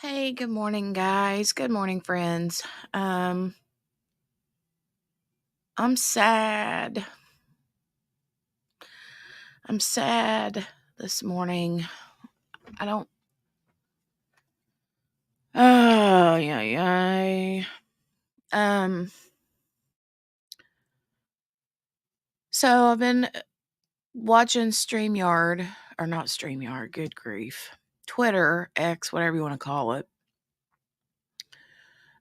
Hey, good morning, guys. Good morning, friends. I'm sad. I'm sad this morning. I don't. Oh, yeah. So I've been watching StreamYard, or not StreamYard, good grief. Twitter, X, whatever you want to call it,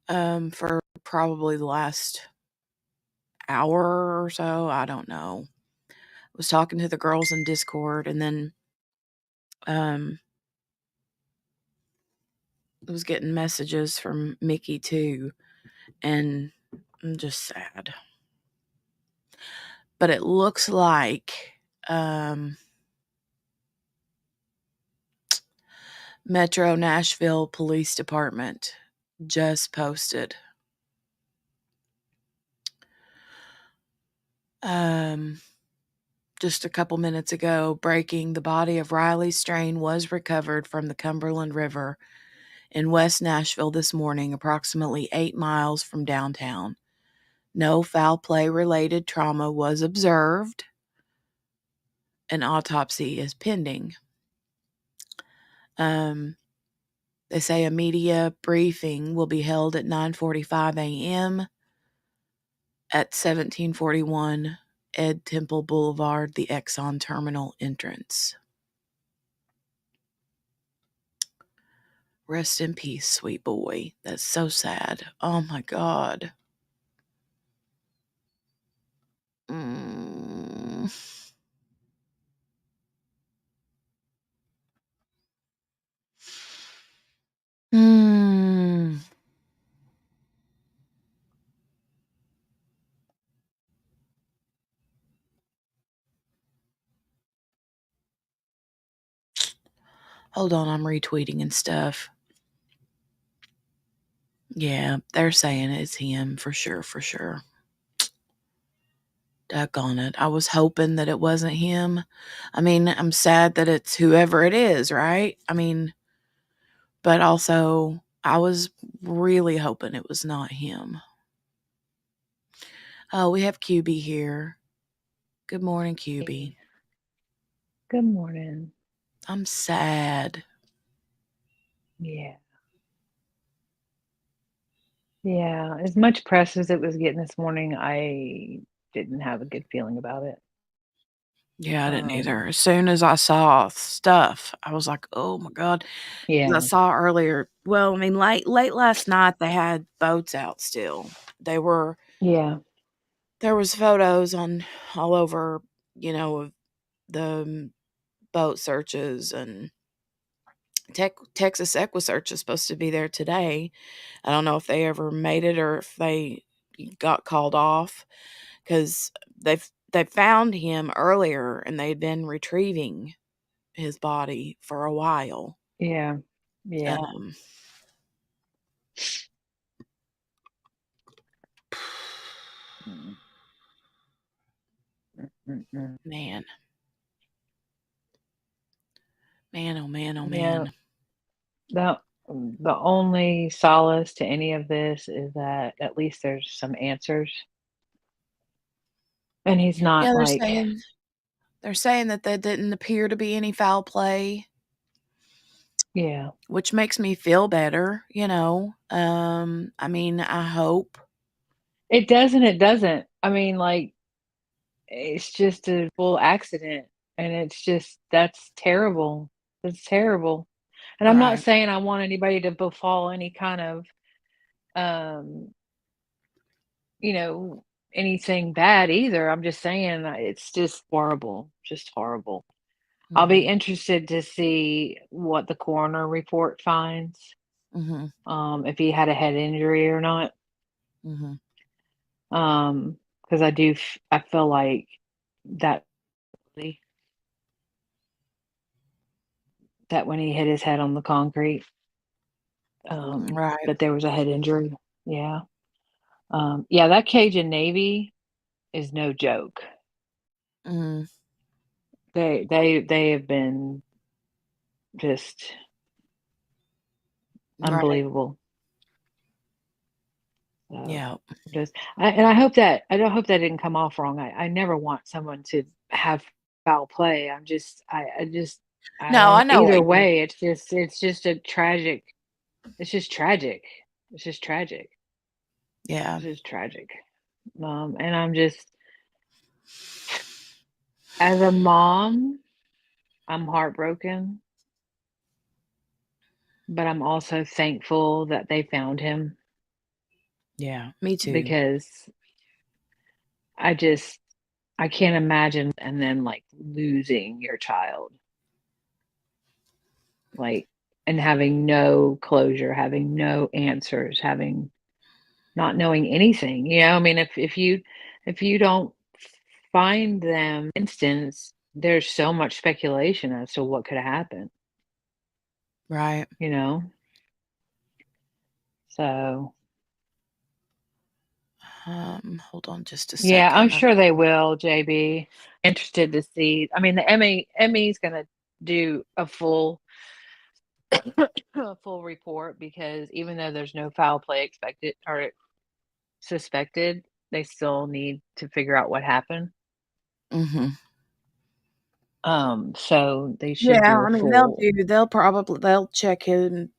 for probably the last hour or so. I don't know. I was talking to the girls in Discord, and then I was getting messages from Mickey too, and I'm just sad. But it looks like Metro Nashville Police Department just posted just a couple minutes ago, breaking: the body of Riley Strain was recovered from the Cumberland River in West Nashville this morning, approximately 8 miles from downtown. No foul play-related trauma was observed. An autopsy is pending. They say a media briefing will be held at 9:45 a.m. at 1741 Ed Temple Boulevard, the Exxon Terminal entrance. Rest in peace, sweet boy. That's so sad. Oh my God. Mm. Mm. Hold on, I'm retweeting and stuff. Yeah, they're saying it's him for sure, for sure. Doggone it. I was hoping that it wasn't him. I mean, I'm sad that it's whoever it is, right? I mean, but also I was really hoping it was not him. Oh, we have QB here. Good morning, QB. Hey, good morning. I'm sad. Yeah. Yeah. As much press as it was getting this morning, I didn't have a good feeling about it. Yeah, I didn't Um, either. As soon as I saw stuff, I was like, "Oh my god." 'Cause I yeah. saw earlier, well, I mean, late last night they had boats out still. They were Yeah. There was photos on all over, of the boat searches, and Texas EquiSearch is supposed to be there today. I don't know if they ever made it or if they got called off, because they found him earlier and they'd been retrieving his body for a while. Yeah. Yeah. Um, Mm, mm, mm. man, man, oh man, oh Yeah. man. The the only solace to any of this is that at least there's some answers. And he's not Yeah, like, they're saying that there didn't appear to be any foul play, yeah. which makes me feel better. I mean, I hope. It doesn't. I mean, like, it's just a full accident, and it's just that's terrible. It's terrible. And I'm not Right. saying I want anybody to befall any kind of, um, you know, anything bad either. I'm just saying that it's just horrible, just horrible. I'll be Mhm. interested to see what the coroner report finds, Mhm. if he had a head injury or not. Mhm. Because I feel like that that when he hit his head on the concrete, Right. that there was a head injury. Yeah. Yeah, that Cajun Navy is no joke. Mhm. They have been just Right. unbelievable. So Yeah. just and I hope that I don't hope that didn't come off wrong. I never want someone to have foul play. I just I No, I don't know what either you way, it's just a tragic it's just tragic. It's just tragic. yeah. It's just tragic. And I'm just as a mom, I'm heartbroken, but I'm also thankful that they found him Yeah. Me too. because I just I can't imagine and then like losing your child, like and having no closure, having no answers, having not knowing anything. I mean, if you don't find them instance, there's so much speculation as to what could have happened, Right. you know? So Hold on just a yeah, I'm second. sure they will, JB. Interested to see. I mean, the ME's gonna do a full report because even though there's no foul play expected or suspected, they still need to figure out what happened. Mhm. So they should Yeah, do a I mean, full, they'll check him,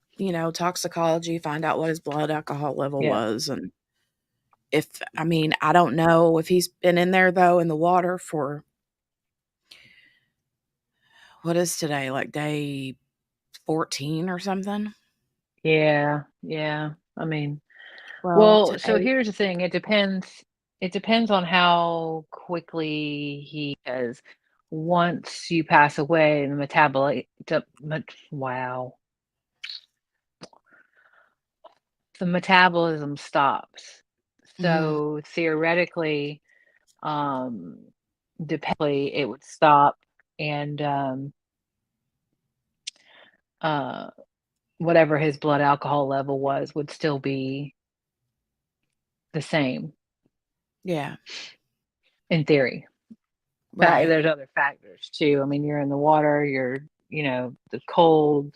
toxicology, find out what his blood alcohol level yeah, was, and if I mean, I don't know if he's been in there though in the water for what is today, like day 14 or something? yeah, yeah. I mean, 12 to well, so 8. here's the thing. It depends on how quickly he has. Once you pass away, the metabolite, wow, the metabolism stops. Mhm. So theoretically, um, dependably, it would stop, and uh, whatever his blood alcohol level was would still be the same Yeah, in theory. But right. there's other factors too. I mean, you're in the water, you're, the cold,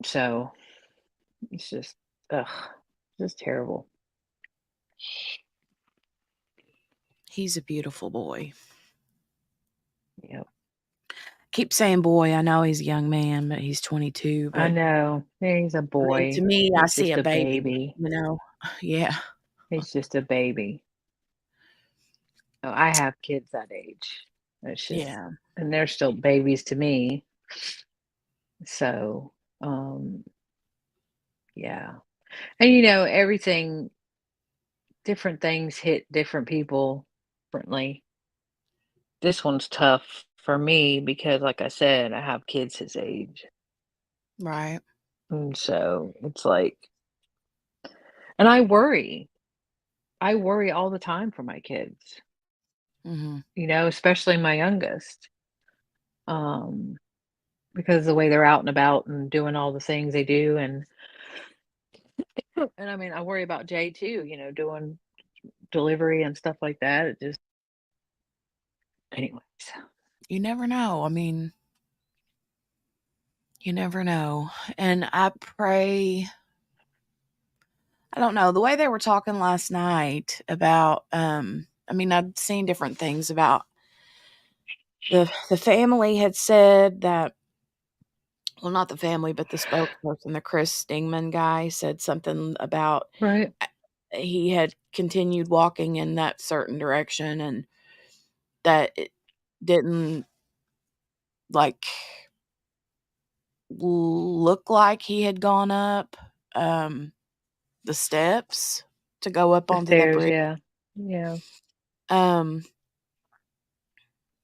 so it's just, ugh, just terrible. He's a beautiful boy. Yep. Keep saying boy. I know he's a young man, but he's 22. I But know. He's a I mean, to boy. me, I He's see just a a baby, baby. you know? Yeah, He's just a baby. Oh, I have kids that age. It's just, yeah. and they're still babies to me. So, yeah. And everything, different things hit different people differently. This one's tough for me because, like I said, I have kids his age. Right. And so it's like, and I worry. I worry all the time for my kids, Mhm. especially my youngest. Um, because the way they're out and about and doing all the things they do. And I mean, I worry about Jay too, doing delivery and stuff like that. It just, anyways. You never know. I mean, you never know. And I pray, I don't know, the way they were talking last night about, I mean, I'd seen different things about the family had said that, well, not the family, but the spokesperson, the Chris Stingman guy, said something about Right. he had continued walking in that certain direction and that it didn't like look like he had gone up um the steps to go up The onto that stairs, bridge. yeah. Yeah. Um,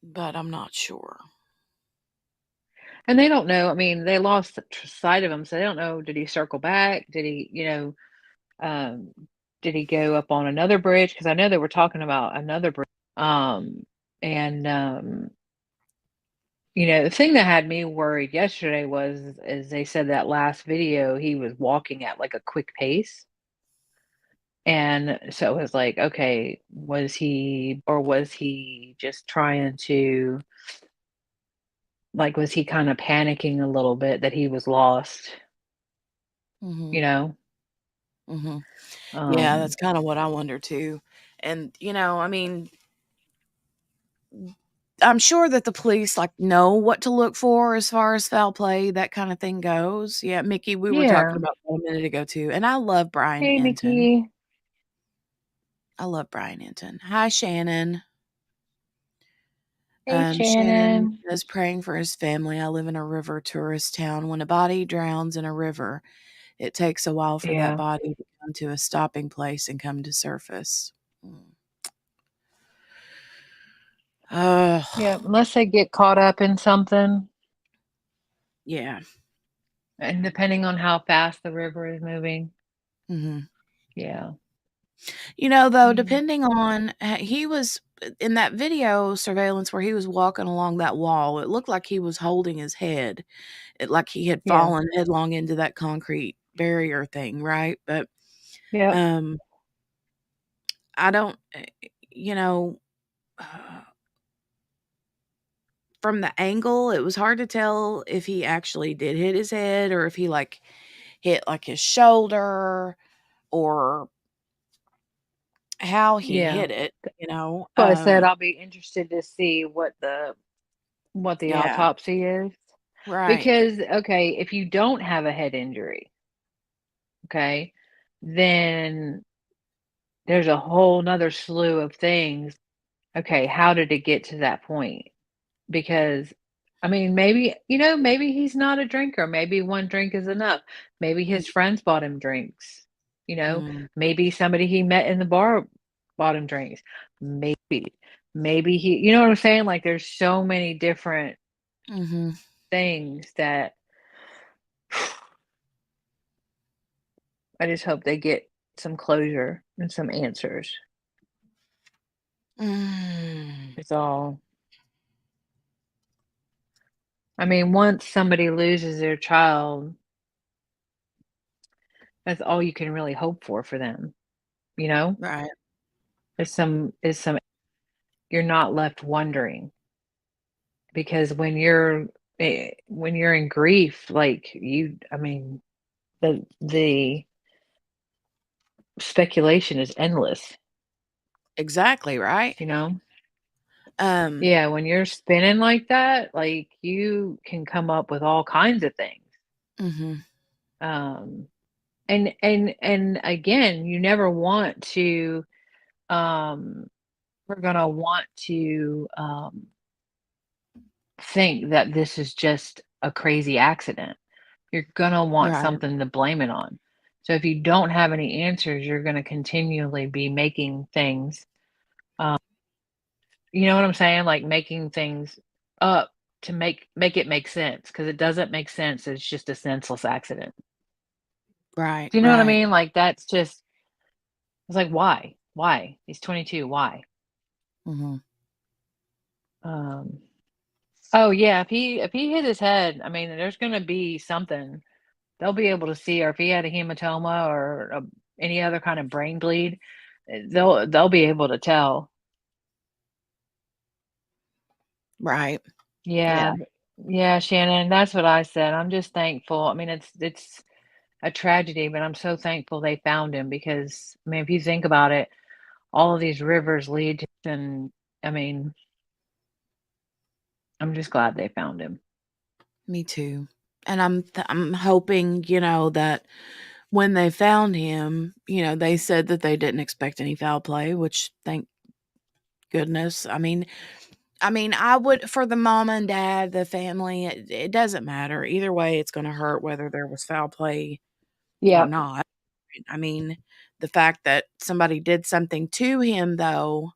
but I'm not sure. And they don't know. I mean, they lost sight of him, so they don't know. Did he circle back? Um, did he go up on another bridge? Because I know they were talking about another bridge. Um, and the thing that had me worried yesterday was, as they said that last video, he was walking at like a quick pace. And so it was like, okay, was he just trying to, like, was he kind of panicking a little bit that he was lost, you Mhm. know? Mhm. Yeah, Um, that's kinda what I wonder too. And, I mean, I'm sure that the police, like, know what to look for as far as foul play, that kinda thing goes. Yeah, Mickey, we were talking yeah. about that a minute ago too, and I love Brian Hey, Enton. Nikki. I love Brian Enton. Hi, Shannon. Hey, Shannon Shannon. is praying for his family. I live in a river tourist town. When a body drowns in a river, it takes a while for that Yeah. body to come to a stopping place and come to surface. Mm. Yeah. Ugh, Unless they get caught up in something, yeah. and depending on how fast the river is moving. Mhm. Yeah. Though, Yeah. depending on he was in that video surveillance where he was walking along that wall, it looked like he was holding his head, like he had Yeah. fallen headlong into that concrete barrier thing, right? But, Yep. um, I don't, you know, uh, from the angle, it was hard to tell if he actually did hit his head or if he, like, hit, like, his shoulder or how he Yeah. hit it, you know? So I said I'll be interested to see what the Yeah, autopsy is. right. Because, okay, if you don't have a head injury, okay, then there's a whole nother slew of things. Okay, how did it get to that point? Because, I mean, maybe he's not a drinker. Maybe one drink is enough. Maybe his friends bought him drinks. You know, Mhm, maybe somebody he met in the bar bought him drinks. Maybe, maybe you know what I'm saying? Like, there's so many different mhm, things that I just hope they get some closure and some answers. mm. It's all. I mean, once somebody loses their child, that's all you can really hope for them, you know? Right, Is some you're not left wondering because when you're in grief, like I mean, the speculation is endless, exactly, right? you know? Um, Yeah, when you're spinning like that, like you can come up with all kinds of things. mhm, Um and again, you never want to um we're gonna want to think that this is just a crazy accident. You're gonna want right, something to blame it on. So if you don't have any answers, you're gonna continually be making things, um, you know what I'm saying? Like making things up to make it make sense because it doesn't make sense. It's just a senseless accident. right, Do you know what I right, mean? Like that's just it's like why? Why? He's 22. Why? mhm, Um, oh yeah, if he hit his head, I mean, there's gonna be something they'll be able to see, or if he had a hematoma or any other kind of brain bleed, they'll be able to tell. right, Yeah, yeah, yeah, Shannon, that's what I said. I'm just thankful. I mean, it's a tragedy, but I'm so thankful they found him because I mean, if you think about it, all of these rivers lead to, and I mean, I'm just glad they found him. me too. And I'm hoping, that when they found him, they said that they didn't expect any foul play, which thank goodness. I mean, I would for the mom and dad, the family, it doesn't matter. Either way, it's gonna hurt whether there was foul play or Yep. not. I mean, the fact that somebody did something to him, though,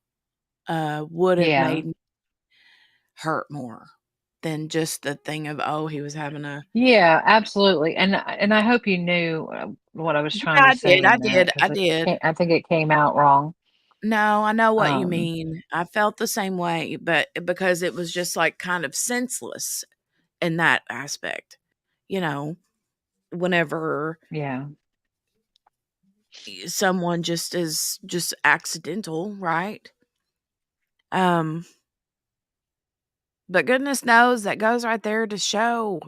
would have Yeah. made me hurt more than just the thing of, "Oh, he was having a." Yeah, absolutely. And I hope you knew what I was Yeah, trying to I say did, I in that did, I because did. I think it came out wrong. No, I know what you Um, mean. I felt the same way, but because it was just, like, kind of senseless in that aspect, you know, whenever yeah. someone just is just accidental, right? Um, but goodness knows that goes right there to show,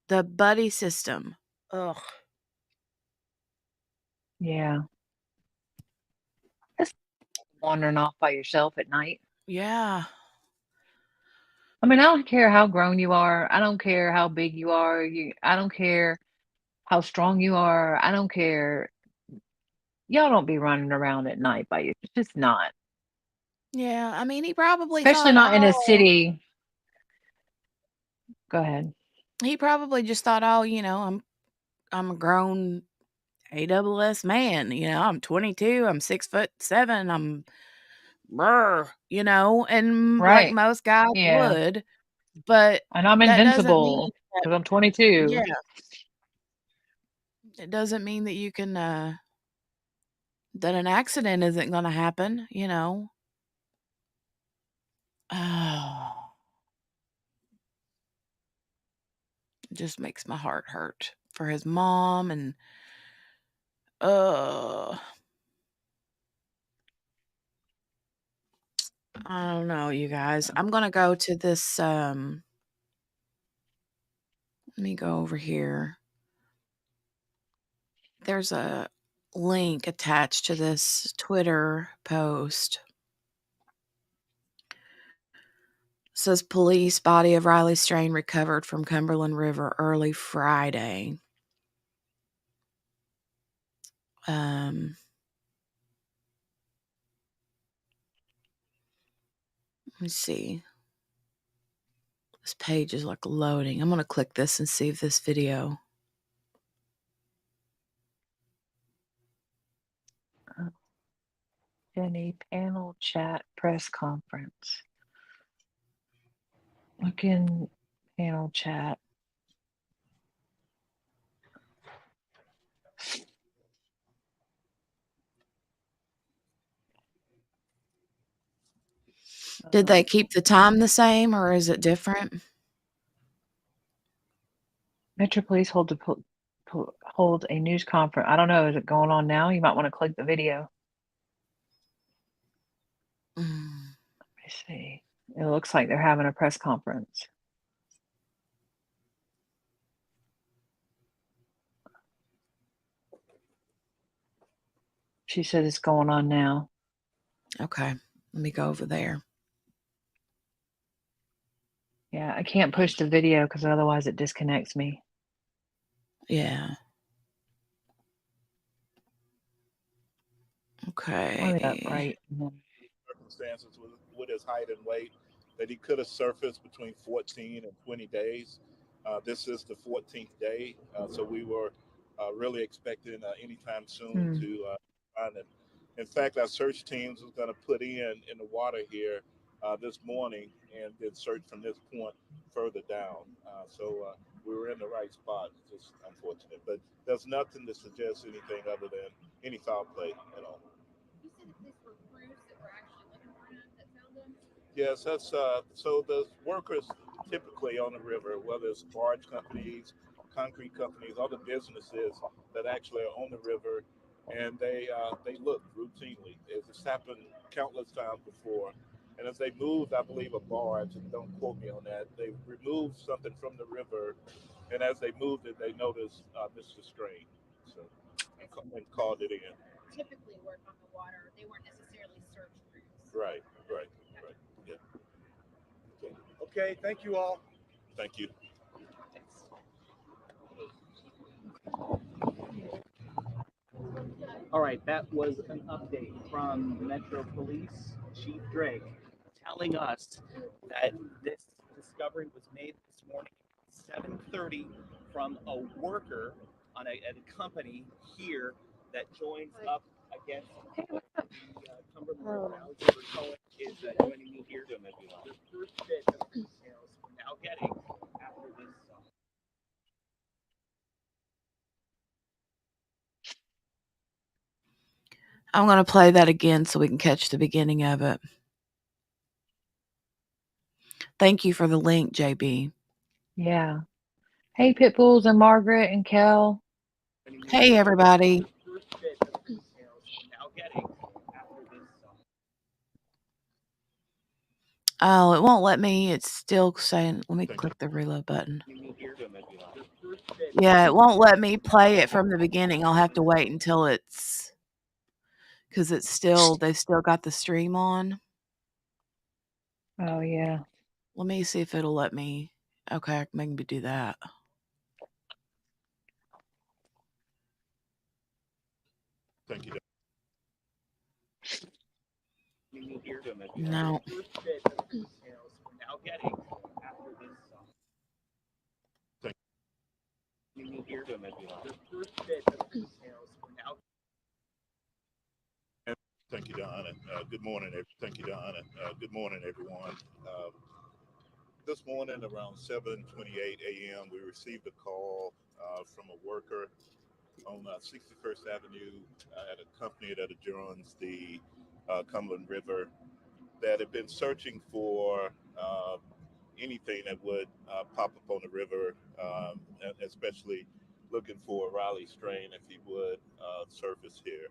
the buddy system. Ugh. Yeah. Just wandering off by yourself at night. Yeah. I mean, I don't care how grown you are. I don't care how big you are. I don't care how strong you are. I don't care. Y'all don't be running around at night by you. It's just not. Yeah, I mean, he probably Especially thought, not in a "Oh." city. Go ahead. He probably just thought, "Oh, I'm a grown AWS man, I'm 22, I'm 6'7", brr, and like Right. most guys Yeah. would, but And I'm that doesn't mean invincible that. because I'm 22. Yeah, it doesn't mean that you can, that an accident isn't gonna happen, you know? Oh, it just makes my heart hurt for his mom and, uh, I don't know, you guys. I'm gonna go to this, let me go over here. There's a link attached to this Twitter post. Says police body of Riley Strain recovered from Cumberland River early Friday. Um, let me see. This page is like loading. I'm gonna click this and see if this video. Jenny, panel chat, press conference. Look in panel chat. Did they keep the time the same or is it different? Metro Police hold a news conference. I don't know. Is it going on now? You might want to click the video. Mm, Let me see. It looks like they're having a press conference. She said it's going on now. okay. Let me go over there. Yeah, I can't push the video because otherwise it disconnects me. Yeah. Let me up Okay. right. Circumstances with his height and weight that he could have surfaced between 14 and 20 days. This is the 14th day, so we were really expecting anytime soon Hmm. to find him. In fact, our search teams was going to put in the water here this morning and then search from this point further down. So we were in the right spot. It's just unfortunate, but there's nothing to suggest anything other than any foul play at all. You said that this were crews that were actually looking for him that found him? Yes, that's so the workers typically on the river, whether it's barge companies, concrete companies, other businesses that actually are on the river, and they look routinely. It's happened countless times before. And as they moved, I believe a barge, and don't quote me on that, they removed something from the river, and as they moved it, they noticed Mr. Strain, so and called it in. Typically work on the water. They weren't necessarily search crews. Right, right, right. Yeah. Okay, thank you all. Thank you. All right, that was an update from Metro Police Chief Drake telling us that this discovery was made this morning at 7:30 from a worker on at a company here that joins up against the Cumberland River. Alexander Cohen is joining me here. The first bit of details we're now getting after this. I'm going to play that again so we can catch the beginning of it. Thank you for the link, JB. Yeah. Hey, Pitbulls and Margaret and Kel. Hey, everybody. Oh, it won't let me. It's still saying, let me Thank you. click the reload button. Yeah, it won't let me play it from the beginning. I'll have to wait until because they still got the stream on. Oh, yeah. Let me see if it'll let me. Okay, I can maybe do that. Thank you. No. Thank Thank you, Don. And good morning. Thank you, Don. And good morning, everyone. This morning, around 7:28 a.m., we received a call from a worker on 61st Avenue at a company that adjoins the Cumberland River that had been searching for anything that would pop up on the river, especially looking for Riley Strain if he would surface here.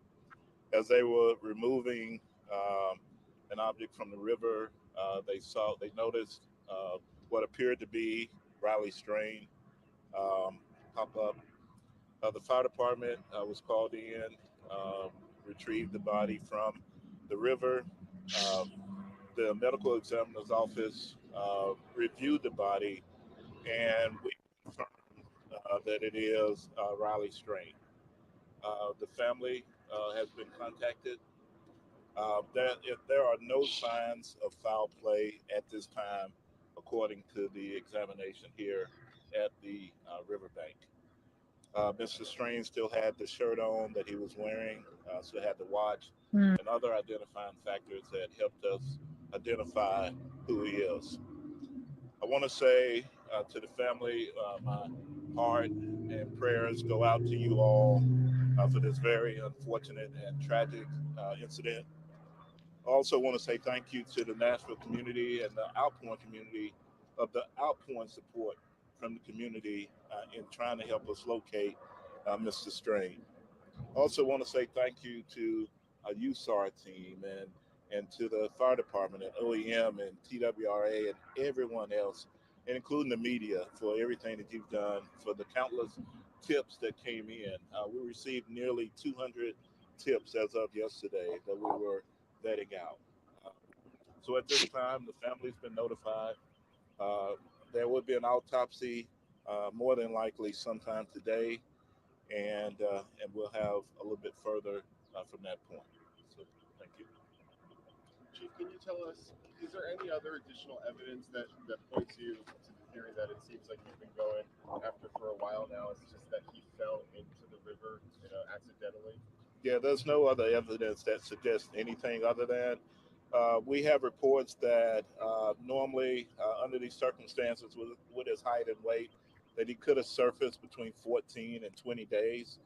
As they were removing an object from the river, they noticed what appeared to be Riley Strain um, pop up. The fire department was called in, um, retrieved the body from the river. Um, the medical examiner's office reviewed the body, and we confirmed that it is Riley Strain. The family has been contacted. If there are no signs of foul play at this time, according to the examination here at the riverbank. Mr. Strain still had the shirt on that he was wearing, still had the watch, Hmm. and other identifying factors that helped us identify who he is. I want to say to the family, my heart and prayers go out to you all for this very unfortunate and tragic incident. Also, want to say thank you to the Nashville community and the Outpouring community of the outpouring support from the community in trying to help us locate Mr. Strain. Also, want to say thank you to a USAR team and to the fire department and OEM and TWRA and everyone else, and including the media, for everything that you've done, for the countless tips that came in. We received nearly 200 tips as of yesterday that we were vetting out. Uh, so at this time, the family's been notified. Uh, there will be an autopsy, more than likely sometime today, and we'll have a little bit further from that point. So, thank you. Chief, can you tell us, is there any other additional evidence that points you to the theory that it seems like you've been going after for a while now? It's just that he fell into the river, accidentally? Yeah, there's no other evidence that suggests anything other than we have reports that normally, under these circumstances, with his height and weight, that he could have surfaced between 14 and 20 days.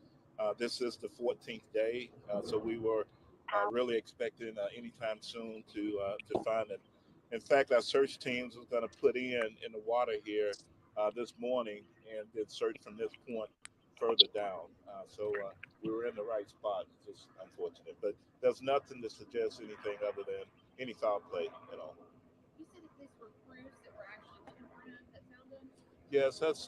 This is the 14th day, so we were really expecting anytime soon to find him. In fact, our search teams was going to put in the water here this morning and then search from this point further down. So we were in the right spot. It's just unfortunate, but there's nothing to suggest anything other than any foul play at all. You said that these were crews that were actually looking for him that found him? Yes, that's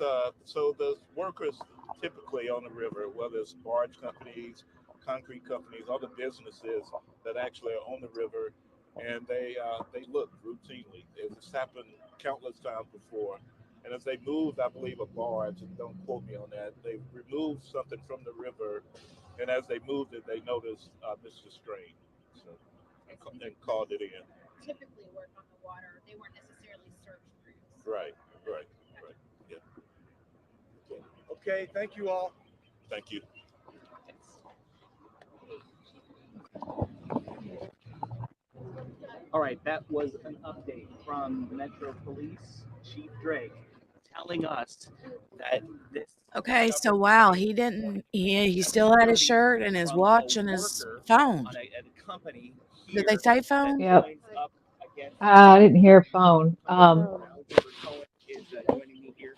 so the workers typically on the river, whether it's barge companies, concrete companies, other businesses that actually are on the river, and they look routinely. It's happened countless times before. And as they moved, I believe a barge, and don't quote me on that, they removed something from the river, and as they moved it, they noticed Mr. Strain, so and called it in. Typically work on the water. They weren't necessarily search crews. Right, right, right. Yeah. Okay, thank you all. Thank you. All right, that was an update from Metro Police Chief Drake telling us that this Okay, so discovery wow, was made he this morning didn't at he still had his 7:30 shirt and his from watch a and his worker phone. at a company Did they here say that phone? Yep. lines up against I didn't hear phone. Alexander Cohen is joining me here.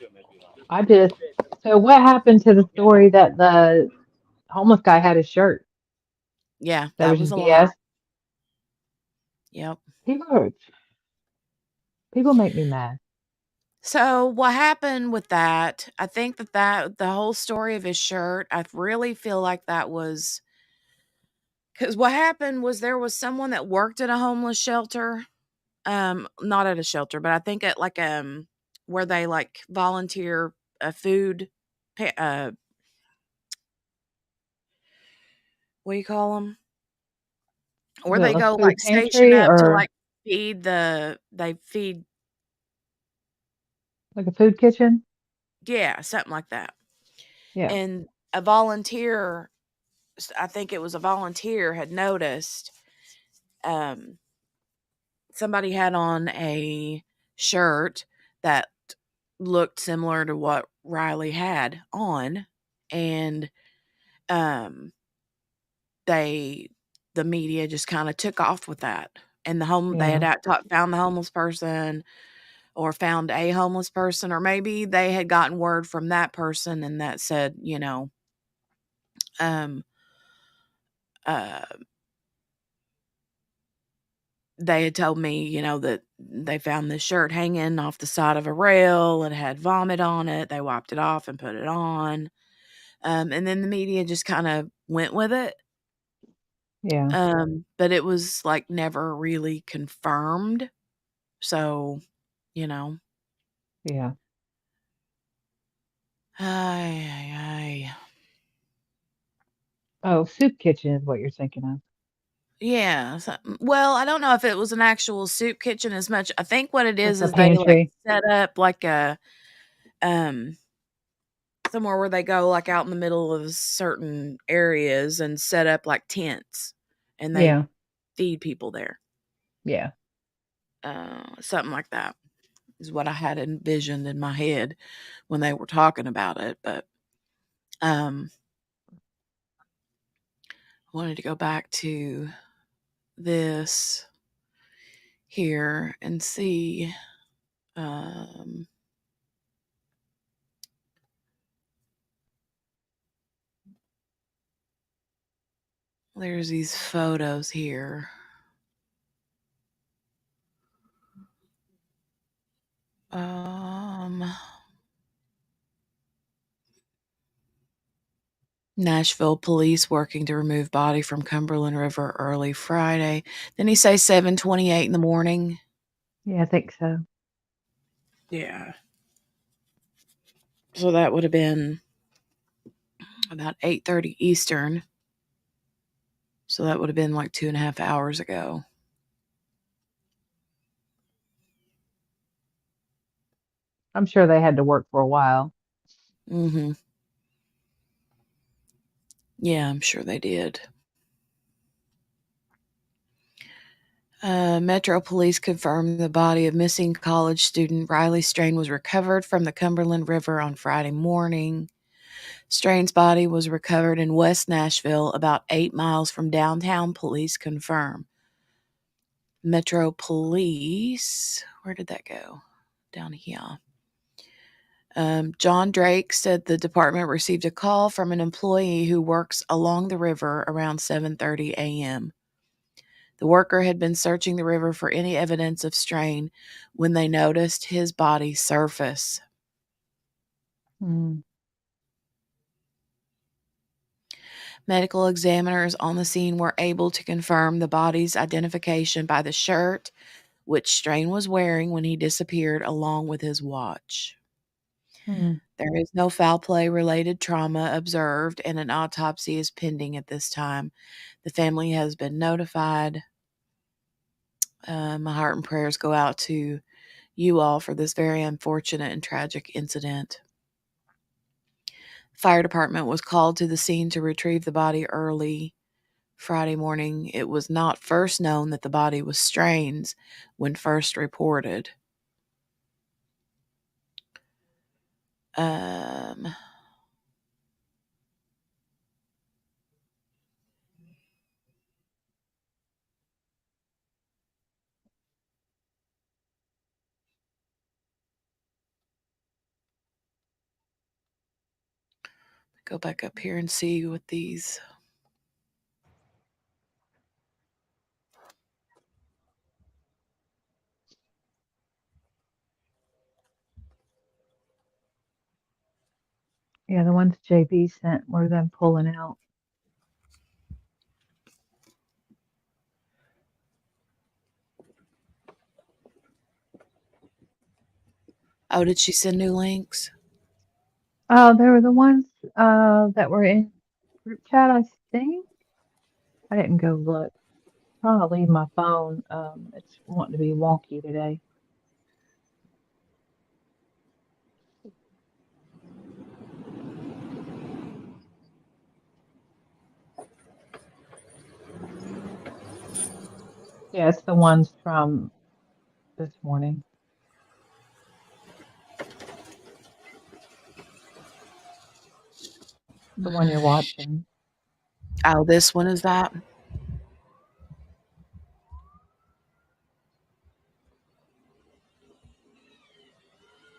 I just, so what happened to the story that the homeless guy had his shirt? Yeah, That that was was just a lie. BS. Yep. People, people make me mad. So what happened with that, I think that the whole story of his shirt, I really feel like that was because what happened was there was someone that worked at a homeless shelter, not at a shelter, but I think at like where they like volunteer a food, what do you call them? Is Where it they a go food like station pantry up to or like they feed, like a food kitchen? yeah, something like that. Yeah. And a volunteer, I think it was a volunteer, had noticed um somebody had on a shirt that looked similar to what Riley had on, and um they the media just kind of took off with that. And they had Yeah. found the homeless person, or found a homeless person, or maybe they had gotten word from that person and that said, um uh they had told me, that they found this shirt hanging off the side of a rail. It had vomit on it. They wiped it off and put it on. And then the media just kind of went with it. Yeah. But it was like never really confirmed. So, you know, Yeah. ay, ay, ay. Oh, soup kitchen is what you're thinking of. Yeah. Well, I don't know if it was an actual soup kitchen as much. I think what it Like a is they like pantry. set up like a um somewhere where they go like out in the middle of certain areas and set up like tents, and they Yeah. feed people there. Yeah. Something like that is what I had envisioned in my head when they were talking about it. But um I wanted to go back to this here and see. Um, there's these photos here. Nashville police working to remove body from Cumberland River early Friday. Didn't he say 7:28 in the morning? Yeah, I think so. Yeah. So that would have been about 8:30 Eastern. So that would have been like 2.5 hours ago. I'm sure they had to work for a while. Mm-hmm. Yeah, I'm sure they did. Metro Police confirmed the body of missing college student Riley Strain was recovered from the Cumberland River on Friday morning. Strain's body was recovered in West Nashville, about 8 miles from downtown, police confirm. Metro Police, where did that go? Down here. John Drake said the department received a call from an employee who works along the river around 7:30 a.m. The worker had been searching the river for any evidence of strain when they noticed his body surface. Mm. Medical examiners on the scene were able to confirm the body's identification by the shirt which Strain was wearing when he disappeared, along with his watch. Mm. There is no foul play related trauma observed, and an autopsy is pending at this time. The family has been notified. My heart and prayers go out to you all for this very unfortunate and tragic incident. Fire department was called to the scene to retrieve the body early Friday morning. It was not first known that the body was Strain's when first reported. Um, Go back up here and see what these. Yeah, the ones JB sent were them pulling out. Oh, did she send new links? They were the ones that were in group chat, I think. I didn't go look. Probably leave my phone. It's wanting to be wonky today. Yeah, it's the ones from this morning. The one you're watching. Oh, this one is that?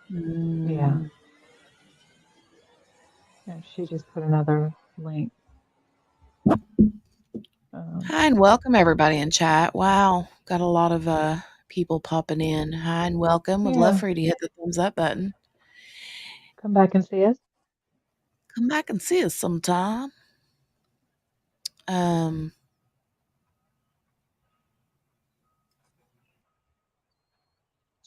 Yeah. Mm. Yeah, she just put another link. Hi, and welcome everybody in chat. Wow, got a lot of people popping in. Hi, and welcome. Would love Yeah, for you to hit the thumbs up button. come back and see us. Come back and see us sometime. Um,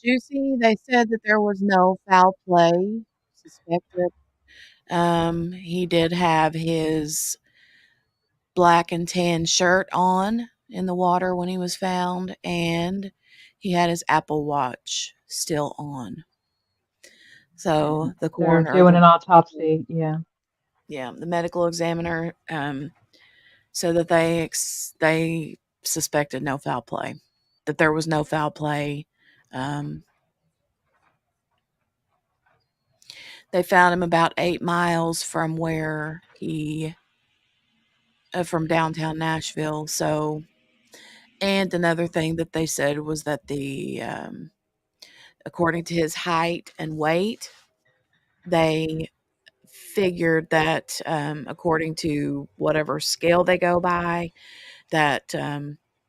Juicy, they said that there was no foul play suspected. He did have his black and tan shirt on in the water when he was found, and he had his Apple Watch still on. So the They're coroner, doing an autopsy. Yeah. the medical examiner, so that they suspected no foul play, that there was no foul play. Um, they found him about 8 miles from from downtown Nashville. So And another thing that they said was that according to his height and weight, they figured that, according to whatever scale they go by, that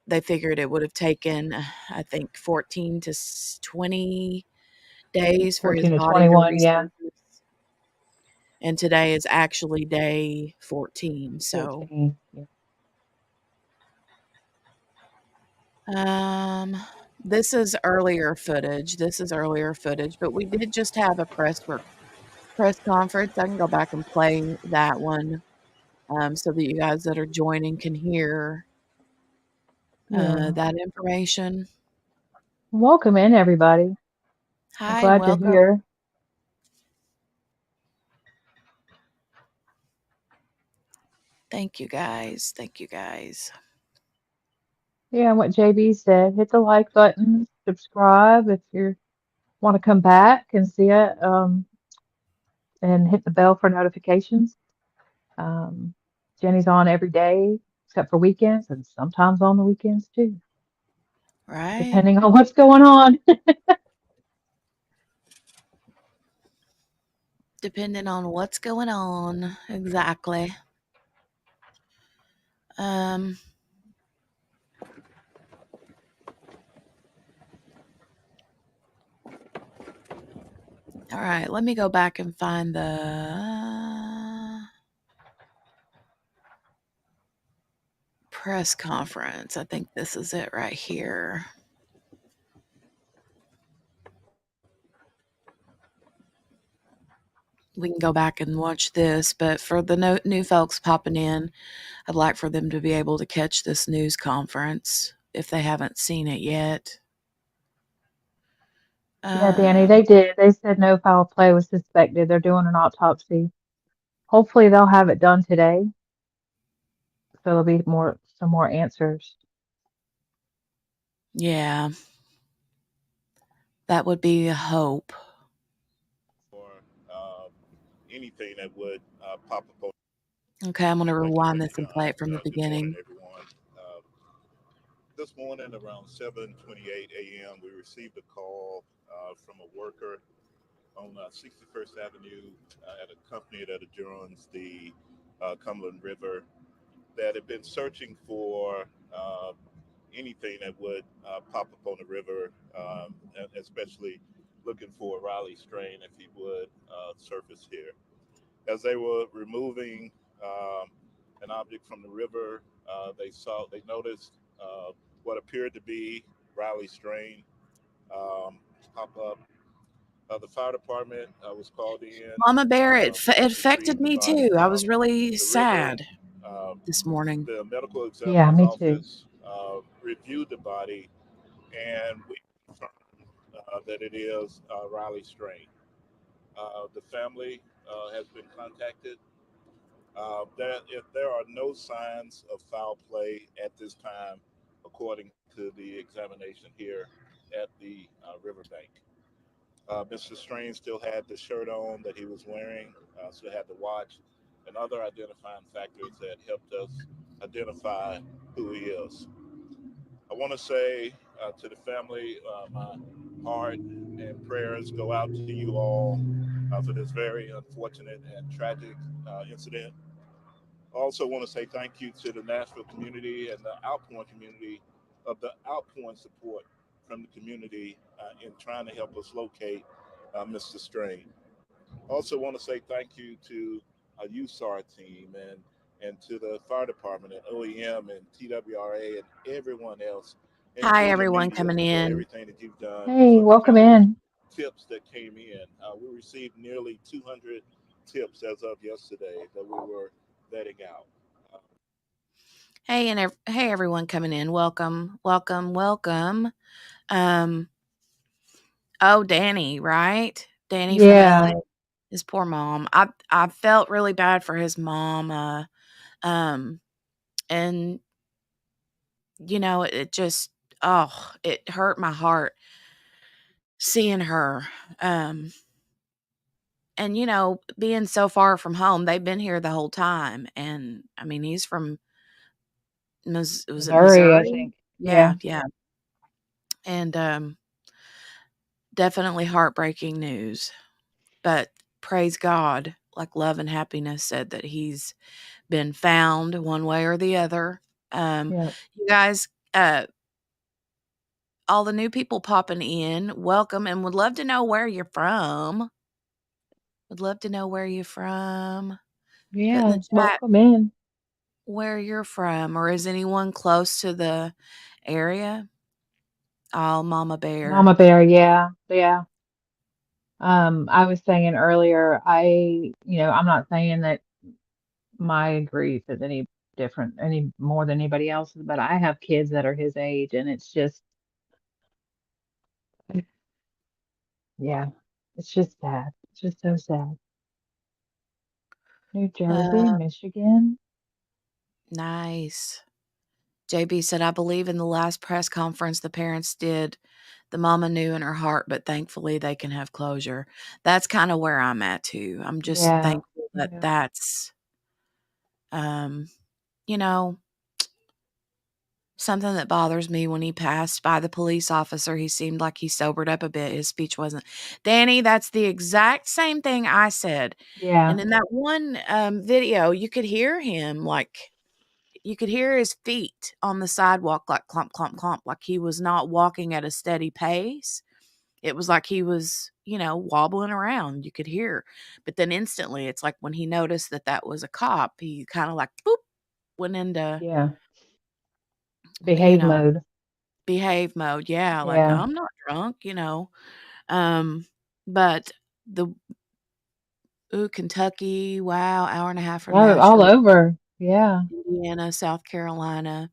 they figured it would have taken, I think, 14 to 20 days for his 14 to body to 21, yeah. resurface. And today is actually day 14. So, 14. Yeah. um, this is earlier footage. This is earlier footage, but we did just have a press conference. I can go back and play that one, so that you guys that are joining can hear Yeah. that information. Welcome in, everybody. I'm Hi, glad you're welcome. here. Thank you guys. Thank you guys. Yeah, what JB said, hit the like button, subscribe if you want to come back and see it, and hit the bell for notifications. Um, Jenny's on every day except for weekends and sometimes on the weekends too, Right? depending on what's going on. Depending on what's going on. Exactly. Um, all right, let me go back and find the press conference. I think this is it right here. We can go back and watch this, but for the new folks popping in, I'd like for them to be able to catch this news conference if they haven't seen it yet. Yeah, Danny, Uh, they did. They said no foul play was suspected. They're doing an autopsy. Hopefully they'll have it done today, so there'll be some more answers. yeah, that would be a hope. Or anything that would pop up on. Okay, I'm going to rewind Thank this you, and play Don. it from the Good morning, beginning. everyone. This morning, around 7:28 a.m., we received a call from a worker on 61st Avenue at a company that adjoins the Cumberland River that had been searching for anything that would pop up on the river, especially looking for a Raleigh strain if he would surface here. As they were removing an object from the river, they noticed what appeared to be Raleigh strain pop up. The fire department was called in. Mama Bear, it affected Retrieved the me body too. I was from really the river. sad Um, this morning. the medical Yeah, examiner's me too. office reviewed the body, and we confirmed that it is Riley strain. The family has been contacted. If there are no signs of foul play at this time, according to the examination here at the riverbank. Mr. Strange still had the shirt on that he was wearing, still had the watch, and other identifying factors that helped us identify who he is. I want to say to the family, my heart and prayers go out to you all for this very unfortunate and tragic incident. I also want to say thank you to the Nashville community and the outpouring community of the outpouring support from the community in trying to help us locate Mr. Strain. I also want to say thank you to our USAR team and to the fire department and OEM and TWRA and everyone else, Hi, including the everyone media, coming for in. everything that you've done, Hey, for the welcome countless in. tips that came in. We received nearly 200 tips as of yesterday that we were vetting out. Hey, hey, everyone coming in. Welcome, welcome, welcome. Um, oh, Danny, right? Danny from Yeah, LA. His poor mom. I felt really bad for his mom. Um, and it just, it hurt my heart seeing her. Um, and being so far from home, they've been here the whole time. And I mean, he's from was it Missouri, I Missouri? think. Yeah, Yeah. yeah. And definitely heartbreaking news. But praise God, like Love and Happiness said, that he's been found one way or the other. Yeah. You guys, all the new people popping in, welcome, and would love to know where you're from. Would love to know where you're from. Put in Yeah. the chat Welcome in. where you're from, or is anyone close to the area? Oh, Mama Bear. Mama Bear, yeah. Yeah. I was saying earlier, I'm not saying that my grief is any different, any more than anybody else's, but I have kids that are his age, and it's just, yeah, it's just sad. It's just so sad. New Jersey, Uh, Michigan. nice. JB said, I believe in the last press conference the parents did. The mama knew in her heart, but thankfully they can have closure. That's kind of where I'm at too. I'm just Yeah. thankful that Yeah. that's, um, you know, something that bothers me. When he passed by the police officer, he seemed like he sobered up a bit. His speech wasn't. Danny, that's the exact same thing I said. Yeah. And in that one video, you could hear him like you could hear his feet on the sidewalk like clump, clump, clump, like he was not walking at a steady pace. It was like he was, wobbling around. You could hear. But then instantly, it's like when he noticed that that was a cop, he kind of like boop went into, Yeah. you Behave know, mode. behave mode. Yeah, like Yeah. I'm not drunk. Um, but the Kentucky, wow, hour and a half from Yeah. All Nashville, over. Yeah. Indiana, South Carolina.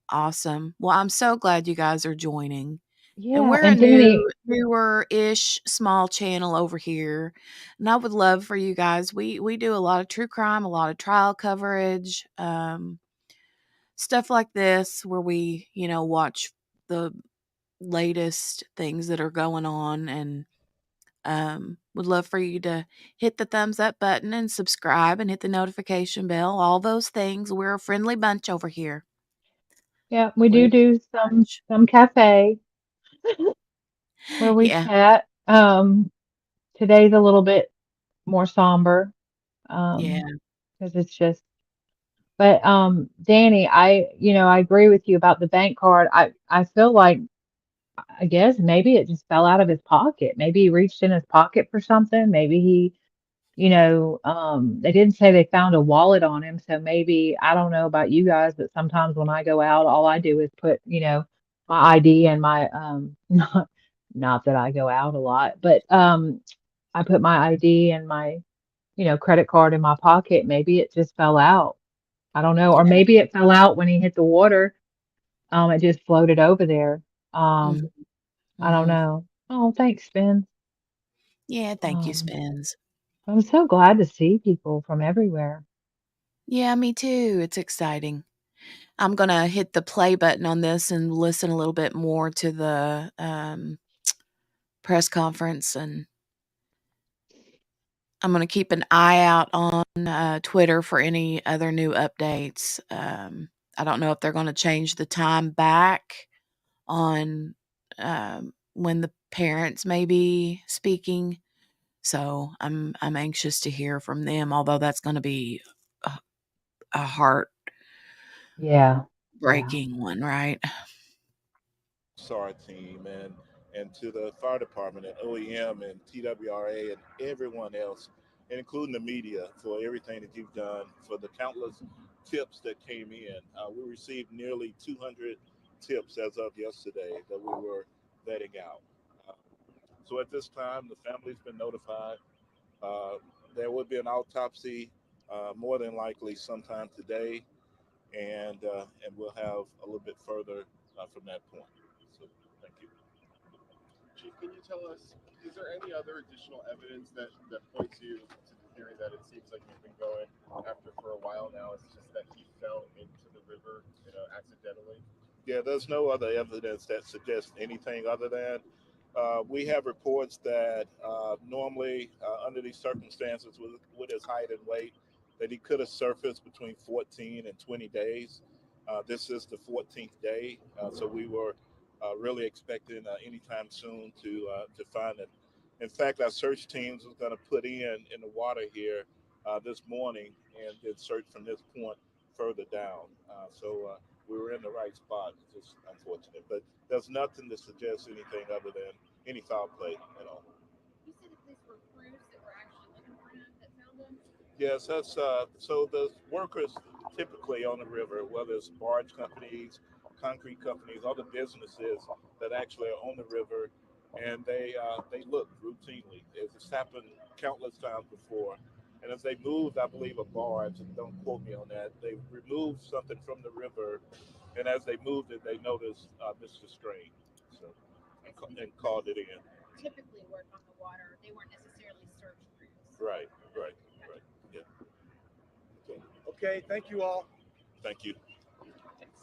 Awesome. Well, I'm so glad you guys are joining. And Yeah. we're a And Danny, newer-ish small channel over here. And I would love for you guys. We do a lot of true crime, a lot of trial coverage, stuff like this where we, watch the latest things that are going on, and would love for you to hit the thumbs up button and subscribe and hit the notification bell. All those things. We're a friendly bunch over here. yeah, we We're do a do bunch. some cafe where we Yeah. chat. Today's a little bit more somber. Yeah. Because it's just, but Danny, I agree with you about the bank card. I feel like, I guess maybe it just fell out of his pocket. Maybe he reached in his pocket for something. Maybe he, they didn't say they found a wallet on him, so maybe, I don't know about you guys, but sometimes when I go out, all I do is put, my ID and my not that I go out a lot, but I put my ID and my, credit card in my pocket. Maybe it just fell out. I don't know. Or Yeah. maybe it fell out when he hit the water. It just floated over there. Mhm. I don't Mhm. know. Oh, thanks, Ben. Yeah, thank you, Um, Spins. I'm so glad to see people from everywhere. Yeah, me too. It's exciting. I'm gonna hit the play button on this and listen a little bit more to the press conference, and I'm gonna keep an eye out on Twitter for any other new updates. I don't know if they're gonna change the time back on when the parents may be speaking. So I'm anxious to hear from them. Although that's gonna be a, a Yeah, yeah, heartbreaking one, right? SAR team and to the fire department and OEM and TWRA and everyone else, including the media, for everything that you've done, for the countless tips that came in. We received nearly 200 tips as of yesterday that we were vetting out. Uh, so at this time, the family's been notified. Uh, there will be an autopsy, more than likely sometime today, and we'll have a little bit further from that point. So, thank you. Chief, can you tell us, is there any other additional evidence that points you to the theory that it seems like you've been going after for a while now? It's just that he fell into the river, accidentally. Yeah, there's no other evidence that suggests anything other than we have reports that normally, under these circumstances, with his height and weight, that he could have surfaced between 14 and 20 days. This is the 14th day, so we were really expecting anytime soon to find it. In fact, our search teams was going to put in the water here this morning and did search from this point further down. So we were in the right spot. It's just unfortunate, but there's nothing to suggest anything other than any foul play at all. You said that these were crews that were actually looking for him that found him? Yes, that's so the workers typically on the river, whether it's barge companies, concrete companies, other businesses that actually are on the river, and they look routinely. It's happened countless times before. And as they moved, I believe a barge, and don't quote me on that, they removed something from the river, and as they moved it, they noticed Mr. Strain, so Okay, so these and crews called it in. typically work on the water. They weren't necessarily search crews. Right, right, Gotcha. right. Yeah. Okay. Okay, thank you all. Thank you. Thanks.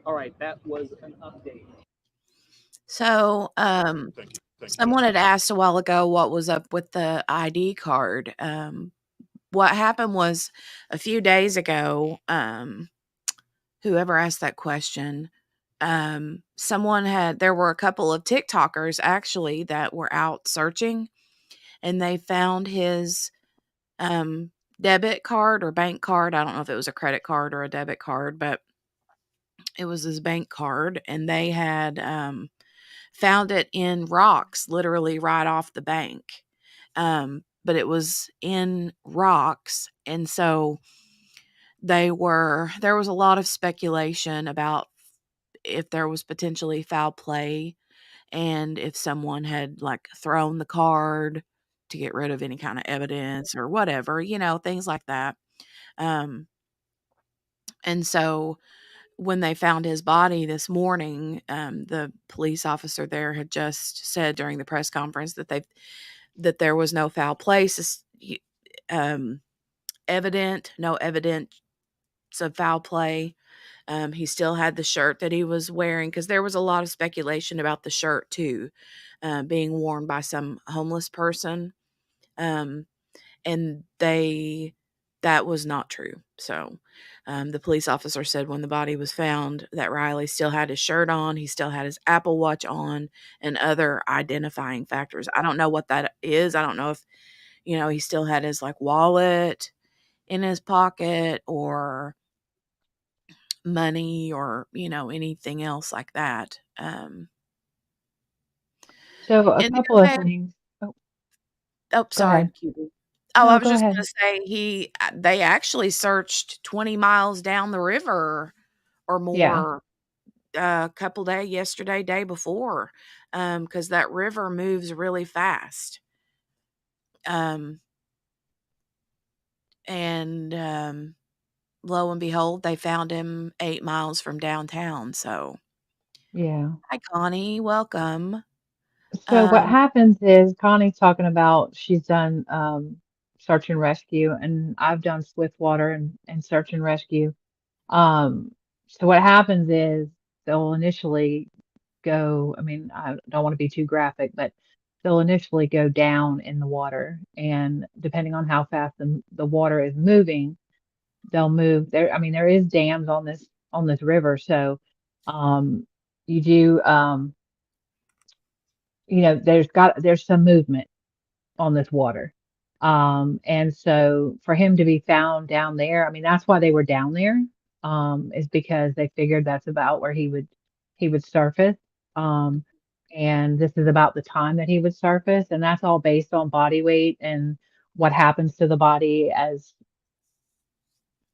All right, that was an update. So, Thank you. Thank you, someone Don. had asked a while ago what was up with the ID card. What happened was a few days ago, whoever asked that question, there were a couple of TikTokers actually that were out searching, and they found his um, debit card or bank card. I don't know if it was a credit card or a debit card, but it was his bank card, and they had found it in rocks, literally right off the bank. But it was in rocks, and so there was a lot of speculation about if there was potentially foul play and if someone had like thrown the card to get rid of any kind of evidence or whatever, things like that. Um, and so when they found his body this morning, the police officer there had just said during the press conference that there was no foul play, um, no evidence of foul play. He still had the shirt that he was wearing because there was a lot of speculation about the shirt too, being worn by some homeless person. Um, and that was not true. So, the police officer said when the body was found that Riley still had his shirt on, he still had his Apple Watch on, and other identifying factors. I don't know what that is. I don't know if he still had his like wallet in his pocket or money or anything else like that. So a And the couple of other things. Oh, oh, go sorry. ahead, QB. Oh, I No, was go just gonna ahead. say they actually searched 20 miles down the river or Yeah, more a couple yesterday, day before, because that river moves really fast. Um, and lo and behold, they found him 8 miles from downtown. So, yeah. hi, Connie, welcome. So what Um, happens is Connie's talking about she's done search and rescue, and I've done swift water and search and rescue. Um, so what happens is they'll initially go, I mean, I don't want to be too graphic, but they'll initially go down in the water, and depending on how fast the water is moving, they'll move there. I mean, there is dams on this river, so um, you do there's some movement on this water. And so for him to be found down there, I mean, that's why they were down there, is because they figured that's about where he would surface. Um, and this is about the time that he would surface, and that's all based on body weight and what happens to the body as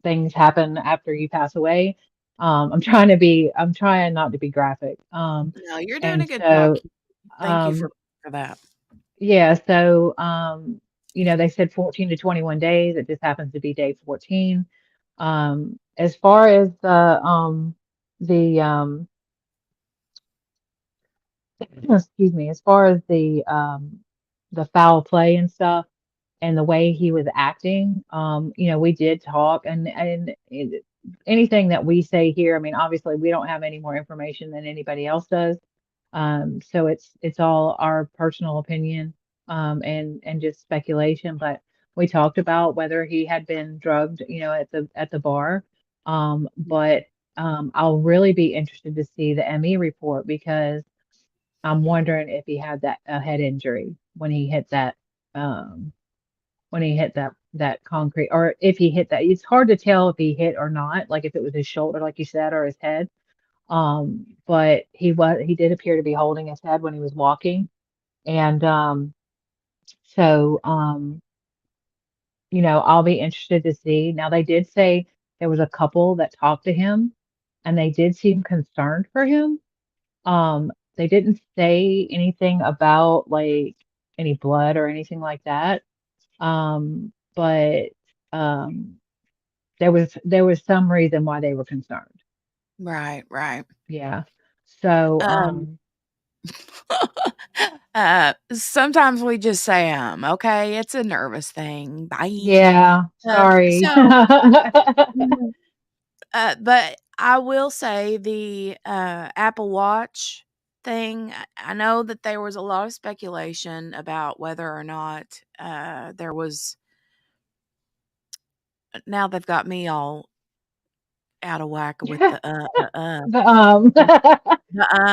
things happen after you pass away. I'm trying not to be graphic. no, you're doing a And good job. so, Thank you um, for that. yeah, so they said 14 to 21 days. It just happens to be day 14. As far as the excuse me, as far as the foul play and stuff and the way he was acting, we did talk anything that we say here, I mean, obviously we don't have any more information than anybody else does. So it's all our personal opinion, and just speculation. But We talked about whether he had been drugged, at the bar. But I'll really be interested to see the ME report because I'm wondering if he had that a head injury um when he hit that concrete, or if he hit that. It's hard to tell if he hit or not, like if it was his shoulder, like you said, or his head. But he did appear to be holding his head when he was walking. And so I'll be interested to see. Now they did say there was a couple that talked to him and they did seem concerned for him. They didn't say anything about like any blood or anything like that. But um there was some reason why they were concerned. Right, right. Yeah. So Um, sometimes we just say, okay, it's a nervous thing. Bye. yeah, sorry. So, mm, but I will say the Apple Watch thing. I know that there was a lot of speculation about whether or not there was. Now they've got me all out of whack with The,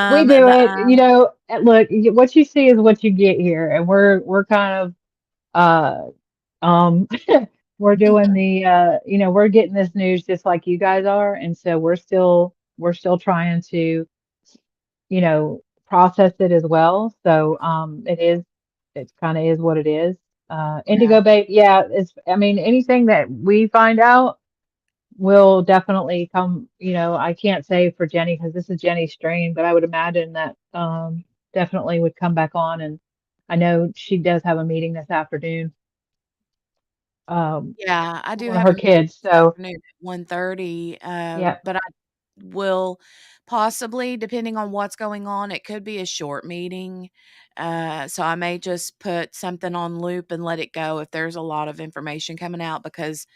we and do the it, look, what you see is what you get here, and we're kind of um we're doing the we're getting this news just like you guys are, and so we're still trying to process it as well. So it kind of is what it is. Yeah. Indigo Babe, yeah, I mean, anything that we find out will definitely come. I can't say for Jenny because this is Jenny's strain, but I would imagine that definitely would come back on. And I know she does have a meeting this afternoon Yeah, I for do one of have her a meeting kids. this So afternoon at 1:30, yeah, but I will possibly, depending on what's going on, it could be a short meeting. So I may just put something on loop and let it go if there's a lot of information coming out because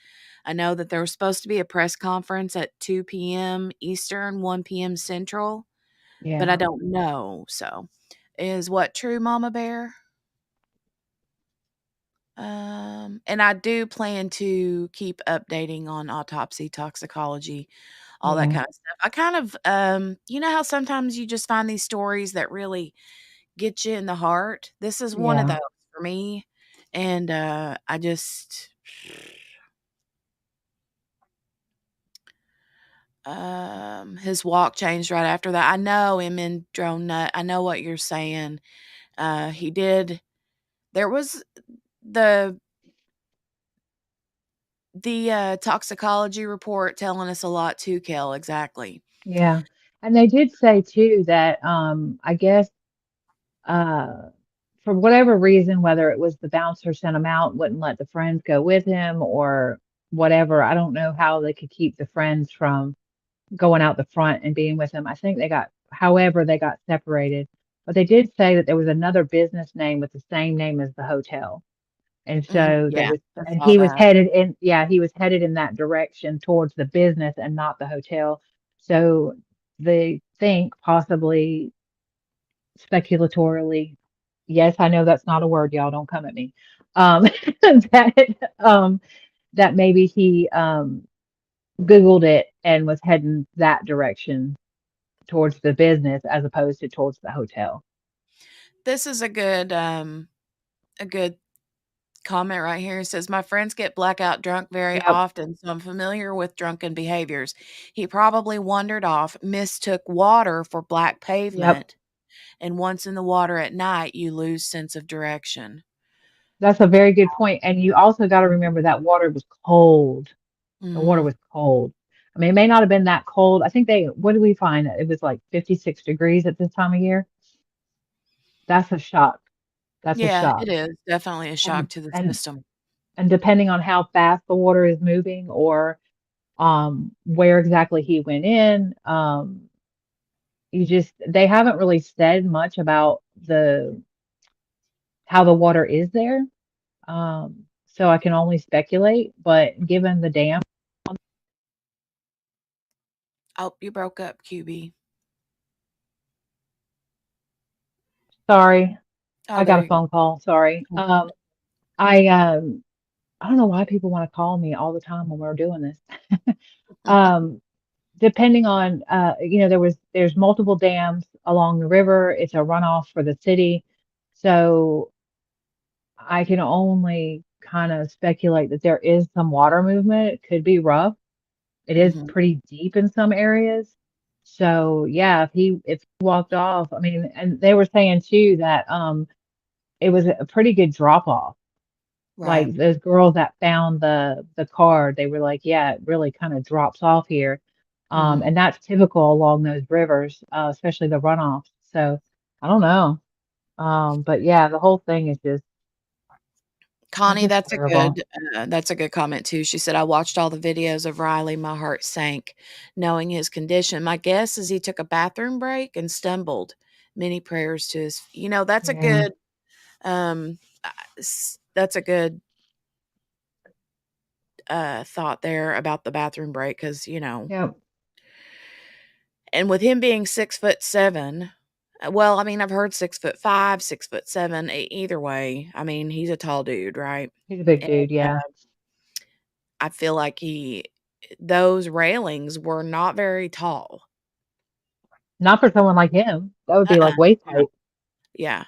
I know that there was supposed to be a press conference at 2 p.m. Eastern, 1 p.m. Central, but I yeah, don't know. So is what true, Mama Bear? And I do plan to keep updating on autopsy, toxicology, all that yeah, kind of stuff. I kind of, you know how sometimes you just find these stories that really get you in the heart? This is one of yeah, those for me. And I just, his walk changed right after that. I know him in Drone Nut. I know what you're saying. He did. There was the toxicology report telling us a lot too, Kel, exactly. yeah. And they did say too that I guess uh for whatever reason, whether it was the bouncer sent him out, wouldn't let the friends go with him or whatever. I don't know how they could keep the friends from going out the front and being with him. I think however, they got separated. But they did say that there was another business name with the same name as the hotel. And Mhm, so yeah, I and saw that. he was headed in that direction towards the business and not the hotel. So they think possibly speculatorily, yes, I know that's not a word, y'all, don't come at me. Um, that that maybe he Googled it and was heading that direction towards the business as opposed to towards the hotel. This is a good comment right here. It says, "My friends get blackout drunk very Yep, often, so I'm familiar with drunken behaviors. He probably wandered off, mistook water for black yep. pavement, and once in the water at night, you lose sense of direction." That's a very good point. And you also got to remember that water was cold. The water Mhm. was cold. I mean, it may not have been that cold. I think what did we find? It was like 56 degrees at this time of year. That's a shock. That's a Yeah, shock. it is definitely a shock And to the and system. and depending on how fast the water is moving or where exactly he went in, they haven't really said much about the how the water is there. So I can only speculate, but given the dam, Oh, you broke up, QB. sorry, Oh, I got there a you go. phone call. Sorry. Oh, I I don't know why people want to call me all the time when we're doing this. Um, depending on, there's multiple dams along the river. It's a runoff for the city. So I can only kind of speculate that there is some water movement. It could be rough. It is Mhm. pretty deep in some areas. So yeah, if he walked off, I mean, and they were saying too that it was a pretty good drop off. Right. Like those girls that found the car, they were like, yeah, it really kind of drops off here. Mhm. And that's typical along those rivers, especially the runoffs. So I don't know. But yeah, the whole thing is it's Connie, just terrible. that's a good comment too. She said, "I watched all the videos of Riley. My heart sank, knowing his condition. My guess is he took a bathroom break and stumbled. Many prayers to his." That's a Yeah. good that's a good thought there about the bathroom break because Yep. and with him being 6'7", well, I mean, I've heard 6'5", 6'7". Either way, I mean, he's a tall dude, right? He's a big And dude. Yeah. I feel like those railings were not very tall. Not for someone like him. That would be Uh-uh. like waist Yeah. height. Yeah.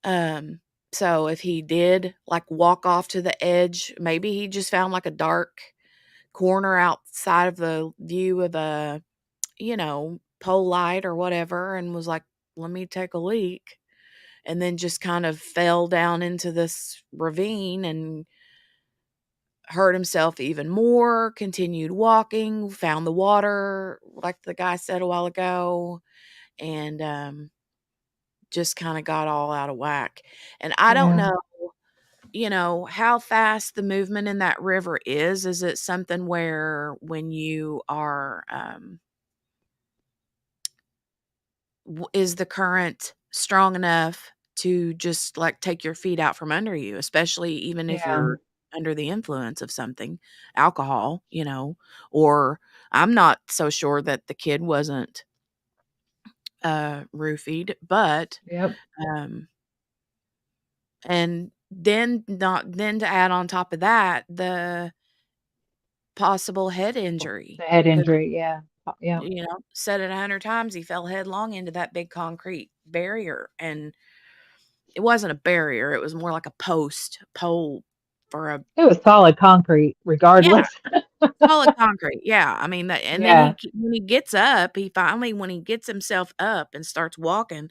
Um, so if he did like walk off to the edge, maybe he just found like a dark corner outside of the view of a, pole light or whatever and was like, let me take a leak. And then just kind of fell down into this ravine and hurt himself even more, continued walking, found the water, like the guy said a while ago, and just kind of got all out of whack. And I don't Yeah. know, how fast the movement in that river is. Is it something where when you are, is the current strong enough to just like take your feet out from under you, especially even if Yeah. you're under the influence of something, alcohol, or I'm not so sure that the kid wasn't roofied, but Yep. um and then to add on top of that, the possible head The injury. head 'Cause, injury. Yeah. Yeah. said it 100 times, he fell headlong into that big concrete barrier, and it wasn't a barrier, it was more like a pole for a It was solid concrete yeah, regardless. solid concrete, yeah, I mean, that and then Yeah. when he gets up, when he gets himself up and starts walking,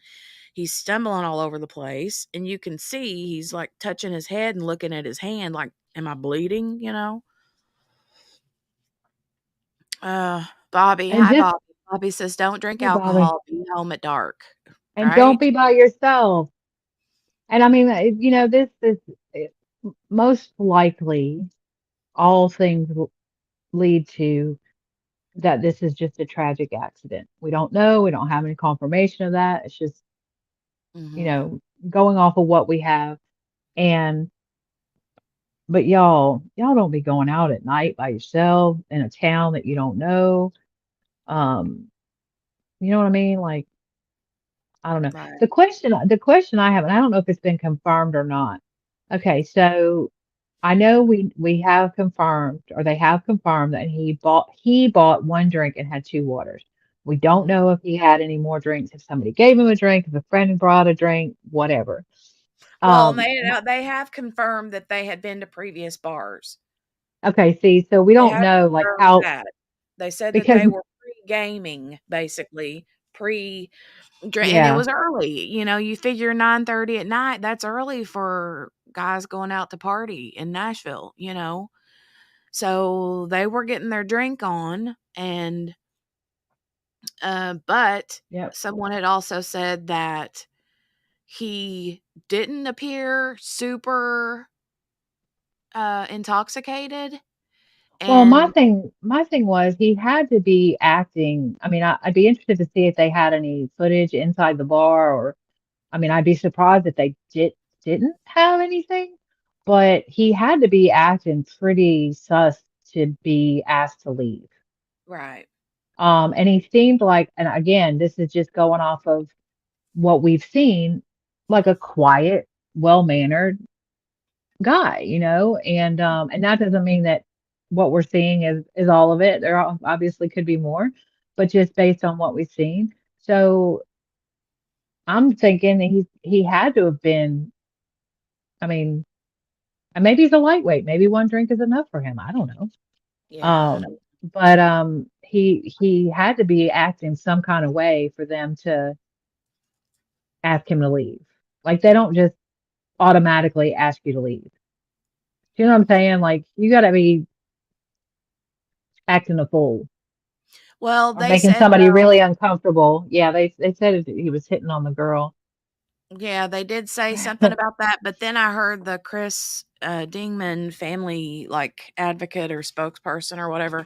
he's stumbling all over the place, and you can see he's, like, touching his head and looking at his hand like, "Am I bleeding?" You know? Bobby, And hi, just, Bobby. Bobby says, "Don't drink hey, Bobby, alcohol, be home at dark." and don't Right? be by yourself. And I mean, this is most likely all things lead to that this is just a tragic accident. We don't know. We don't have any confirmation of that. It's just, you Mhm. know, going off of what we have. And, but y'all don't be going out at night by yourself in a town that you don't know. Um, you know what I mean? Like, I don't know. Right. The question I have, and I don't know if it's been confirmed or not. Okay, so I know we have confirmed, or they have confirmed that he bought one drink and had two waters. We don't Mhm. know if he had any more drinks, if somebody gave him a drink, if a friend brought a drink, whatever. Well, and Um, my- they have confirmed that they had been to previous bars. okay, see, so we They don't have know like confirmed how that. They said that because they were pre-gaming, basically, pre-drink, and it yeah, was early, you figure 9:30 at night, that's early for guys going out to party in Nashville, So, they were getting their drink on, and, but yep. someone had also said that he didn't appear super, intoxicated, Well, my and thing, my thing was he had to be acting. I mean, I'd be interested to see if they had any footage inside the bar, or I mean, I'd be surprised if they didn't have anything. But he had to be acting pretty sus to be asked to leave. right. And he seemed like, and again, this is just going off of what we've seen, like a quiet, well-mannered, guy, and that doesn't mean that what we're seeing is all of it. There obviously could be more, but just based on what we've seen. So I'm thinking that he had to have been, I mean, and maybe he's a lightweight. Maybe one drink is enough for him. I don't know. Yeah, I don't. But he had to be acting some kind of way for them to ask him to leave. Like they don't just automatically ask you to leave. You know what I'm saying? Like you got to be acting a fool Well, or they making said somebody though, really uncomfortable. Yeah, they said he was hitting on the girl. yeah, they did say something about that, but then I heard the Chris Dingman family like advocate or spokesperson or whatever,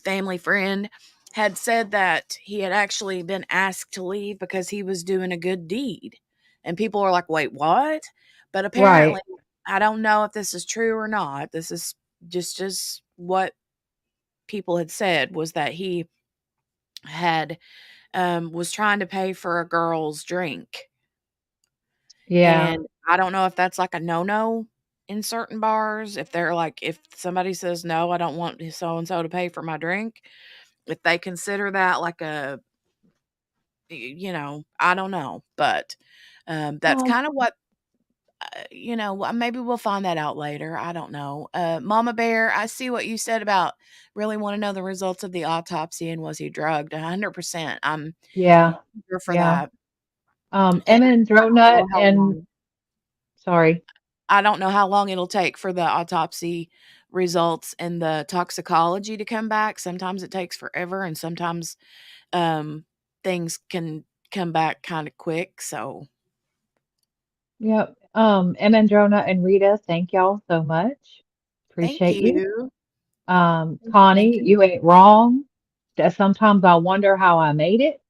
family friend, had said that he had actually been asked to leave because he was doing a good deed. And people were like, wait, what? But apparently, Right. I don't know if this is true or not. This is just what people had said was that he had was trying to pay for a girl's drink. Yeah. And I don't know if that's like a no-no in certain bars. If they're like, if somebody says, no, I don't want so and so to pay for my drink, if they consider that like a, I don't know. But that's Well, kind of what, maybe we'll find that out later. I don't know. Mama Bear, I see what you said about really want to know the results of the autopsy and was he drugged? 100%. I'm yeah. here for Yeah. that. And Emma and I don't Dronut know how and long. sorry. I don't know how long it'll take for the autopsy results and the toxicology to come back. Sometimes it takes forever, and sometimes um, things can come back kind of quick. So Yep. Emma and Dronut and Rita, thank y'all so much. thank Appreciate you. you. Thank Connie, you. you ain't wrong. That sometimes I wonder how I made it.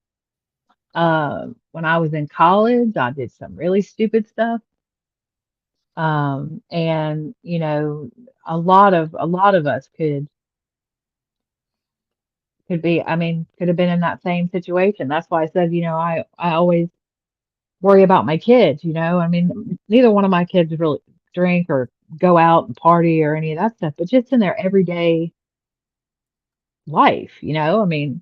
When I was in college, I did some really stupid stuff. And a lot of us could be, I mean, could have been in that same situation. That's why I said, I always worry about my kids, I mean, neither one of my kids really drink or go out and party or any of that stuff, but just in their everyday life, I mean,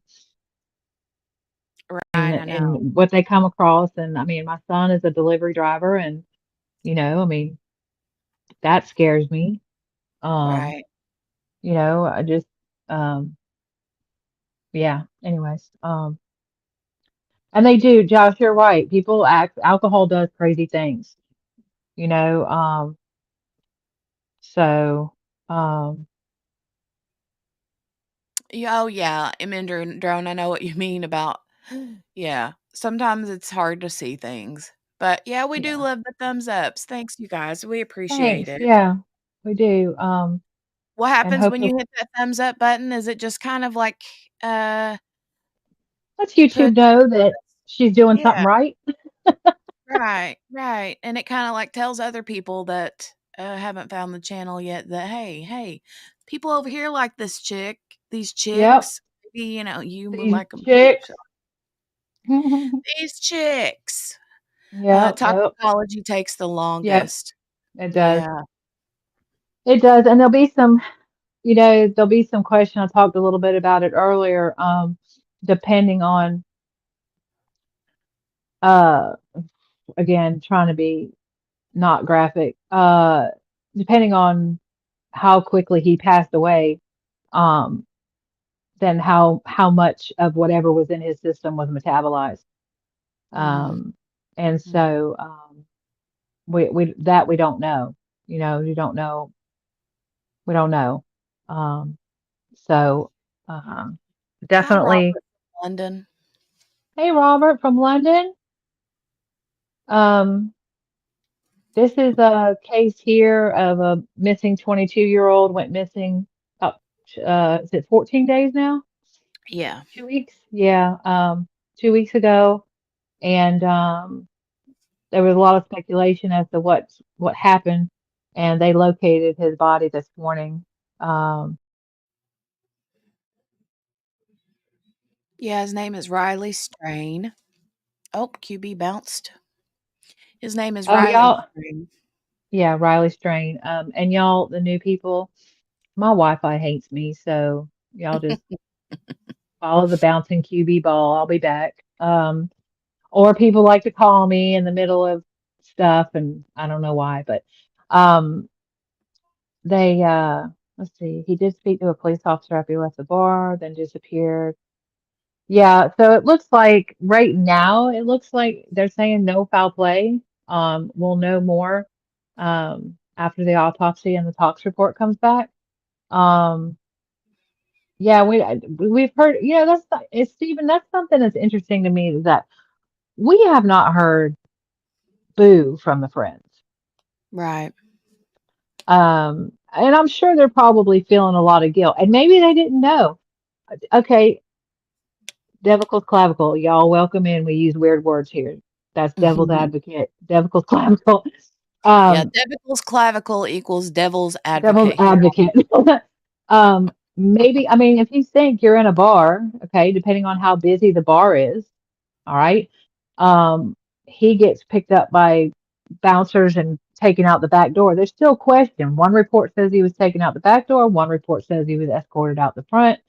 Right, and I know. and what they come across. And I mean, my son is a delivery driver, and I mean, that scares me. Um, Right. I just, um, yeah. Anyways, and they do, Josh, you're right. People act, alcohol does crazy things, you know. So, um, Yeah, oh yeah, Eminder and Drone. I know what you mean about. Yeah, sometimes it's hard to see things, but yeah, we do yeah. love the thumbs ups. Thanks, you guys. We appreciate Thanks. it. Yeah, we do. What And happens when hopefully, you hit that thumbs up button? Is it just kind of like uh lets YouTube puts know that she's doing something yeah, right. right, right. And it kind of like tells other people that haven't found the channel yet that hey, people over here like this chick, these Yep. chicks. Maybe you would These like them too. So chicks. these chicks. Yep. Yep. Toxicology takes the Yep. longest. It does. Yeah. It does. And there'll be some question. I talked a little bit about it earlier. Depending on, uh, again, trying to be not graphic, depending on how quickly he passed away, um, then how much of whatever was in his system was metabolized. Mm, Um, and mm. so, we don't know. You don't know. We don't know. Um, so, um, Hi, Robert definitely. from London. Hey, Robert from London. Um, this is a case here of a missing 22-year-old went missing about, is it 14 days now? Yeah. 2 weeks? Yeah, 2 weeks ago. And there was a lot of speculation as to what happened, and they located his body this morning. Um, Yeah, his name is Riley Strain. Oh, QB bounced. His name is oh, Riley y'all, Strain. Yeah, Riley Strain. And y'all, the new people, my Wi-Fi hates me, so y'all just follow the bouncing QB ball. I'll be back. Or people like to call me in the middle of stuff, and I don't know why, but um, they let's see, he did speak to a police officer after he left the bar, then disappeared. Yeah, so it looks like right now, it looks like they're saying no foul play. We'll know more after the autopsy and the tox report comes back. Um, yeah, we've heard, it's Stephen, that's something that's interesting to me is that we have not heard boo from the friends. Right. And I'm sure they're probably feeling a lot of guilt, and maybe they didn't know. Okay, Devil's clavicle, y'all welcome in. We use weird words here. That's devil's advocate. Devil's clavicle. Yeah, Um, devil's clavicle equals devil's devil's advocate here. advocate. Maybe, I mean, if you think you're in a bar, okay, depending on how busy the bar is, all right, he gets picked up by bouncers and taken out the back door. There's still question. One report says he was taken out the back door. One report says he was escorted out the front.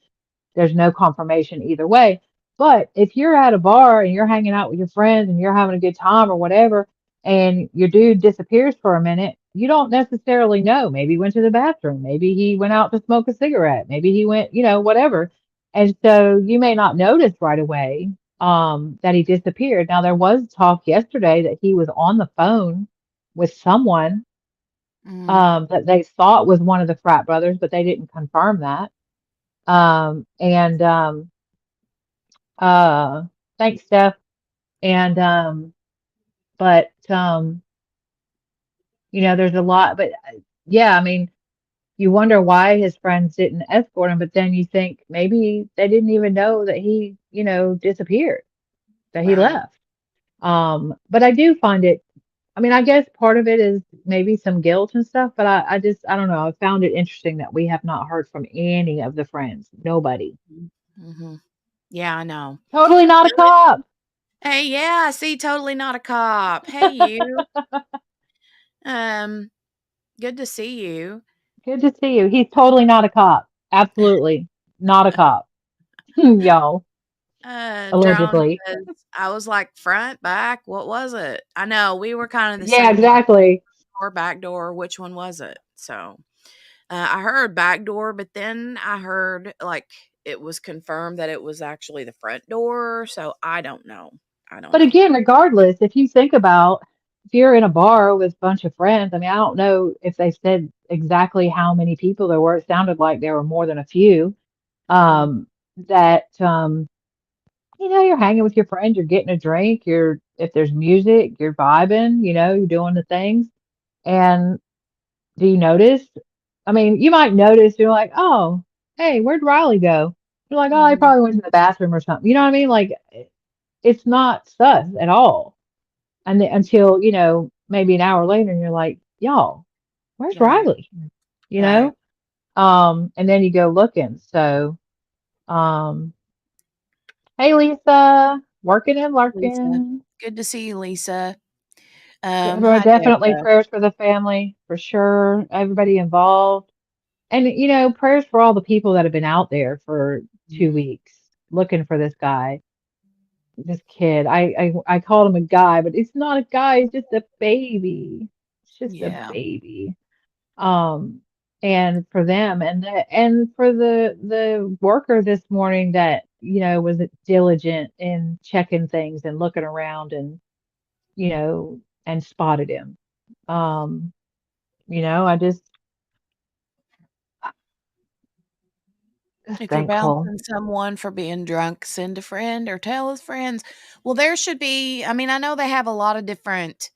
There's no confirmation either way. But if you're at a bar and you're hanging out with your friends and you're having a good time or whatever, and your dude disappears for a minute, you don't necessarily know. Maybe he went to the bathroom. Maybe he went out to smoke a cigarette. Maybe he went, whatever. And so you may not notice right away that he disappeared. Now, there was talk yesterday that he was on the phone with someone Mm, that they thought was one of the frat brothers, but they didn't confirm that. And uh, thanks, Steph. And but there's a lot. But yeah, I mean, you wonder why his friends didn't escort him, but then you think maybe they didn't even know that he, disappeared, that he right. left. But I do find it. I mean, I guess part of it is maybe some guilt and stuff, but I don't know. I found it interesting that we have not heard from any of the friends. Nobody. Mm-hmm. Yeah, I know. Totally not a Well, cop. hey, yeah, see, totally not a cop. Hey, you. Um, good to see you. Good to see you. He's totally not a cop. Absolutely not a cop. Y'all, Drone allegedly. says, I was like front, back. What was it? I know we were kind of the Yeah, same boat. exactly. Or back door. Which one was it? So I heard back door, but then I heard like it was confirmed that it was actually the front door. So I don't know. I don't But know. again, regardless, if you think about if you're in a bar with a bunch of friends, I mean, I don't know if they said exactly how many people there were. It sounded like there were more than a few. Hmm. That you're hanging with your friends, you're getting a drink, if there's music, you're vibing, you're doing the things. And do you notice? I mean, you might notice, you're like, oh, hey, where'd Riley go? You're like, oh, he Hmm. probably went to the bathroom or something. You know what I mean? Like, it's not sus at all. And until, maybe an hour later, and you're like, y'all, where's Right. Riley? You Right. know? And then you go looking. So, um, hey, Lisa, working and Lisa. lurking. Good to see you, Lisa. Deborah, Hi, definitely Deborah. prayers for the family, for sure. Everybody involved. And, prayers for all the people that have been out there for 2 weeks looking for this guy, this kid. I called him a guy, but it's not a guy. It's just a baby. It's just a Yeah. baby. Um, and for them and for the worker this morning that, was diligent in checking things and looking around and, and spotted him. Um, I just If you're thankful. bouncing someone for being drunk, send a friend or tell his friends. Well, there should be, I mean, I know they have a lot of different,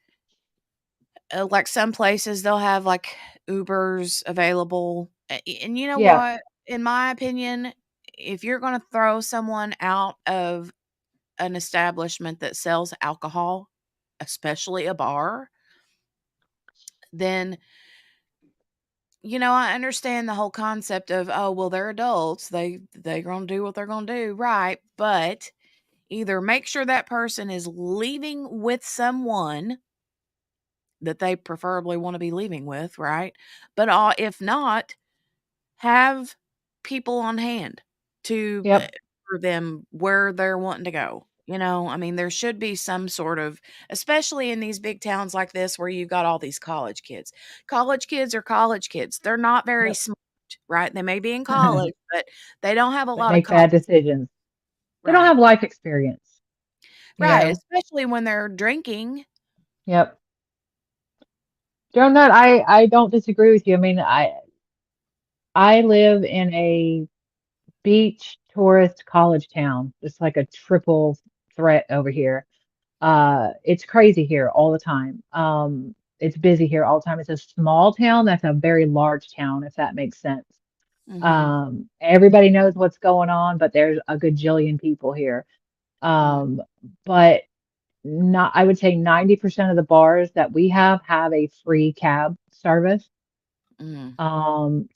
like some places they'll have like Ubers available. And you know Yeah. what? In my opinion, if you're going to throw someone out of an establishment that sells alcohol, especially a bar, then I understand the whole concept of, oh, well, they're adults. They're going to do what they're going to do, right? But either make sure that person is leaving with someone that they preferably want to be leaving with, right? But if not, have people on hand to Yep. for them where they're wanting to go. I mean, there should be some sort of, especially in these big towns like this where you've got all these college kids. College kids are college kids. They're not very Yep. smart, right? They may be in college, but they don't have a They lot of make bad common, decisions. They don't right? have life experience, you Right, know? especially when they're drinking. Yep. Donut, I don't disagree with you. I mean, I live in a beach tourist college town. It's like a triple threat over here. It's crazy here all the time. It's busy here all the time. It's a small town that's a very large town, if that makes sense. Mhm. Everybody knows what's going on, but there's a gajillion people here. Mm, But not, I would say 90% of the bars that we have a free cab service mm,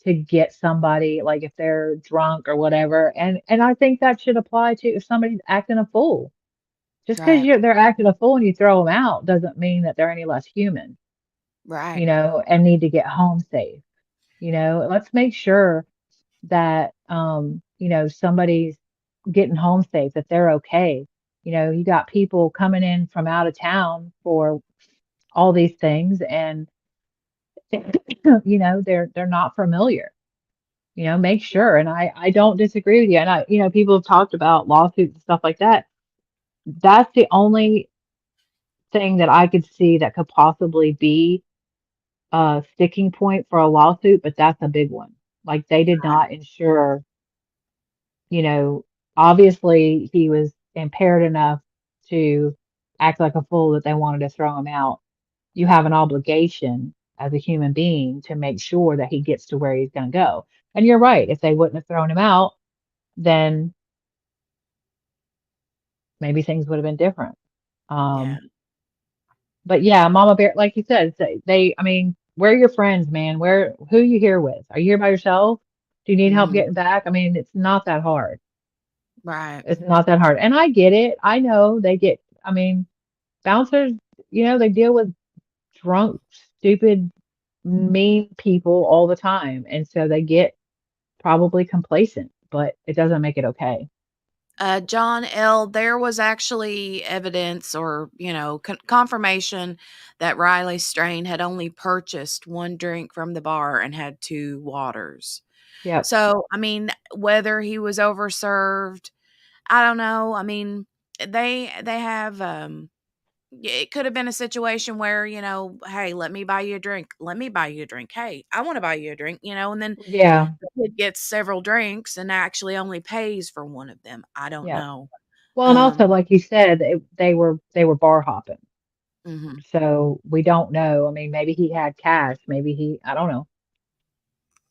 to get somebody like if they're drunk or whatever. And I think that should apply to if somebody's acting a fool. Just because right, they're acting a fool and you throw them out doesn't mean that they're any less human, right. and need to get home safe. Let's make sure that somebody's getting home safe, that they're okay. You got people coming in from out of town for all these things and they're not familiar. Make sure. And I don't disagree with you. And people have talked about lawsuits and stuff like that. That's the only thing that I could see that could possibly be a sticking point for a lawsuit, but that's a big one. Like they did not ensure, you know, obviously he was impaired enough to act like a fool that they wanted to throw him out. You have an obligation as a human being to make sure that he gets to where he's going to go. And you're right. If they wouldn't have thrown him out, then maybe things would have been different. Yeah. Um, but yeah, Mama Bear, like you said, I mean, where are your friends, man? Who are you here with? Are you here by yourself? Do you need help Mhm. getting back? I mean, it's not that hard. Right. It's not that hard. And I get it. I know I mean, bouncers, they deal with drunk, stupid, mean people all the time. And so they get probably complacent, but it doesn't make it okay. John L., there was actually evidence or, confirmation that Riley Strain had only purchased one drink from the bar and had two waters. Yep. So, I mean, whether he was overserved, I don't know. I mean, they have it could have been a situation where, hey, let me buy you a drink. Let me buy you a drink. Hey, I want to buy you a drink, and then Yeah. the kid gets several drinks and actually only pays for one of them. I don't Yep. know. Well, and also, Um, like you said, they were bar hopping. mhm. So we don't know. I mean, maybe he had cash. I don't know.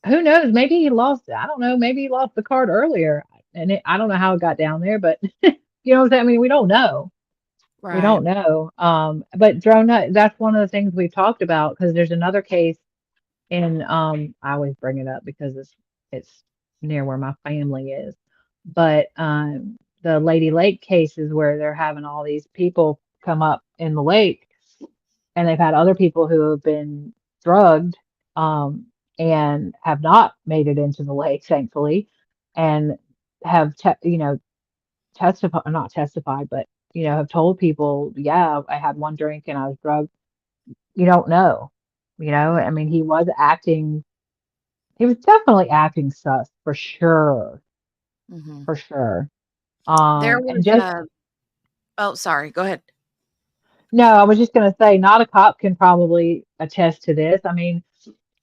Who knows? Maybe he lost, I don't know. Maybe he lost the card earlier. And I don't know how it got down there, but you know what I'm saying? I mean, we don't know. We Right. don't know. But drone, that's one of the things we've talked about because there's another case in, I always bring it up because it's near where my family is. But the Lady Lake cases where they're having all these people come up in the lake and they've had other people who have been drugged and have not made it into the lake, thankfully, and have testified, not testified, but have told people, yeah, I had one drink and I was drugged. You don't know, I Mm, mean, he was definitely acting sus mhm. for sure. There And was just oh, sorry, go ahead. no, I was just gonna say, not a cop can probably attest to this. I mean,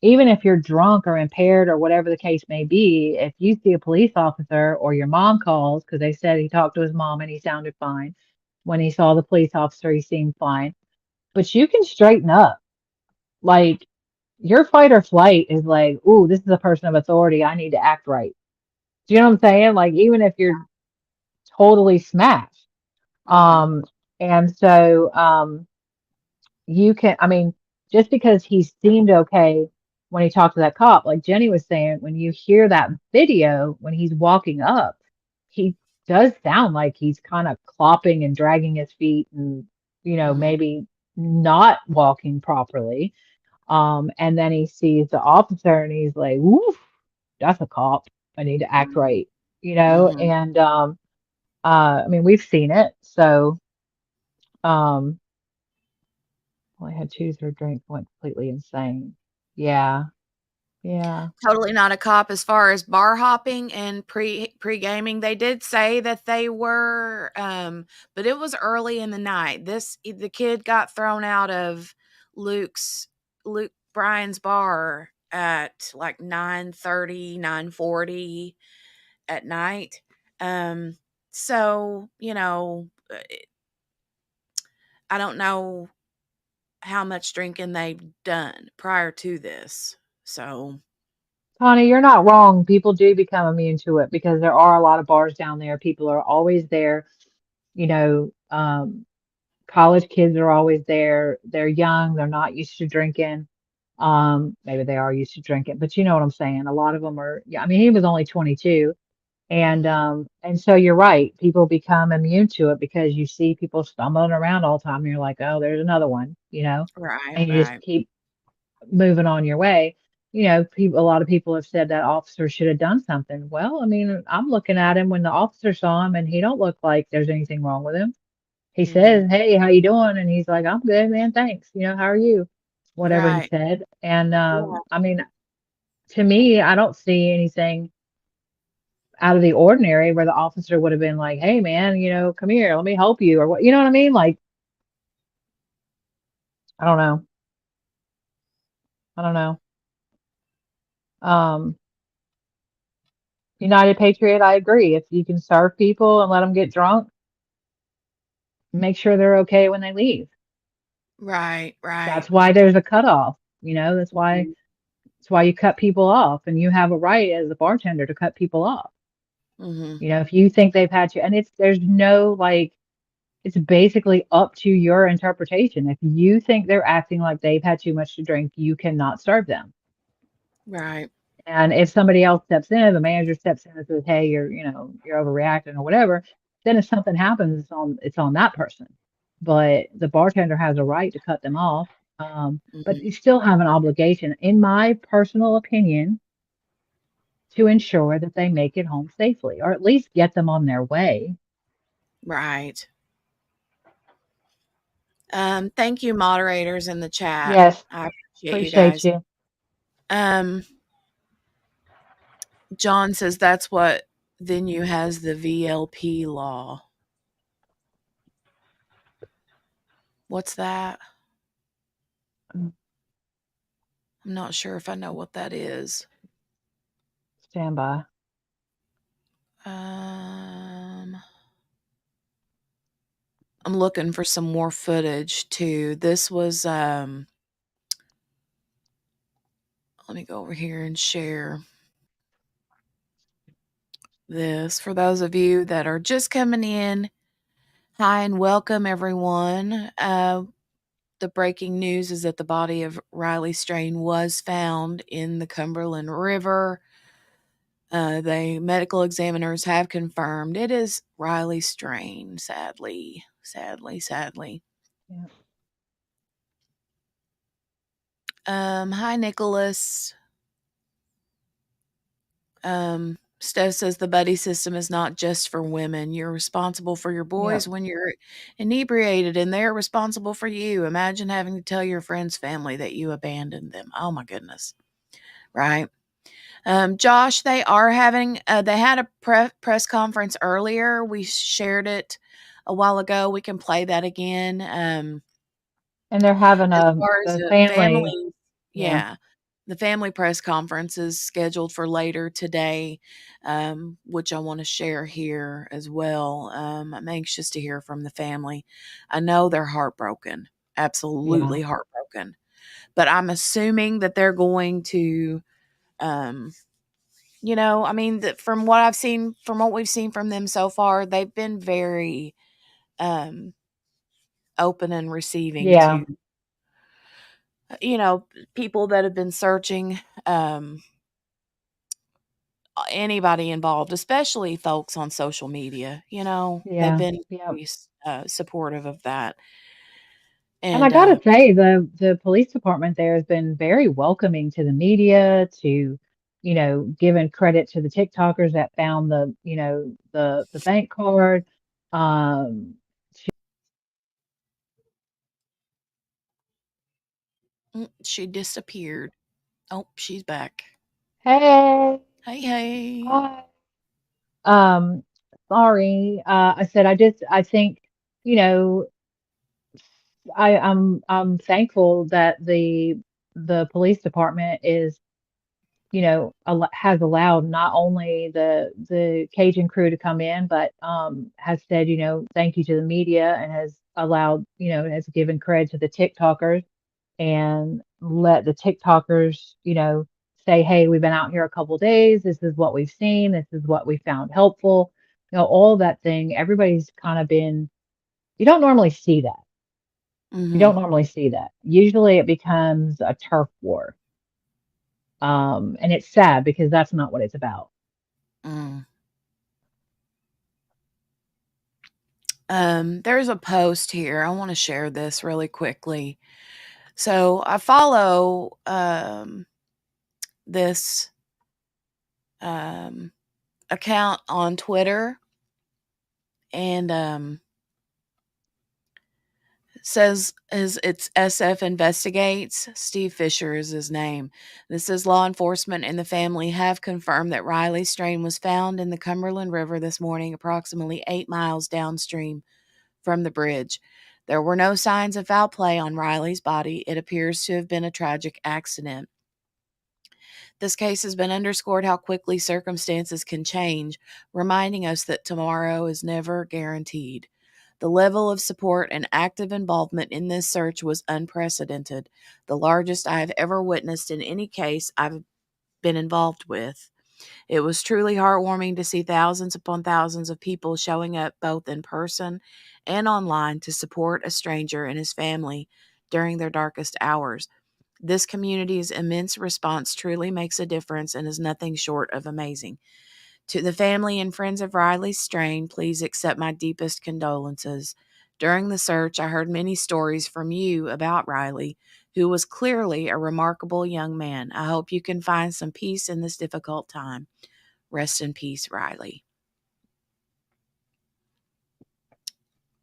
even if you're drunk or impaired or whatever the case may be, if you see a police officer or your mom calls, because they said he talked to his mom and he sounded fine. When he saw the police officer, he seemed fine. But you can straighten up. Like your fight or flight is like, ooh, this is a person of authority. I need to act right. Do you know what I'm saying? Like even if you're totally smashed. Mhm. Um, and so you can, I mean, just because he seemed okay when he talked to that cop, like Jenny was saying, when you hear that video, when he's walking up, he does sound like he's kind of clopping and dragging his feet and, Mhm. maybe not walking properly. And then he sees the officer and he's like, woof, that's a cop. I need to act right, you know? Mhm. And I mean, we've seen it. So um only had two third drink, went completely insane. Yeah, yeah. Totally not a cop as far as bar hopping and pre-gaming. They did say that they were, but it was early in the night. The kid got thrown out of Luke's Luke Bryan's bar at like 9:30, 9:40 at night. Um, so, I don't know how much drinking they've done prior to this. So, Connie, you're not wrong. People do become immune to it because there are a lot of bars down there. People are always there. You know, college kids are always there. They're young. They're not used to drinking. Maybe they are used to drinking, but you know what I'm saying. A lot of them are. Yeah, I mean, he was only 22, mhm. and so you're right. People become immune to it because you see people stumbling around all the time. And you're like, oh, there's another one, you know, Right, and you just right. keep moving on your way. You know, people, a lot of people have said that officer should have done something. Well, I mean, I'm looking at him when the officer saw him, and he don't look like there's anything wrong with him. He Mhm. says, "Hey, how you doing?" And he's like, "I'm good, man. Thanks. You know, how are you?" Whatever he Right. said. And Yeah. I mean, to me, I don't see anything out of the ordinary where the officer would have been like, "Hey, man, you know, come here, let me help you," or what. You know what I mean? Like, I don't know. I don't know. Um, United Patriot, I agree. If you can serve people and let them get drunk, make sure they're okay when they leave. Right, right. That's why there's a cutoff. You know, Mhm. that's why you cut people off, and you have a right as a bartender to cut people off. Mhm. You know, if you think they've had you, and there's no like, it's basically up to your interpretation. If you think they're acting like they've had too much to drink, you cannot serve them. Right. And if somebody else steps in, the manager steps in and says, "Hey, you're overreacting or whatever," then if something happens, it's on that person. But the bartender has a right to cut them off. But Mhm. you still have an obligation, in my personal opinion, to ensure that they make it home safely, or at least get them on their way. Right. Thank you, moderators in the chat. Yes, I appreciate you appreciate guys. you. Um, John says that's what venue has the VLP law. What's that? Mm, I'm not sure if I know what that is. stand by. Um, I'm looking for some more footage too. This was let me go over here and share this for those of you that are just coming in. Hi and welcome everyone. The breaking news is that the body of Riley Strain was found in the Cumberland River. The medical examiners have confirmed it is Riley Strain, sadly, sadly, sadly. Yeah. Hi, Nicholas. Steph says the buddy system is not just for women. You're responsible for your Yep. boys when you're inebriated, and they're responsible for you. Imagine having to tell your friend's family that you abandoned them. Oh my goodness. Right. Josh, they are having, they had a press conference earlier. We shared it a while ago. We can play that again. And they're having As far as the the family. family, Yeah. yeah, the family press conference is scheduled for later today, which I want to share here as well. I'm anxious to hear from the family. I know they're heartbroken, Yeah. absolutely heartbroken, but I'm assuming that they're going to, um, I mean, from what I've seen, from what we've seen from them so far, they've been very um, open and receiving Yeah. to, people that have been searching, um, anybody involved, especially folks on social media. They've Yeah. been Yep. very supportive of that. And I And gotta say, the police department there has been very welcoming to the media, to, giving credit to the TikTokers that found the bank card. Um, she disappeared. Oh, she's back. hey, Hey, hey. hi. Um, sorry. I said I think, you know, I'm thankful that the police department is, has allowed not only the Cajun crew to come in, but has said, thank you to the media, and has allowed, has given credit to the TikTokers, and let the TikTokers, say, hey, we've been out here a couple days. This is what we've seen. This is what we found helpful. All that thing. Everybody's kind of been. You don't normally see that. You Mm-hmm. don't normally see that. Usually, it becomes a turf war. And it's sad because that's not what it's about. Mm. There's a post here. I want to share this really quickly. So I follow this um, account on Twitter, and says is it's SF Investigates. Steve Fisher is his name. This says law enforcement and the family have confirmed that Riley Strain was found in the Cumberland River this morning, approximately 8 miles downstream from the bridge. There were no signs of foul play on Riley's body. It appears to have been a tragic accident. This case has been underscored how quickly circumstances can change, reminding us that tomorrow is never guaranteed. The level of support and active involvement in this search was unprecedented, the largest I have ever witnessed in any case I've been involved with. It was truly heartwarming to see thousands upon thousands of people showing up both in person and online to support a stranger and his family during their darkest hours. This community's immense response truly makes a difference and is nothing short of amazing. To the family and friends of Riley Strain, please accept my deepest condolences. During the search, I heard many stories from you about Riley, who was clearly a remarkable young man. I hope you can find some peace in this difficult time. Rest in peace, Riley.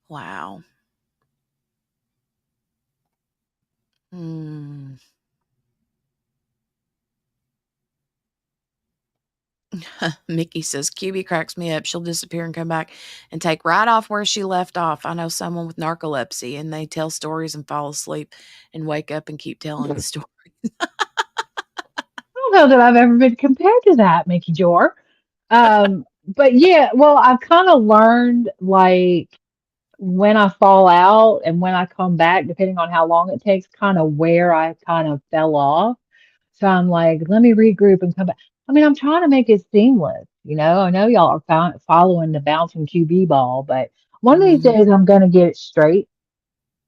Wow. Mm. Mickey says, QB cracks me up. She'll disappear and come back and take right off where she left off. I know someone with narcolepsy, and they tell stories and fall asleep and wake up and keep telling the story. I don't know that I've ever been compared to that, Mickey Jor. But yeah, well, I've kind of learned, like, when I fall out and when I come back, depending on how long it takes, kind of where I kind of fell off. So I'm like, let me regroup and come back. I mean, I'm trying to make it seamless. I know y'all are following the bouncing QB ball, but one of these Mhm. days I'm gonna get it straight.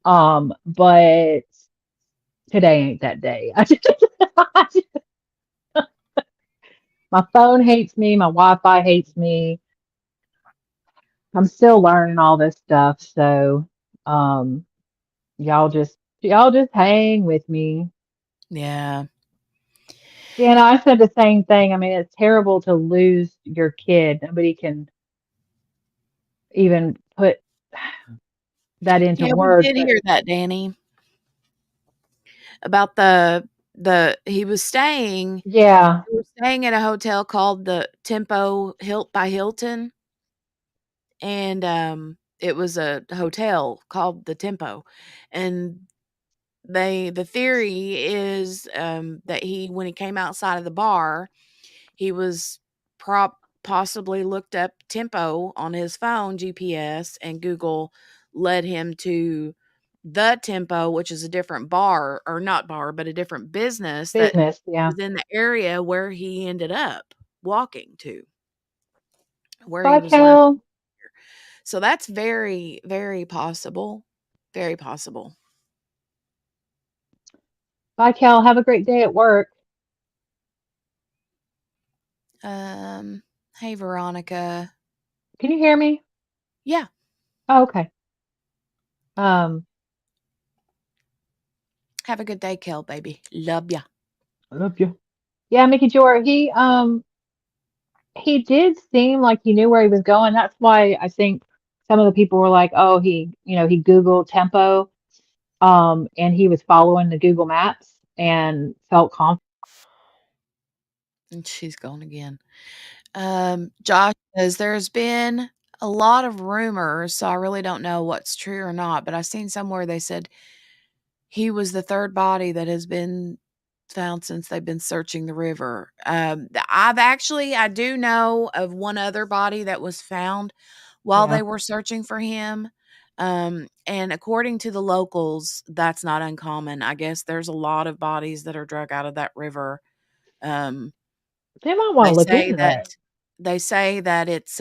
But today ain't that day. My phone hates me. My Wi-Fi hates me. I'm still learning all this stuff, so um, y'all just hang with me. Yeah. Yeah, and I said the same thing. I mean, it's terrible to lose your kid. Nobody can even put that into Yeah, we words, did but hear that, Danny, about the he was staying yeah, we were staying at a hotel called the Tempo Hilt by Hilton, and, it was a hotel called the Tempo, and the theory is, that when he came outside of the bar, he was possibly looked up Tempo on his phone GPS, and Google led him to the Tempo, which is a different bar, or not bar, but a different business that business, yeah. was in the area where he ended up walking to, where he Bye, was last Kel. year. So that's very, very possible. Very possible. Bye, Kel. Have a great day at work. Um, hey, Veronica. Can you hear me? Yeah. Oh, okay. Um, Have a good day, Kel, baby. Love ya. I love you. Yeah, Mickey Jor, he did seem like he knew where he was going. That's why I think some of the people were like, oh, he Googled tempo, and he was following the Google Maps and felt confident. And she's gone again. Josh says there's been a lot of rumors, so I really don't know what's true or not, but I seen somewhere they said he was the third body that has been found since they've been searching the river. I do know of one other body that was found while Yeah, they were searching for him. And according to the locals, that's not uncommon. I guess there's a lot of bodies that are drug out of that river. Um, they might want they to look say into that that. it's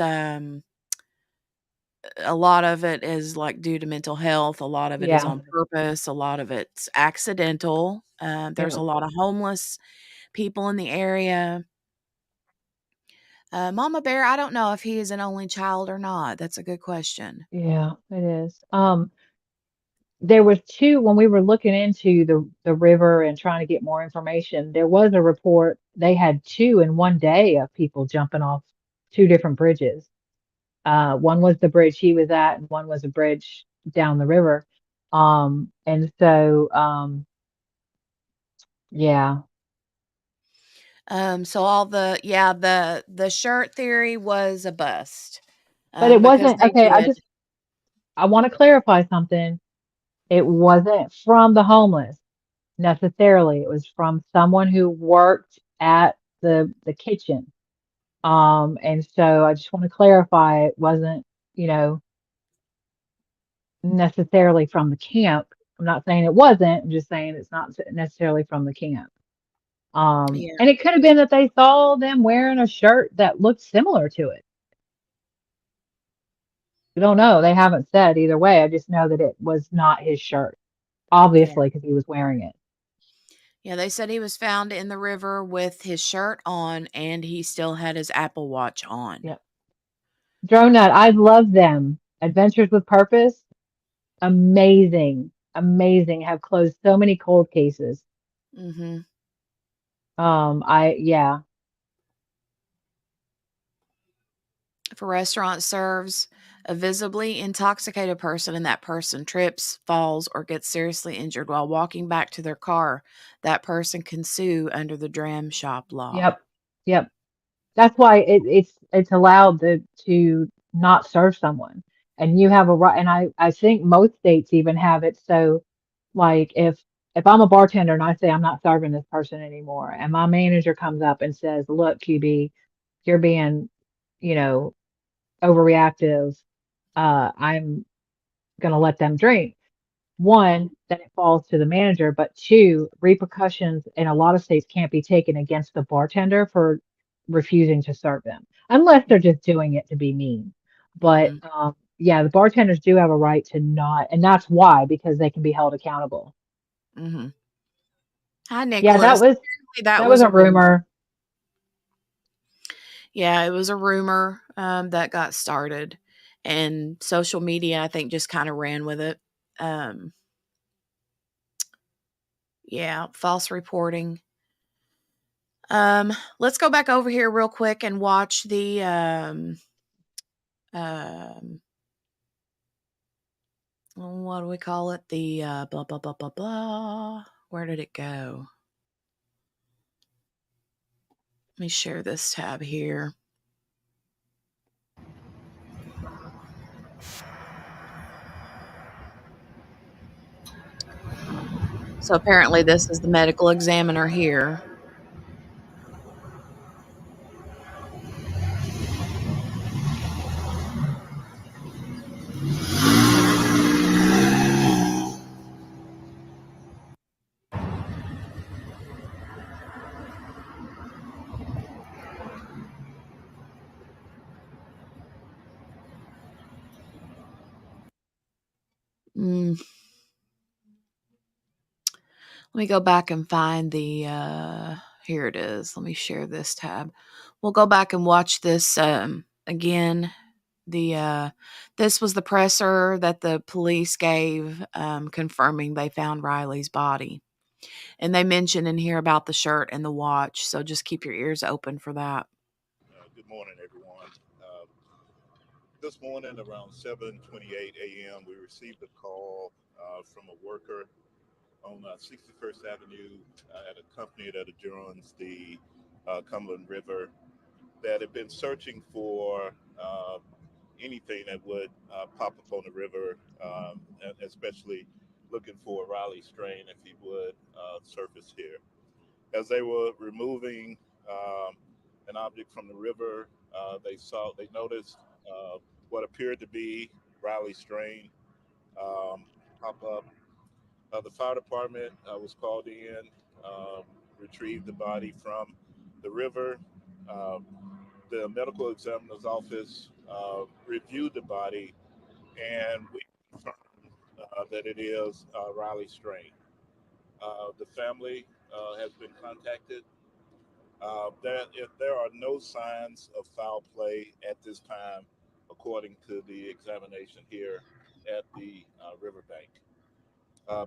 a lot of it is like due to mental health, a lot of it is Yeah, on purpose, a lot of it's accidental. There's yeah, a lot of homeless people in the area. Mama Bear, I don't know if he is an only child or not. That's a good question. yeah, it is. There was two when we were looking into the river and trying to get more information. There was a report they had two in one day of people jumping off two different bridges. One was the bridge he was at, and one was a bridge down the river. And so, yeah, So all the yeah, the shirt theory was a bust. but it Because wasn't they okay. did. I want to clarify something. It wasn't from the homeless necessarily. It was from someone who worked at the kitchen. And so I just want to clarify it wasn't, you know, necessarily from the camp. I'm not saying it wasn't. I'm just saying it's not necessarily from the camp. Yeah. And it could have been that they saw them wearing a shirt that looked similar to it. We don't know. They haven't said either way. I just know that it was not his shirt, Yeah. obviously, because he was wearing it. Yeah, they said he was found in the river with his shirt on and he still had his Apple Watch on. Yep. Drone Nut, I love them. Adventures with Purpose, amazing, amazing. Have closed so many cold cases. Mhm. Yeah, If a restaurant serves a visibly intoxicated person and that person trips, falls, or gets seriously injured while walking back to their car, that person can sue under the dram shop law. yep, yep. That's why it's allowed to not serve someone, and you have a right. And I think most states even have it. So, like if I'm a bartender and I say I'm not serving this person anymore, and my manager comes up and says, "Look, QB, you're being, you know, overreactive. I'm gonna let them drink." One, then it falls to the manager, but two, repercussions in a lot of states can't be taken against the bartender for refusing to serve them, unless they're just doing it to be mean. But Mhm. yeah, the bartenders do have a right to not, and that's why, because they can be held accountable. Mhm. Hi, Yeah, Nicholas. Apparently that that was was a a rumor. rumor. Yeah, it was a rumor that got started, and social media, I think, just kind of ran with it. Um, yeah, false reporting. Let's go back over here real quick and watch the um, what do we call it? The blah blah blah blah blah. Where did it go? Let me share this tab here. So apparently, this is the medical examiner here. Mm, let me go back and find the. Here it is. Let me share this tab. We'll go back and watch this again. The this was the presser that the police gave, confirming they found Riley's body. And they mention in here about the shirt and the watch, so just keep your ears open for that. Good morning, everyone. This morning around 7:28 a.m., we received a call from a worker on 61st Avenue at a company that adjoins the Cumberland River that had been searching for anything that would pop up on the river, especially looking for a Riley strain if he would surface here. As they were removing an object from the river, they noticed what appeared to be Riley strain um, pop up. The fire department was called in, um, retrieved the body from the river. Um, the medical examiner's office reviewed the body, and we confirmed that it is Riley strain. The family has been contacted. If there are no signs of foul play at this time, according to the examination here at the riverbank.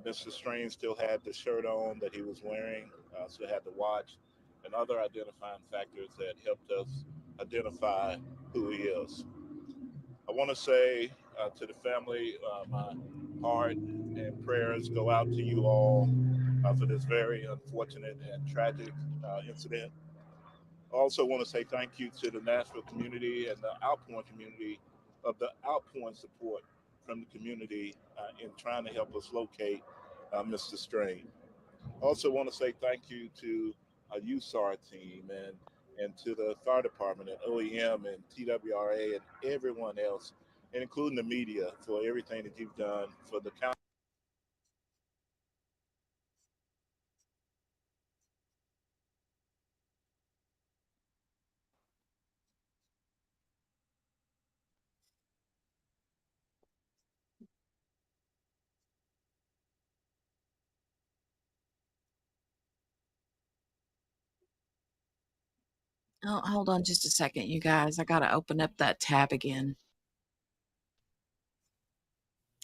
Mr. Strange still had the shirt on that he was wearing, still had the watch, and other identifying factors that helped us identify who he is. I want to say to the family, my heart and prayers go out to you all for this very unfortunate and tragic incident. I also want to say thank you to the Nashville community and the Outpouring community of the outpouring support from the community in trying to help us locate Mr. Strain. I also want to say thank you to a USAR team and to the fire department and OEM and TWRA and everyone else, and including the media for everything that you've done for the county. Oh, hold on just a second, you guys. I gotta open up that tab again.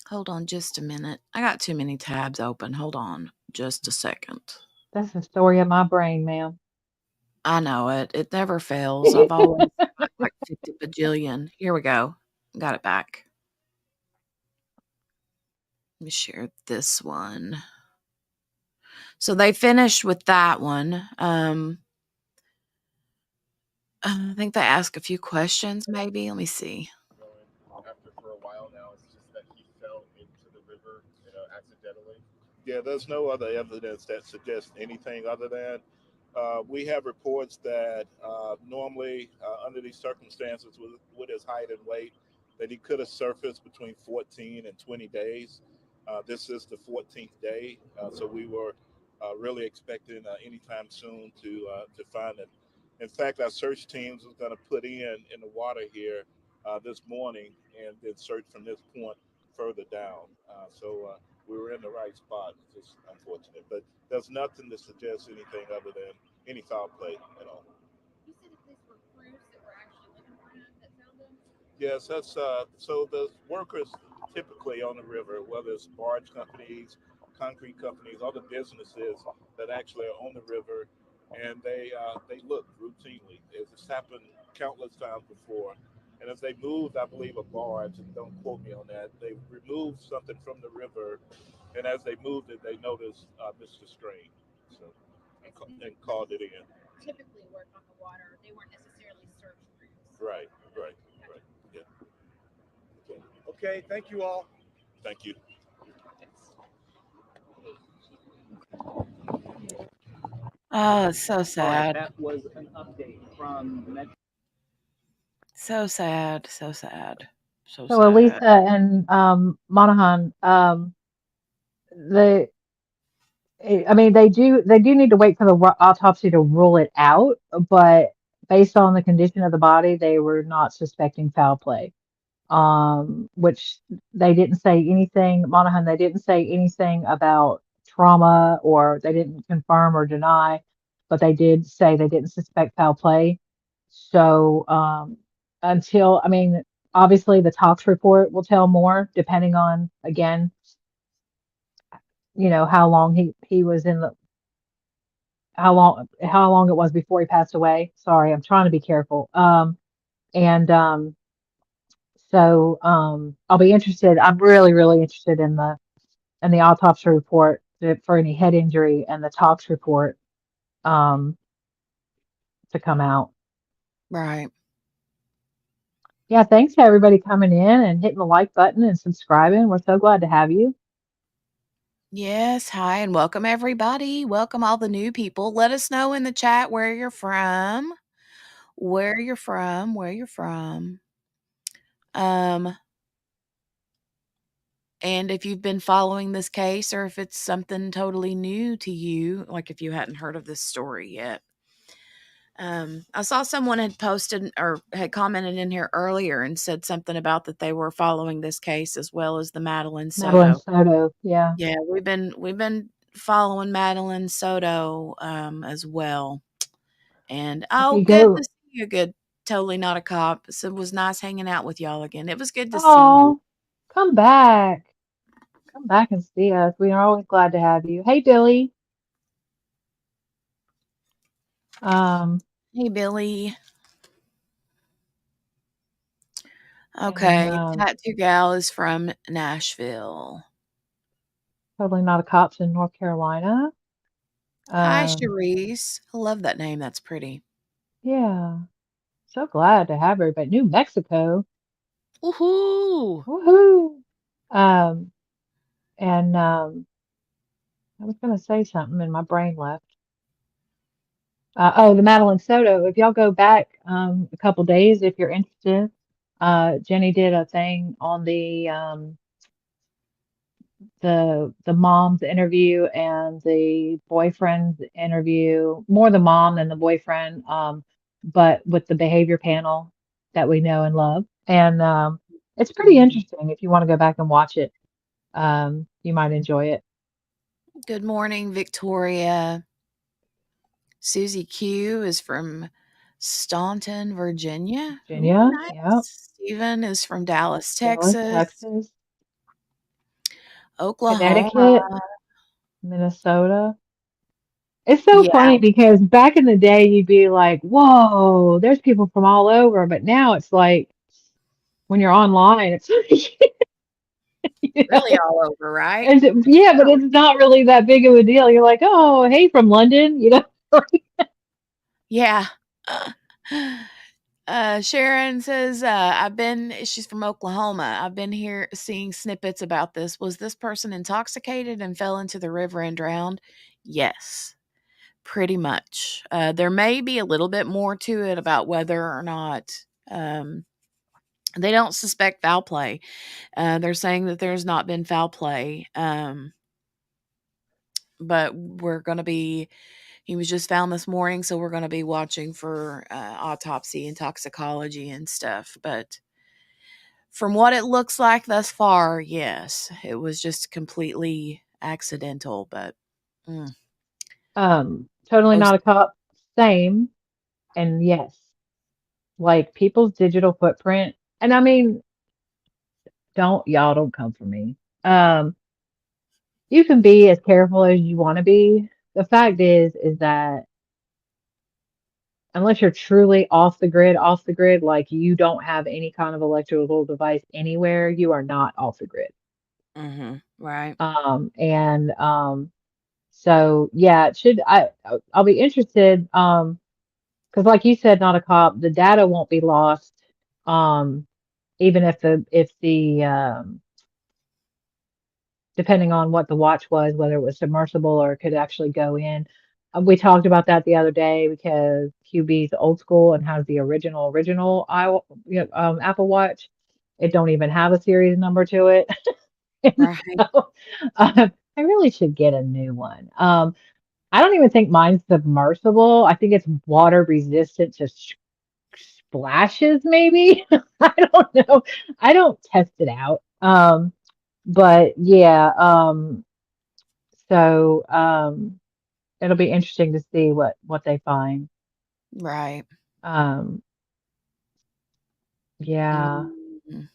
Hold on just a minute. I got too many tabs open. Hold on just a second. That's the story of my brain, ma'am. I know it. It never fails. I've always got like 50 bajillion. Here we go. Got it back. Let me share this one. So they finished with that one. I think they ask a few questions, maybe. Let me see. Going after for a while now. It's just that he fell into the river, accidentally. Yeah, there's no other evidence that suggests anything other than we have reports that normally, under these circumstances, with his height and weight, that he could have surfaced between 14 and 20 days. This is the 14th day, so we were really expecting anytime soon to find it. In fact, our search teams was going to put in the water here this morning and then search from this point further down. So we were in the right spot. It's just unfortunate, but there's nothing to suggest anything other than any foul play at all. You said that these were crews that were actually looking for him that found him? Yes, that's so the workers typically on the river, whether it's barge companies, concrete companies, other businesses that actually are on the river, and they look routinely. It's happened countless times before. And as they moved, I believe a barge, and don't quote me on that, they removed something from the river, and as they moved it, they noticed Mr. Strain, so Okay, so and called it in. typically work on the water. They weren't necessarily search crews. Right, right, right. Yeah. Okay. Okay, thank you all. Thank you. Oh, it's so All right, sad. that was an update from Metro. So sad. So sad. So So sad. Elisa and Monahan, the I mean, they do need to wait for the autopsy to rule it out, but based on the condition of the body, they were not suspecting foul play. Which they didn't say anything, Monahan, they didn't say anything about trauma, or they didn't confirm or deny, but they did say they didn't suspect foul play. So until, I mean, obviously the tox report will tell more, depending on, again, how long he was in the how long it was before he passed away. Sorry, I'm trying to be careful. And so I'll be interested. I'm really, really interested in the autopsy report for any head injury and the tox report um to come out. Right. Yeah, thanks to everybody coming in and hitting the like button and subscribing. We're so glad to have you. Yes. Hi, and welcome everybody. Welcome all the new people. Let us know in the chat where you're from. Where you're from. Where you're from. Um, and if you've been following this case or if it's something totally new to you, like if you hadn't heard of this story yet. I saw someone had posted or had commented in here earlier and said something about that they were following this case as well as the Madeline Madeline Soto. Soto, yeah. Yeah, we've been following Madeline Soto as well. And If oh, you good to go, see you. Good, totally not a cop. So it was nice hanging out with y'all again. It was good to see you. oh, come back. Come back and see us. We are always glad to have you. Hey, Billy. Um, Hey, Billy. and Okay, Tattoo Gal is from Nashville. Totally Not a Cops in North Carolina. Hi, Um, Cherise. I love that name. That's pretty. yeah, so glad to have her. But New Mexico, Woohoo! woohoo! Um, and I was gonna say something and my brain left. Oh, the Madeline Soto. If y'all go back a couple days, if you're interested, Jenny did a thing on the mom's interview and the boyfriend's interview, more the mom than the boyfriend, but with the behavior panel that we know and love. And it's pretty Mhm. interesting. If you want to go back and watch it, you might enjoy it. Good morning, Victoria. Susie Q is from Staunton, Virginia. Ooh, Virginia, yeah, nice. Stephen is from Dallas, Dallas, Texas. Texas, Oklahoma. Connecticut, Minnesota. It's so Yeah, funny because back in the day, you'd be like, whoa, there's people from all over. But now it's like when you're online, it's you really know, all over, right? and yeah, but it's not really that big of a deal. You're like, oh, hey, from London, you know. Yeah. Sharon says, she's from Oklahoma. I've been here seeing snippets about this. Was this person intoxicated and fell into the river and drowned? Yes, pretty much. There may be a little bit more to it about whether or not um, they don't suspect foul play. They're saying that there's not been foul play. But he was just found this morning, so we're going to be watching for autopsy and toxicology and stuff. But from what it looks like thus far, yes, it was just completely accidental. But mm, Totally close. Not a Cop, same, and yes, like people's digital footprint. And I mean, don't come for me. You can be as careful as you want to be. The fact is that unless you're truly off the grid, like you don't have any kind of electrical device anywhere, you are not off the grid. Right. And so yeah, it should I'll be interested because like you said, Not a Cop, the data won't be lost. Um, even if the depending on what the watch was, whether it was submersible or it could actually go in. We talked about that the other day because QB's old school and has the original Apple Watch. It don't even have a series number to it. And Right. so I really should get a new one. I don't even think mine's submersible. I think it's water resistant to splashes, maybe. I don't know. I don't test it out. But yeah, so it'll be interesting to see what they find. Right. Um, yeah. Mm. I'm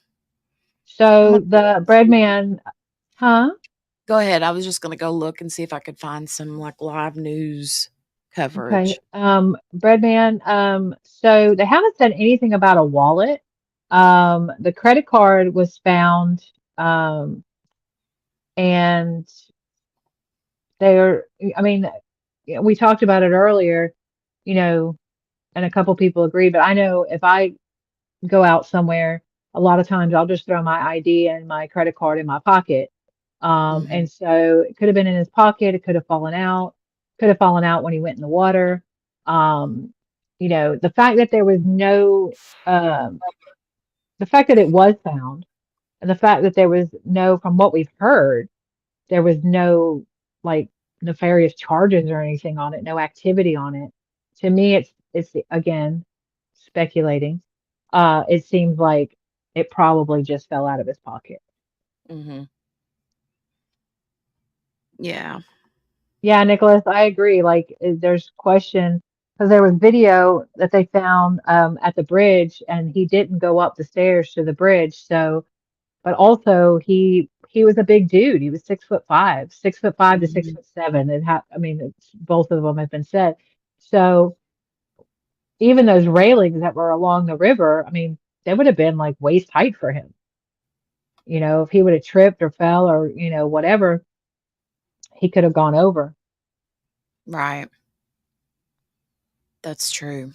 So gonna the bread man, huh? Go ahead. I was just gonna go look and see if I could find some like live news Okay. coverage. Breadman, so they haven't said anything about a wallet. The credit card was found, and they're, I mean, we talked about it earlier, you know, and a couple people agree, but I know if I go out somewhere, a lot of times I'll just throw my ID and my credit card in my pocket. Mhm. And so it could have been in his pocket, it could have fallen out when he went in the water. Um, the fact that there was no, um, the fact that it was found, and the fact that there was no, from what we've heard, there was no like nefarious charges or anything on it, no activity on it. To me, it's again speculating. It seems like it probably just fell out of his pocket. Mhm. Yeah. Yeah, Nicholas, I agree. Like, there's question because there was video that they found at the bridge, and he didn't go up the stairs to the bridge. So, but also he was a big dude. He was 6'5", 6'5" to six Mhm. foot seven. I mean, both of them have been said. So even those railings that were along the river, I mean, they would have been like waist height for him. If he would have tripped or fell or whatever, he could have gone over. Right. That's true.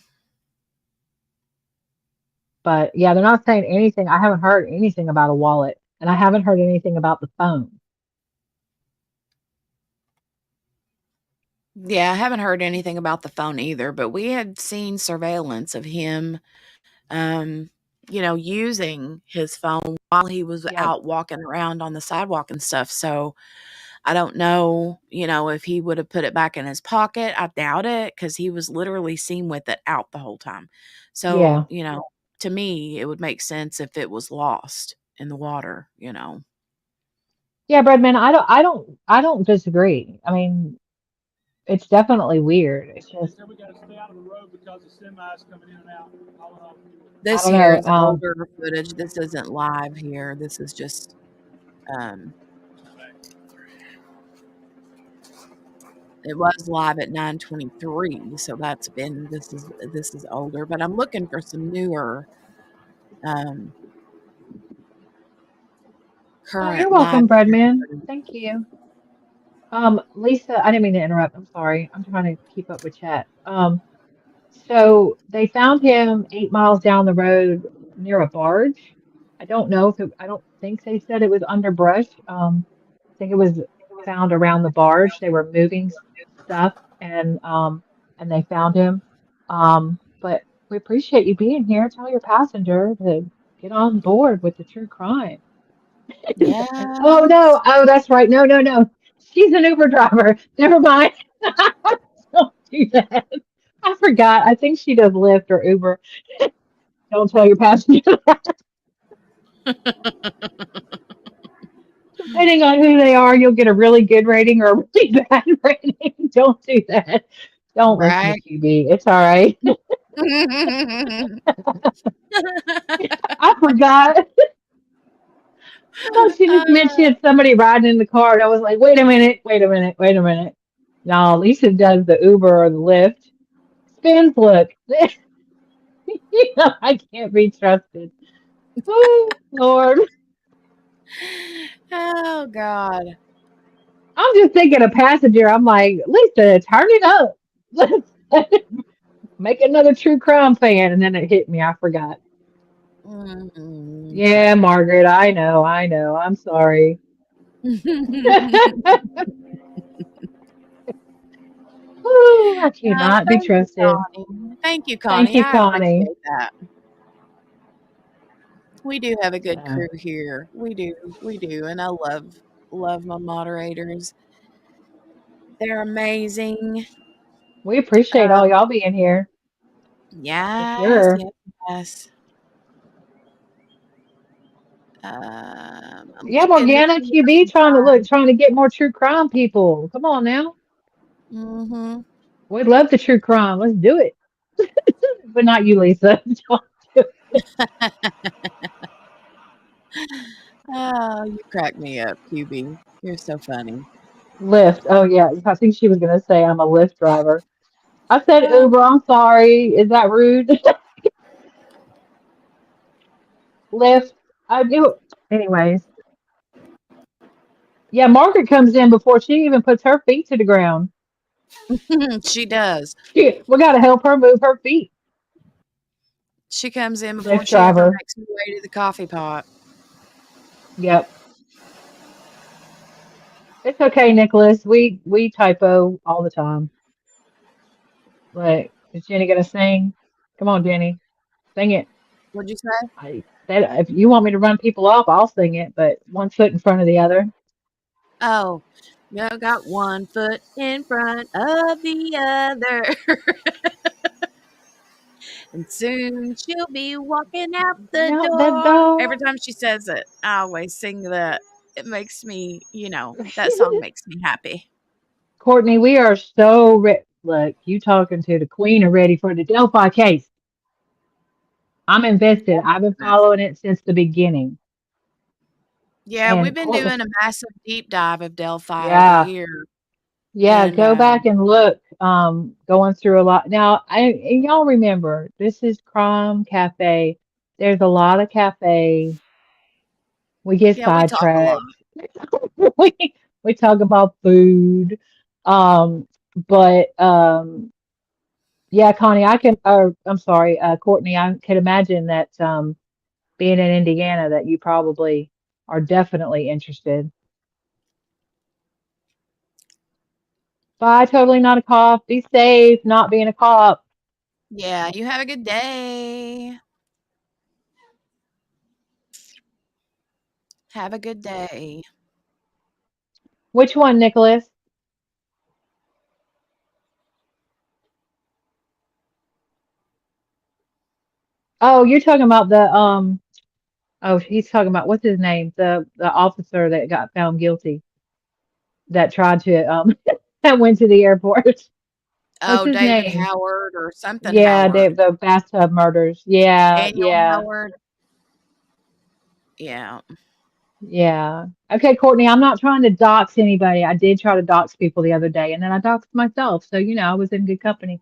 But yeah, they're not saying anything. I haven't heard anything about a wallet, and I haven't heard anything about the phone. Yeah, I haven't heard anything about the phone either, but we had seen surveillance of him, um, using his phone while he was Yep. out walking around on the sidewalk and stuff. So I don't know, if he would have put it back in his pocket. I doubt it because he was literally seen with it out the whole time. So, Yeah. to me, it would make sense if it was lost in the water. Yeah, Breadman, I don't disagree. I mean, it's definitely weird. It's They just said we got to stay out of the road because the semis coming in and out. Hauling off. I This don't here know. is older footage. This isn't live here. This is just um it was live at 9:23, so this is older, but I'm looking for some newer um Oh, current you're live welcome, Breadman. footage. Thank you. Lisa, I didn't mean to interrupt. I'm sorry. I'm trying to keep up with chat. So they found him 8 miles down the road near a barge. I don't think they said it was under brush. I think it was found around the barge. They were moving stuff, and they found him. But we appreciate you being here. Tell your passenger to get on board with the true crime. Oh Yes. no, oh that's right. No, no, no. She's an Uber driver. Never mind. Don't do that. I forgot. I think she does Lyft or Uber. Don't tell your passenger. Depending on who they are, you'll get a really good rating or a really bad rating. Don't do that. Don't listen to Right? QB. It's all right. I forgot. I thought she just mentioned somebody riding in the car, and I was like, wait a minute, wait a minute, wait a minute. No, Lisa does the Uber or the Lyft. Spins look. I can't be trusted. Oh, Lord. Oh God. I'm just thinking a passenger. I'm like, Lisa, turn it up. Let's make another true crime fan. And then it hit me. I forgot. Okay. Yeah, Margaret, I know, I know. I'm sorry. Ooh, I cannot be Thank you, trusted. Connie. Thank you, Thank Connie. you, I Connie. appreciate that. We do have a good So crew here. We do, and I love my moderators. They're amazing. we appreciate all Um, y'all being here for yes, sure. yes, yes. I'm Yeah, looking to Morgana, see if I QB can trying to get more true crime people. Come on now. find. Mhm. We'd love the true crime. Let's do it. But not you, Lisa. Don't do it. Oh, you crack me up, QB. You're so funny. Lyft. Oh yeah, I think she was gonna say I'm a Lyft driver. I said Oh, Uber. I'm sorry. Is that rude? Lyft. I do. Anyways, yeah. Margaret comes in before she even puts her feet to the ground. she does. We got to help her move her feet. She comes in before Lyft she ever driver. makes her way to the coffee pot. Yep. It's okay, Nicholas. We typo all the time. Like, is Jenny gonna sing? Come on, Jenny, sing it. What'd you say? I that if you want me to run people off, I'll sing it, but one foot in front of the other. Oh, you got one foot in front of the other, and soon she'll be walking out the Out the door. Every door. time she says it, I always sing that. It makes me, that song makes me happy. Courtney, we are so look, you talking to the queen are ready for the Delphi case. I'm invested. Oh, I've been goodness. following it since the beginning. Yeah, we've And been Courtney, doing a massive deep dive of Delphi over yeah, here, yeah, and go back and look. Going through a lot. Now, and y'all remember, this is Crime Cafe. There's a lot of cafe. We get yeah, we talk a lot. sidetracked. we we talk about food. Um, but yeah, Connie, I can or I'm sorry, Courtney, I can imagine that being in Indiana that you probably are definitely interested. Bye, totally not a cop. Be safe, not being a cop. Yeah, you have a good day. Have a good day. Which one, Nicholas? Oh, you're talking about the oh, he's talking about what's his name? The officer that got found guilty that tried to that went to the airport. What's Oh, his David name? Howard or something Yeah, Howard. the bathtub murders. Yeah, Daniel yeah, Howard. Yeah. yeah. Okay, Courtney, I'm not trying to dox anybody. I did try to dox people the other day, and then I doxed myself. So, I was in good company.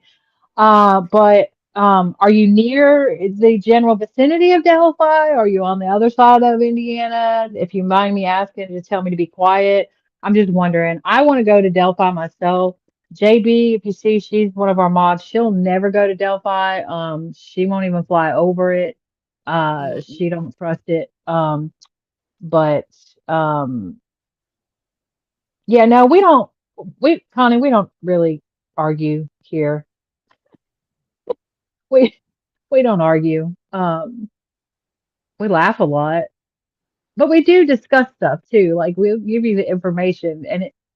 But are you near the general vicinity of Delphi? Are you on the other side of Indiana? If you mind me asking, just tell me to be quiet. I'm just wondering. I want to go to Delphi myself. JB, if you see, she's one of our mods. She'll never go to Delphi. She won't even fly over it. Mm. She don't trust it. But um, yeah, no, we don't. Connie, we don't really argue here. We we don't argue. We laugh a lot, but we do discuss stuff too. Like we'll give you the information,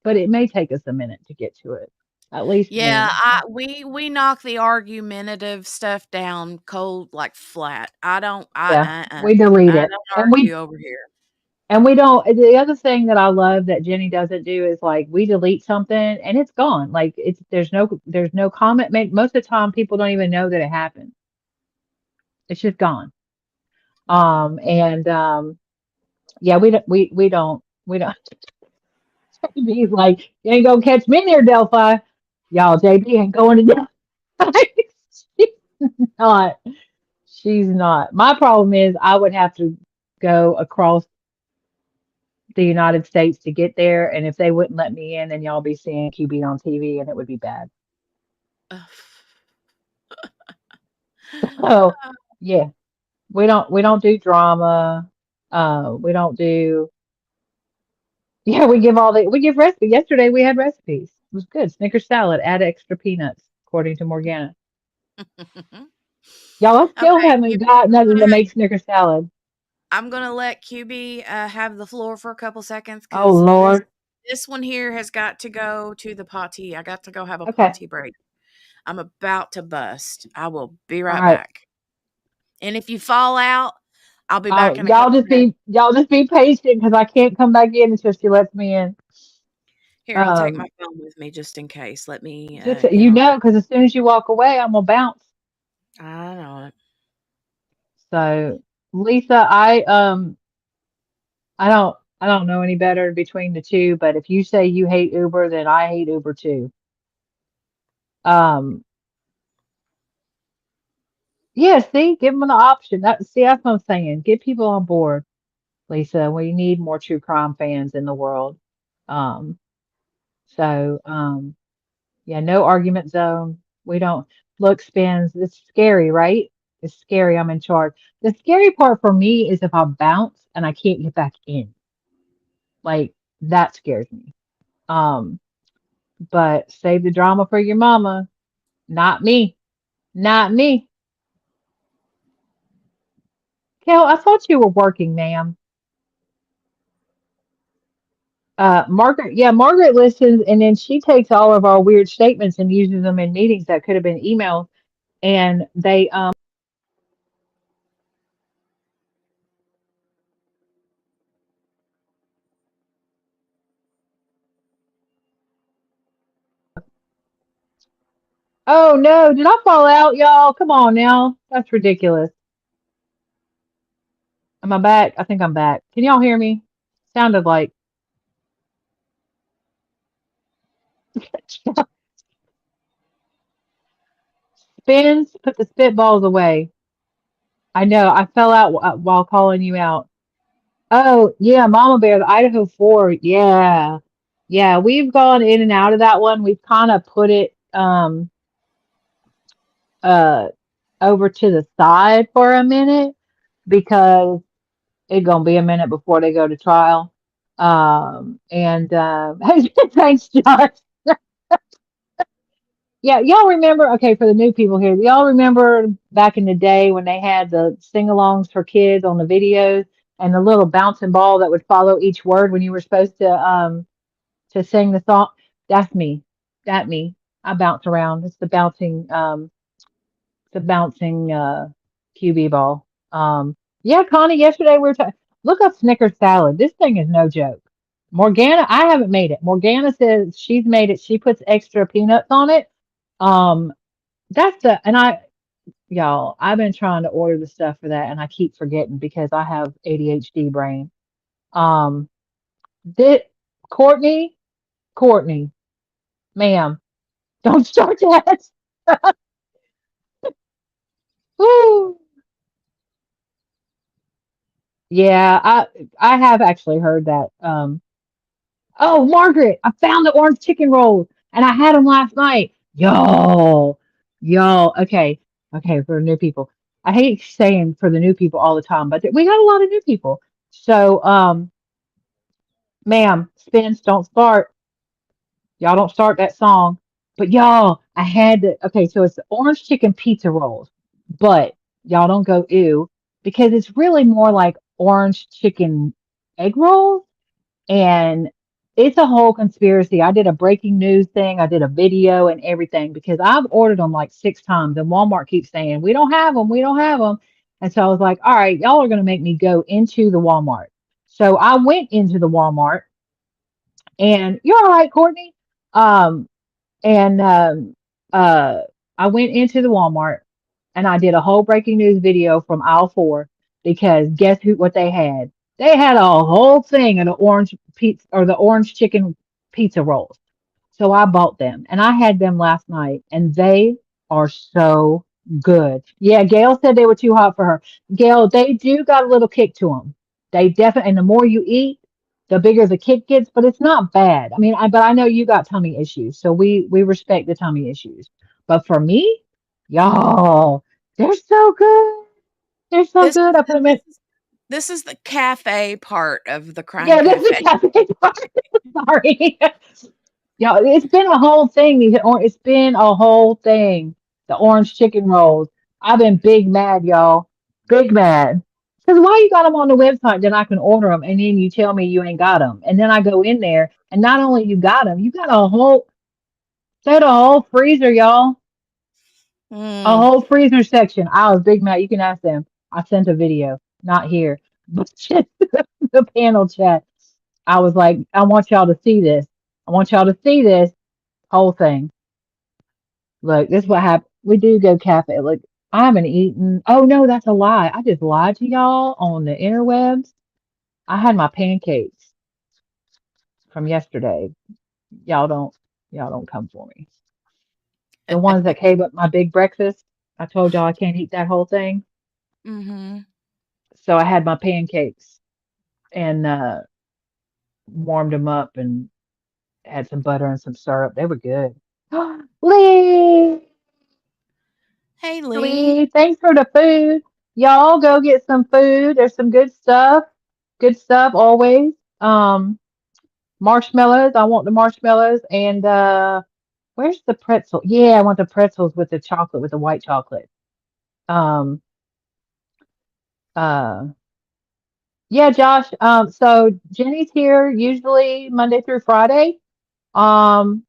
but it may take us a minute to get to it. At least Yeah, me. we knock the argumentative stuff down cold like flat. I don't Yeah, we delete I it, don't argue over here. and we don't. The other thing that I love that Jenny doesn't do is like we delete something and it's gone. Like it's there's no comment made. Most of the time, people don't even know that it happened. It's just gone. And yeah, we don't. JB's like, you ain't gonna catch me near Delphi. Y'all, JB ain't going to Delphi. She's not. She's not. My problem is I would have to go across the United States to get there, and if they wouldn't let me in, then y'all be seeing QB on TV, and it would be bad. So yeah, we don't do drama. We don't do. Yeah, we give recipe. Yesterday we had recipes. It was good. Snickers salad, add extra peanuts, according to Morgana. Y'all, I still Okay, haven't QB, got nothing to make Snicker salad. I'm gonna let QB have the floor for a couple seconds Oh because this Lord. this one here has got to go to the potty. I got to go have a Okay. potty break. I'm about to bust. I will be All right right. back. And if you fall out, I'll be back in a Y'all couple just minutes. be patient because I can't come back in until she lets me in. Here, I'll take my Um, phone with me just in case. Let me just get on. because as soon as you walk away, I'm gonna bounce. I know it. So Lisa, I don't. I don't know any better between the two, but if you say you hate Uber, then I hate Uber too. Um, yeah, see, give them the option. See, that's what I'm saying. Get people on board, Lisa. We need more true crime fans in the world. Um, so, yeah, no argument zone. We don't look spins. It's scary, right? It's scary. I'm in charge. The scary part for me is if I bounce and I can't get back in. Like that scares me. Um, but save the drama for your mama. Not me. Not me. Kel, I thought you were working, ma'am. Margaret, yeah, Margaret listens and then she takes all of our weird statements and uses them in meetings that could have been emailed. And oh no, did I fall out, y'all? Come on now. That's ridiculous. Am I back? I think I'm back. Can y'all hear me? Sounded like spins, put the spitballs away. I know, I fell out while calling you out. Oh, yeah, Mama Bear, the Idaho 4. Yeah. Yeah, we've gone in and out of that one. We've kind of put it uh over to the side for a minute because it's gonna be a minute before they go to trial. And thanks, Josh. Yeah, y'all remember, okay, for the new people here, y'all remember back in the day when they had the sing-alongs for kids on the videos and the little bouncing ball that would follow each word when you were supposed to sing the song? That's me. That me. I bounce around. It's the bouncing QB ball. Yeah, Connie, yesterday we were talking. Look up Snickers salad. This thing is no joke. Morgana, I haven't made it. Morgana says she's made it. She puts extra peanuts on it. Um, that's the and I y'all, I've been trying to order the stuff for that and I keep forgetting because I have ADHD brain. Um, did Courtney, Courtney, ma'am, don't start that. Woo. Yeah, I have actually heard that. Oh, Margaret, I found the orange chicken rolls and I had them last night. Y'all, okay, okay, for new people. I hate saying for the new people all the time, but we got a lot of new people. So, ma'am, spins don't start. Y'all don't start that song. But y'all, I had to, okay, so it's the orange chicken pizza rolls, but y'all don't go ew because it's really more like orange chicken egg rolls. And it's a whole conspiracy. I did a breaking news thing. I did a video and everything because I've ordered them like 6 times and Walmart keeps saying, we don't have them. We don't have them. And so I was like, all right, y'all are going to make me go into the Walmart. So I went into the Walmart and you're all right, Courtney. Um, and uh, I went into the Walmart and I did a whole breaking news video from aisle 4 because guess what they had? They had a whole thing of the orange pizza or the orange chicken pizza rolls. So I bought them and I had them last night and they are so good. Yeah, Gail said they were too hot for her. Gail, they do got a little kick to them. They definitely, and the more you eat, the bigger the kick gets, but it's not bad. I mean, but I know you got tummy issues, so we respect the tummy issues. But for me, y'all, they're so good. They're so This good. is I put them in. this is the cafe part of the crime Yeah, this is cafe. cafe. Sorry. Yeah, it's been a whole thing. It's been a whole thing. The orange chicken rolls. I've been big mad, y'all. Big mad. Because why you got them on the website, then I can order them, and then you tell me you ain't got them, and then I go in there, and not only you got them, you got a whole freezer, y'all. A Mm. whole freezer section. I was big mad. You can ask them. I sent a video, not here, but just the panel chat. I was like, I want y'all to see this. I want y'all to see this whole thing. Look, this is what happened. We do go cafe. Look, I haven't eaten. Oh no, that's a lie. I just lied to y'all on the interwebs. I had my pancakes. from yesterday. Y'all don't y'all don't come for me. The ones that came with my big breakfast, I told y'all I can't eat that whole thing. Mhm. So I had my pancakes and warmed them up and had some butter and some syrup. They were good. Lee, Hey, Lee. Lee, thanks for the food. Y'all go get some food. There's some good stuff. Good stuff always. Marshmallows. I want the marshmallows and where's the pretzel? Yeah, I want the pretzels with the chocolate with the white chocolate. Um uh yeah, Josh. So Jenny's here usually Monday through Friday. And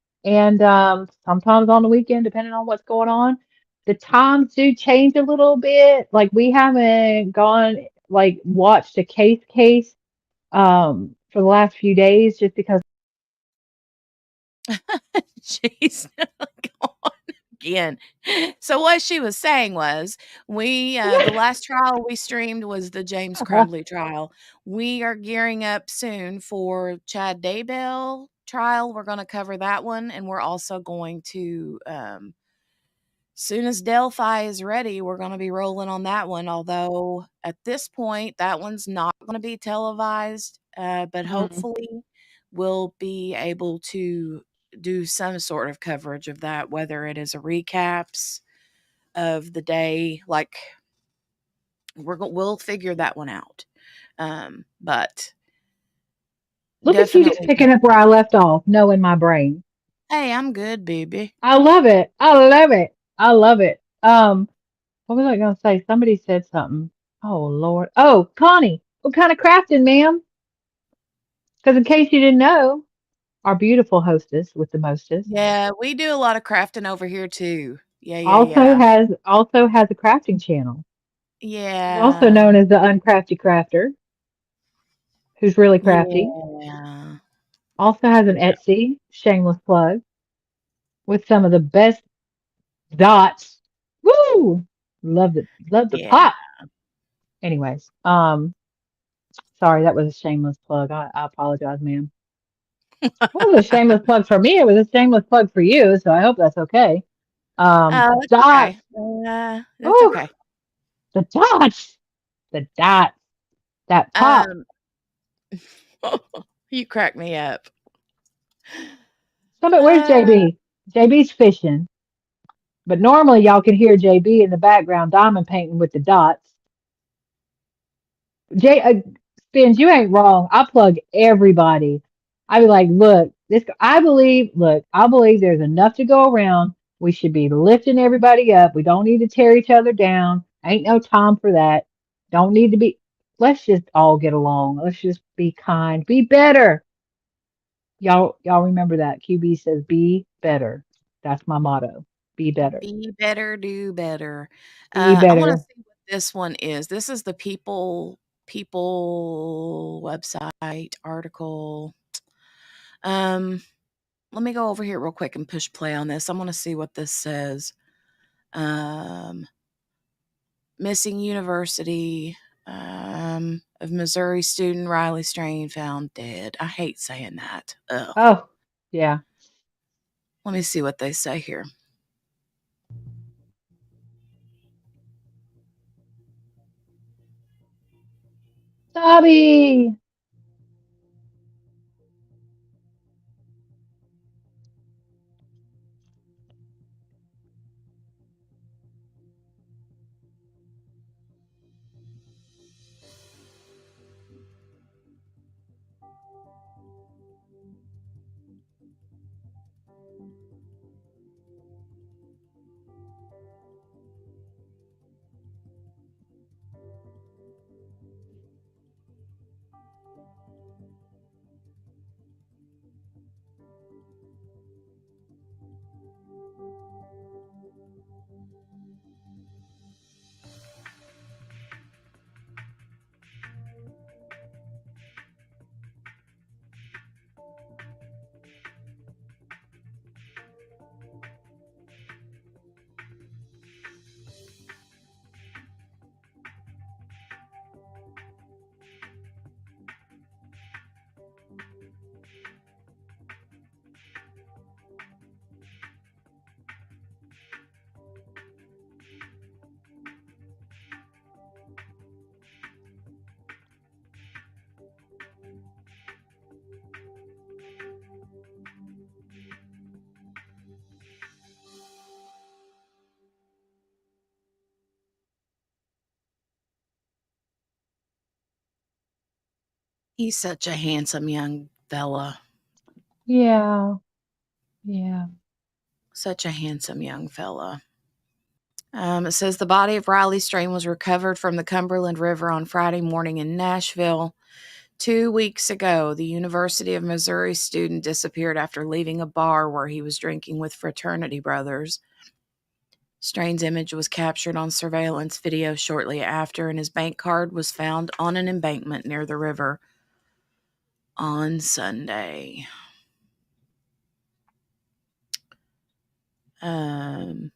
sometimes on the weekend, depending on what's going on. The times do change a little bit. Like we haven't gone like watched a case for the last few days just because She's gone again. So what she was saying was, we the last trial we streamed was the James Crumbley trial. We are gearing up soon for Chad Daybell trial. We're going to cover that one, and we're also going to soon as Delphi is ready, we're going to be rolling on that one. Although at this point, that one's not going to be televised, but Mm. hopefully we'll be able to do some sort of coverage of that, whether it is a recaps of the day. Like we'll figure that one out. But Look at you just definitely, picking up where I left off, knowing my brain. hey, I'm good, baby. I love it. I love it. I love it. What was I gonna say? Somebody said something. Oh Lord. Oh, Connie, what kind of crafting, ma'am? Because in case you didn't know, our beautiful hostess with the mostest Yeah, we do a lot of crafting over here too. Yeah, yeah, also yeah. has a crafting channel. She's also Yeah. known as the uncrafty crafter, who's really crafty. Yeah. Also has an Yeah. Etsy, shameless plug, with some of the best dots. Woo! Love the Yeah. pop. Anyways, sorry, that was a shameless plug. I apologize, ma'am. It wasn't a shameless plug for me, it was a shameless plug for you, so I hope that's okay. It's Dots. okay. That's Oh, okay. the dots. The dots. That pop. Um, you crack me up. Somebody, where's Uh, JB? JB's fishing, but normally y'all can hear JB in the background diamond painting with the dots. Jay, Spins, you ain't wrong. I plug everybody. I be like, look, this. I believe there's enough to go around. We should be lifting everybody up. We don't need to tear each other down. Ain't no time for that. Don't need to be. Let's just all get along. Let's just be kind. Be better. Y'all remember that. QB says, be better. That's my motto. Be better. be better, do better. Be I want to better. see what this one is. This is the people website article. Um, Let me go over here real quick and push play on this. I want to see what this says. Um, Missing University of Missouri student Riley Strain found dead. I hate saying that. Ugh. Oh, yeah. Let me see what they say here. Dobby. He's such a handsome young fella. Yeah. Yeah. Such a handsome young fella. It says the body of Riley Strain was recovered from the Cumberland River on Friday morning in Nashville. 2 weeks ago, the University of Missouri student disappeared after leaving a bar where he was drinking with fraternity brothers. Strain's image was captured on surveillance video shortly after, and his bank card was found on an embankment near the river on Sunday. Um,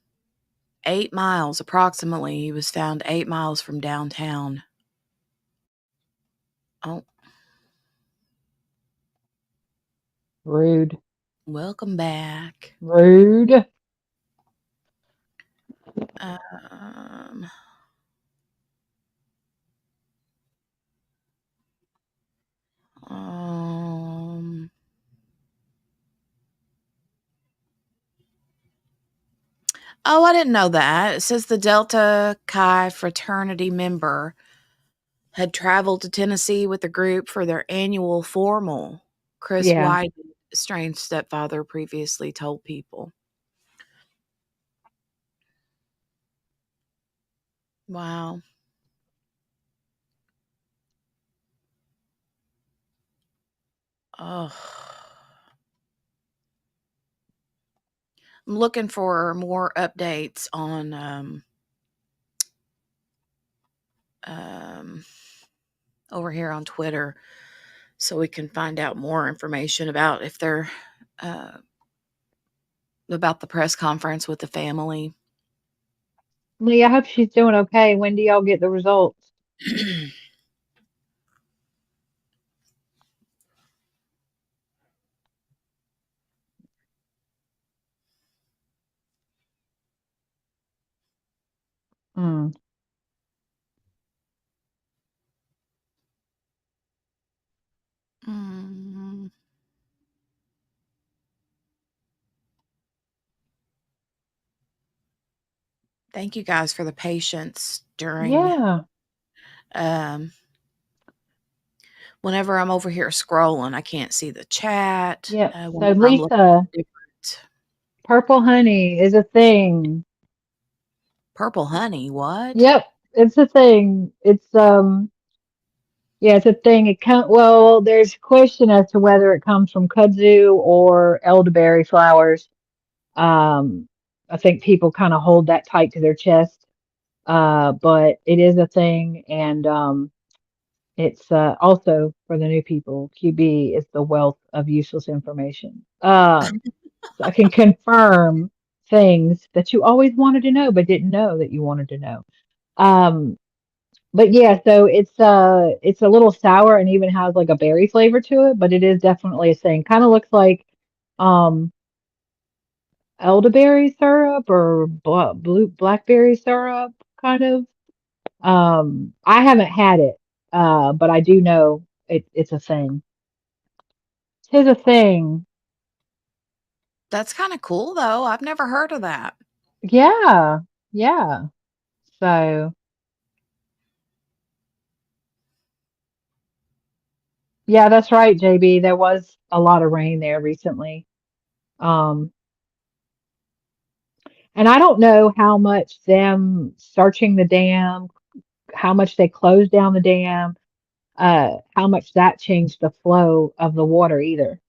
8 miles approximately. He was found 8 miles from downtown. Oh, Rude. welcome back. Rude. Um, um, oh, I didn't know that. It says the Delta Chi fraternity member had traveled to Tennessee with the group for their annual formal. Chris Yeah. White, Strain's stepfather, previously told People. Wow. Oh. I'm looking for more updates on um, over here on Twitter so we can find out more information about if they're uh, about the press conference with the family. Lee, I hope she's doing okay. When do y'all get the results? Mm. Mm, thank you guys for the patience during Yeah. um, whenever I'm over here scrolling. I can't see the chat. Yep. So Whenever I'm looking Lisa, at different purple honey is a thing. purple honey. What? Yep, it's a thing. Yeah, it's a thing. Well, there's a question as to whether it comes from kudzu or elderberry flowers. Um, I think people kind of hold that tight to their chest. But it is a thing, and it's also for the new people. QB is the wealth of useless information. So I can confirm things that you always wanted to know but didn't know that you wanted to know. Um, but yeah, so it's a little sour and even has like a berry flavor to it, but it is definitely a thing. Kind of looks like um elderberry syrup or blue blackberry syrup, kind of. I haven't had it, but I do know it's a thing. Tis a thing. That's kind of cool, though. I've never heard of that. Yeah, yeah. So yeah, that's right, JB. There was a lot of rain there recently. Um, and I don't know how much them searching the dam, how much they closed down the dam, how much that changed the flow of the water either.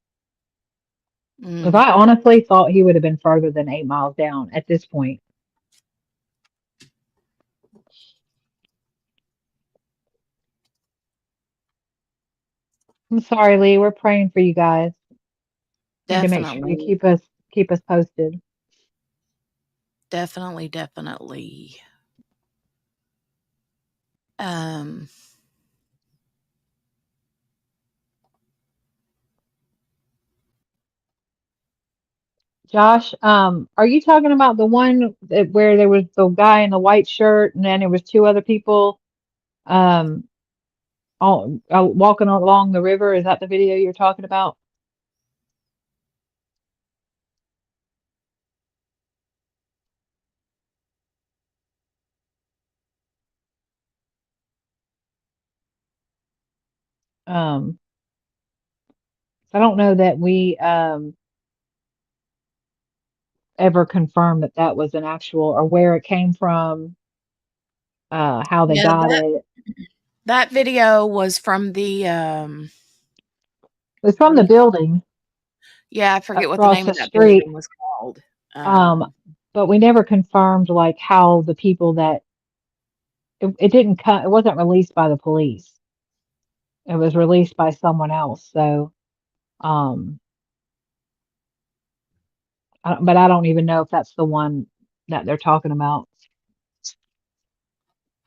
Because Mm, I honestly thought he would have been further than 8 miles down at this point. I'm sorry, Lee. We're praying for you guys. Need to make sure you definitely. keep us posted. Definitely, definitely. Um, Josh, are you talking about the one where there was the guy in the white shirt and then there was two other people um walking along the river? Is that the video you're talking about? I don't know that we ever confirmed that that was an actual or where it came from, how they Yeah, got it. that video was from the It's what from do the you call it? building Yeah, I forget what the across name the of that street. building was called. Um, but we never confirmed like how the people that it didn't come, it wasn't released by the police. It was released by someone else. So, um, but I don't even know if that's the one that they're talking about.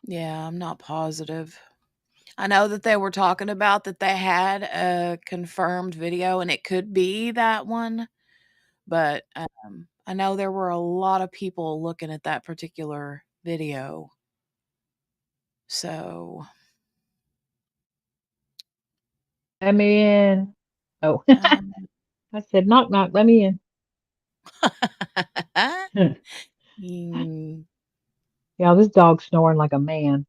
Yeah, I'm not positive. I know that they were talking about that they had a confirmed video, and it could be that one, but, I know there were a lot of people looking at that particular video. So, Let me in. Oh, um I said, knock, knock, let me in. mm, Yeah, this dog's snoring like a man.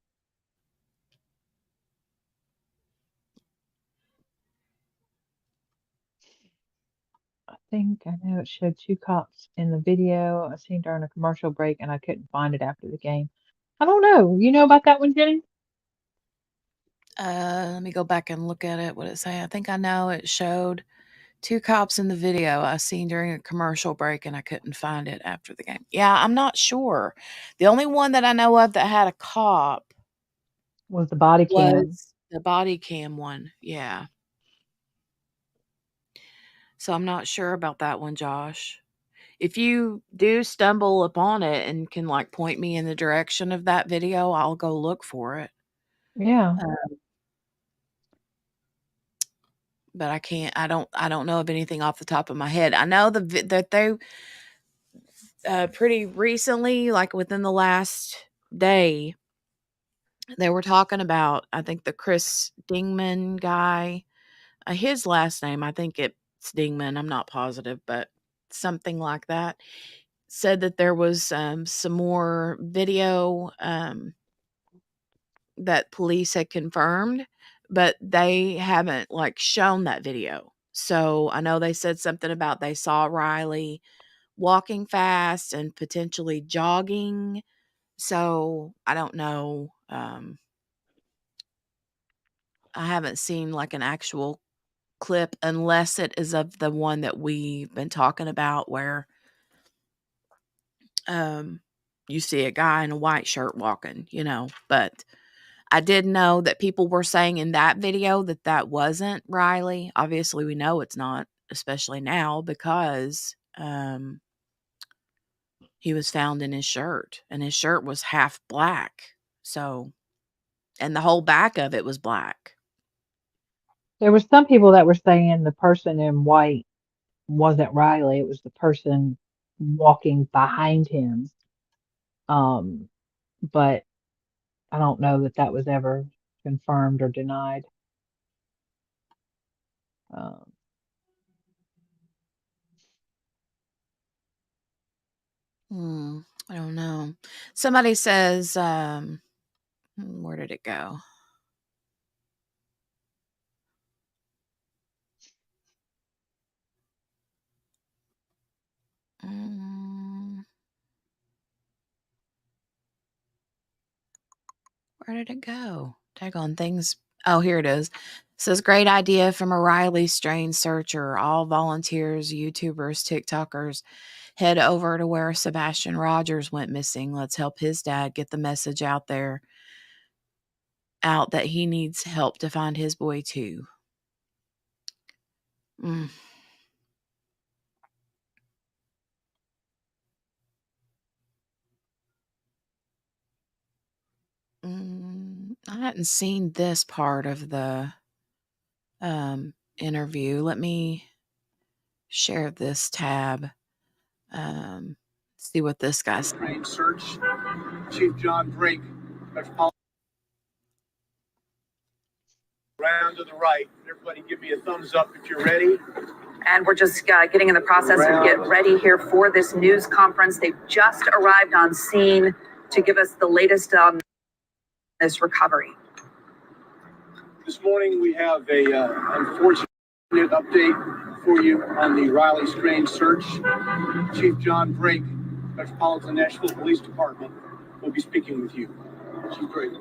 I think I know it showed two cops in the video I seen during a commercial break, and I couldn't find it after the game. I don't know. You know about that one, Jenny? let me go back and look at it. What it say? I think I know it showed 2 cops in the video I seen during a commercial break, and I couldn't find it after the game. Yeah, I'm not sure. The only one that I know of that had a cop Was the body cam. was the body cam one. Yeah. So I'm not sure about that one, Josh. If you do stumble upon it and can, like, point me in the direction of that video, I'll go look for it. Yeah. Uh, but I don't know of anything off the top of my head. I know that they pretty recently, like within the last day, they were talking about, I think, the Chris Dingman guy. His last name, I think it's Dingman. I'm not positive, but something like that. Said that there was some more video that police had confirmed, but they haven't like shown that video. So I know they said something about they saw Riley walking fast and potentially jogging. So I don't know. I haven't seen like an actual clip unless it is of the one that we've been talking about where um you see a guy in a white shirt walking, but I did know that people were saying in that video that that wasn't Riley. Obviously, we know it's not, especially now because he was found in his shirt, and his shirt was half black. So, and the whole back of it was black. There were some people that were saying the person in white wasn't Riley. It was the person walking behind him. Um, but I don't know that that was ever confirmed or denied. Um, Hmm, I don't know. Somebody says, where did it go? Mm, where did it go? Daggone things. Oh, here it is. Says great idea from a Riley strain searcher. All volunteers, YouTubers, TikTokers head over to where Sebastian Rogers went missing. Let's help his dad get the message out there out that he needs help to find his boy too. Mm. I hadn't seen this part of the interview. Let me share this tab. See what this guy's. Search Chief John Drake. Round to the right. Everybody give me a thumbs up if you're ready. And we're just getting in the process of get ready here for this news conference. They've just arrived on scene to give us the latest on this recovery. This morning we have a unfortunate update for you on the Riley Strange search. Chief John Drake, Metropolitan Nashville Police Department, will be speaking with you. Chief Drake.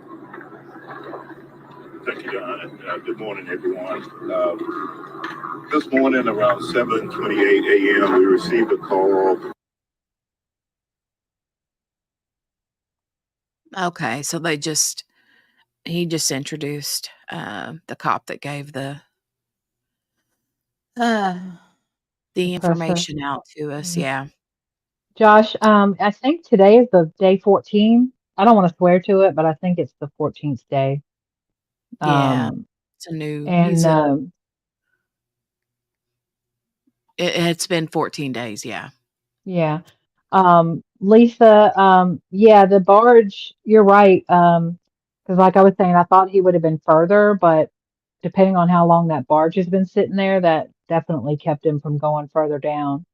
Thank you, Don. Good morning, everyone. This morning around 7:28 a.m., we received a call. Okay, so he just introduced the cop that gave the press information out to us. Mhm. Yeah. Josh, I think today is the day 14. I don't want to swear to it, but I think it's the 14th day. Yeah. Um, It's a new, and it's been 14 days. Yeah. yeah. Lisa, yeah, the barge, you're right. Because like I was saying, I thought he would have been further, but depending on how long that barge has been sitting there, that definitely kept him from going further down.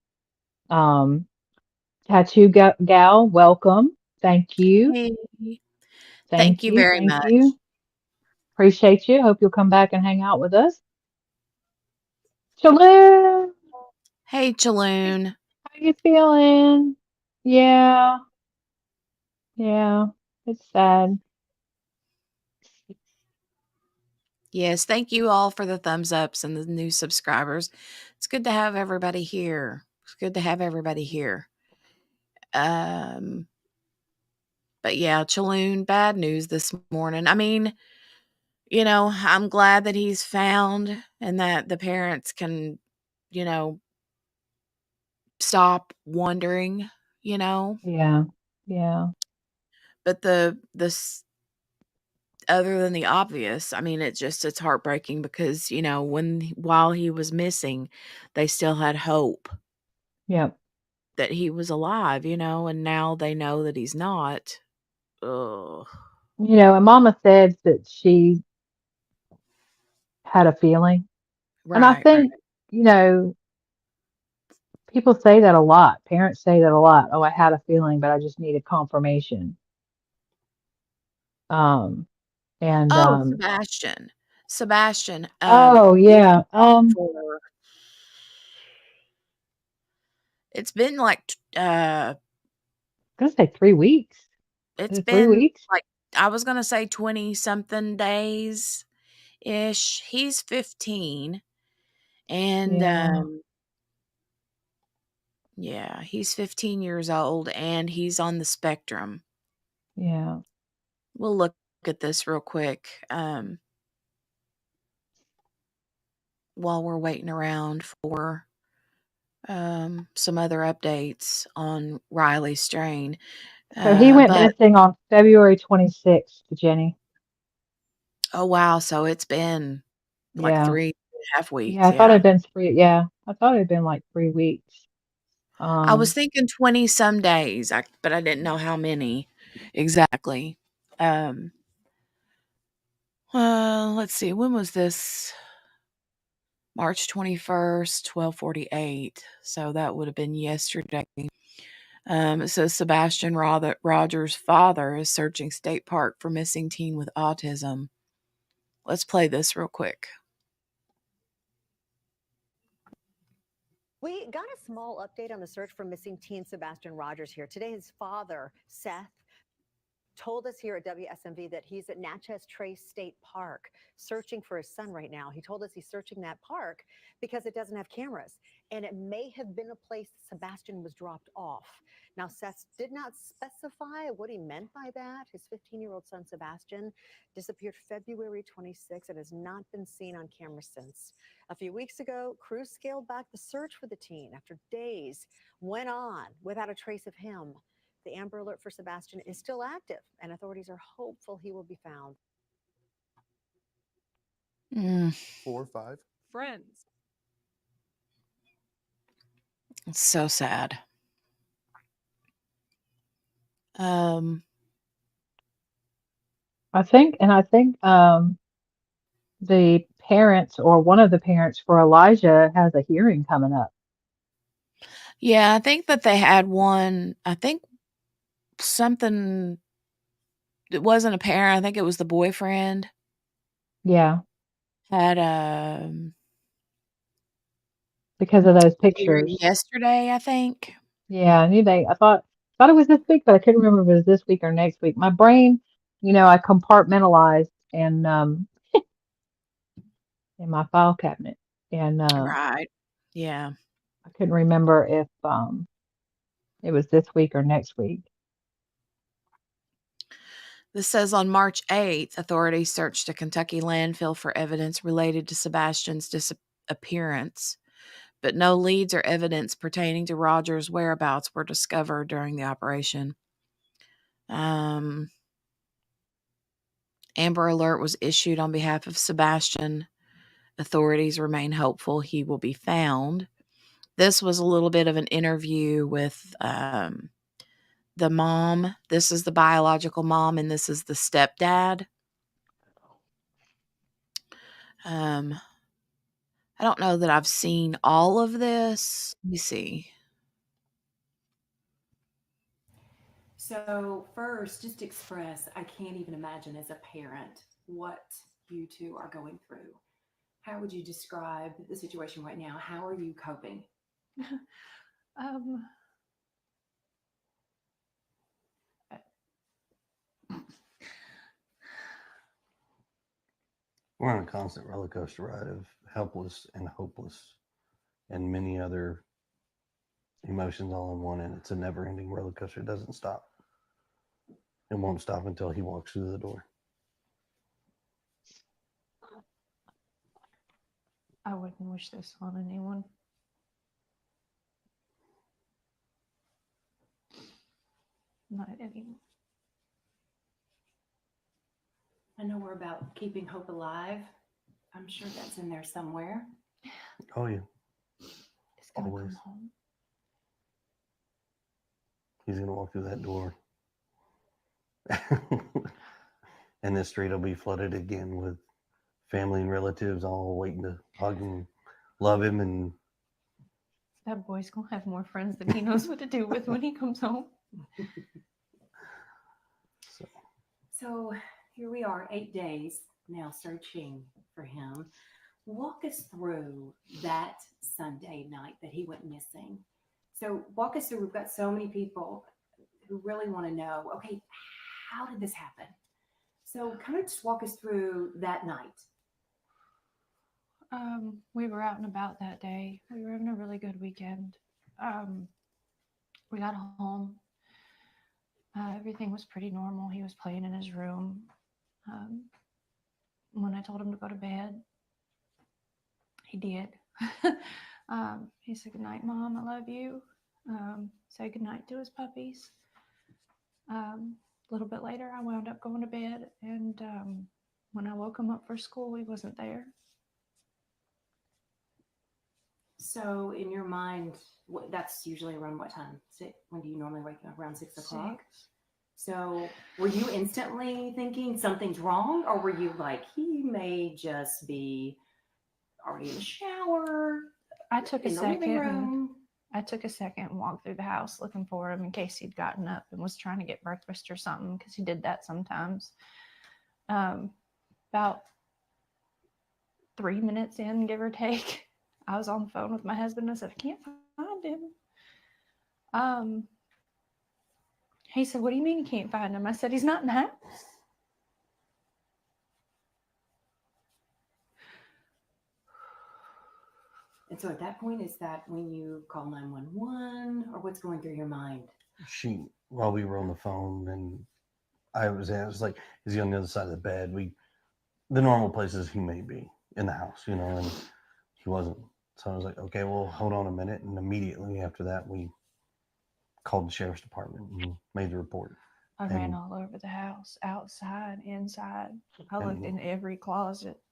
Um, Tattoo Gal, welcome. Thank you. Hey, thank Thank you you. very Thank much. you. Appreciate you. Hope you'll come back and hang out with us. Shalom. Hey, Chaloon. How you feeling? Yeah, yeah. It's sad. Yes, thank you all for the thumbs ups and the new subscribers. It's good to have everybody here. It's good to have everybody here. Um, but yeah, Chaloon, bad news this morning. I mean, I'm glad that he's found and that the parents can, you know, stop wondering, you know. Yeah, yeah, But other than the obvious, I mean, it's heartbreaking because, while he was missing, they still had hope yep. that he was alive, and now they know that he's not. Ugh. And Mama said that she had a feeling. And I Right, right. think, you know, people say that a lot. Parents say that a lot. Oh, I had a feeling, but I just needed confirmation. Um, and Oh, Sebastian, oh we've yeah. talked for it's been like I'm gonna say 3 weeks. Is it's it three been weeks? like I was gonna say 20 something days ish. He's 15 and Yeah, yeah, he's 15 years old and he's on the spectrum. yeah. We'll look at this real quick while we're waiting around for some other updates on Riley Strain. So he went But missing on February 26th, Jenny. oh wow, so it's been like Yeah. 3.5 Yeah, weeks. I thought Yeah. it'd been three. Yeah, I thought it'd been like 3 weeks. I was Um, thinking 20 some days, but I didn't know how many exactly. Um, let's see. When was this? March 21st, 12:48. So that would have been yesterday. It says Sebastian Rogers' father is searching state park for missing teen with autism. Let's play this real quick. We got a small update on the search for missing teen Sebastian Rogers here. Today, his father, Seth, told us here at WSMV that he's at Natchez Trace State Park searching for his son right now. He told us he's searching that park because it doesn't have cameras and it may have been a place Sebastian was dropped off. Now, Seth did not specify what he meant by that. His 15-year-old son, Sebastian, disappeared February 26 and has not been seen on camera since. A few weeks ago, crews scaled back the search for the teen after days went on without a trace of him. The Amber Alert for Sebastian is still active, and authorities are hopeful he will be found. Mm, 4 or 5 Friends. it's so sad. Um, I think the parents or one of the parents for Elijah has a hearing coming up. yeah, I think that they had one. I think something. It wasn't a parent. I think it was the boyfriend Yeah, had because of those pictures. Yesterday, I think. Yeah, I knew I thought it was this week, but I couldn't remember if it was this week or next week. My brain, I compartmentalized and in my file cabinet, and Right. Yeah. I couldn't remember if it was this week or next week. This says on March 8th, authorities searched a Kentucky landfill for evidence related to Sebastian's disappearance, but no leads or evidence pertaining to Rogers' whereabouts were discovered during the operation. Amber Alert was issued on behalf of Sebastian. Authorities remain hopeful he will be found. This was a little bit of an interview with the mom. This is the biological mom, and this is the stepdad. I don't know that I've seen all of this. Let me see. So first, just express, I can't even imagine as a parent what you two are going through. How would you describe the situation right now? How are you coping? Um, We're on a constant roller coaster ride of helpless and hopeless and many other emotions all in one, and it's a never ending roller coaster. It doesn't stop. It won't stop until he walks through the door. I wouldn't wish this on anyone. Not anyone. I know we're about keeping hope alive. I'm sure that's in there somewhere. Oh, yeah. He's gonna Always. come home. He's going to walk through that door. And this street will be flooded again with family and relatives all waiting to hug him, love him, and That boy's gonna have more friends than he knows what to do with when he comes home. So here we are, 8 days now searching for him. Walk us through that Sunday night that he went missing. So walk us through, we've got so many people who really want to know, okay, how did this happen? So kind of just walk us through that night. We were out and about that day. We were having a really good weekend. We got home. Everything was pretty normal. He was playing in his room. When I told him to go to bed, he did. He said, "Good night, Mom. I love you." Said goodnight to his puppies. A little bit later, I wound up going to bed, and when I woke him up for school, he wasn't there. So in your mind, that's usually around what time? When do you normally wake up? Around 6 o'clock? 6. So were you instantly thinking something's wrong, or were you like, he may just be already in the shower? I took a second. I took a second and walked through the house looking for him in case he'd gotten up and was trying to get breakfast or something, because he did that sometimes. About 3 minutes in, give or take, I was on the phone with my husband. I said, "I can't find him." He said, "What do you mean you can't find him?" I said, "He's not in the house." And so at that point, is that when you call 911, or what's going through your mind? While we were on the phone, and I was like, is he on the other side of the bed? The normal places he may be in the house, and he wasn't. So I was like, okay, well, hold on a minute. And immediately after that, we called the sheriff's department and made the report. I ran all over the house, outside, inside. I looked in every closet.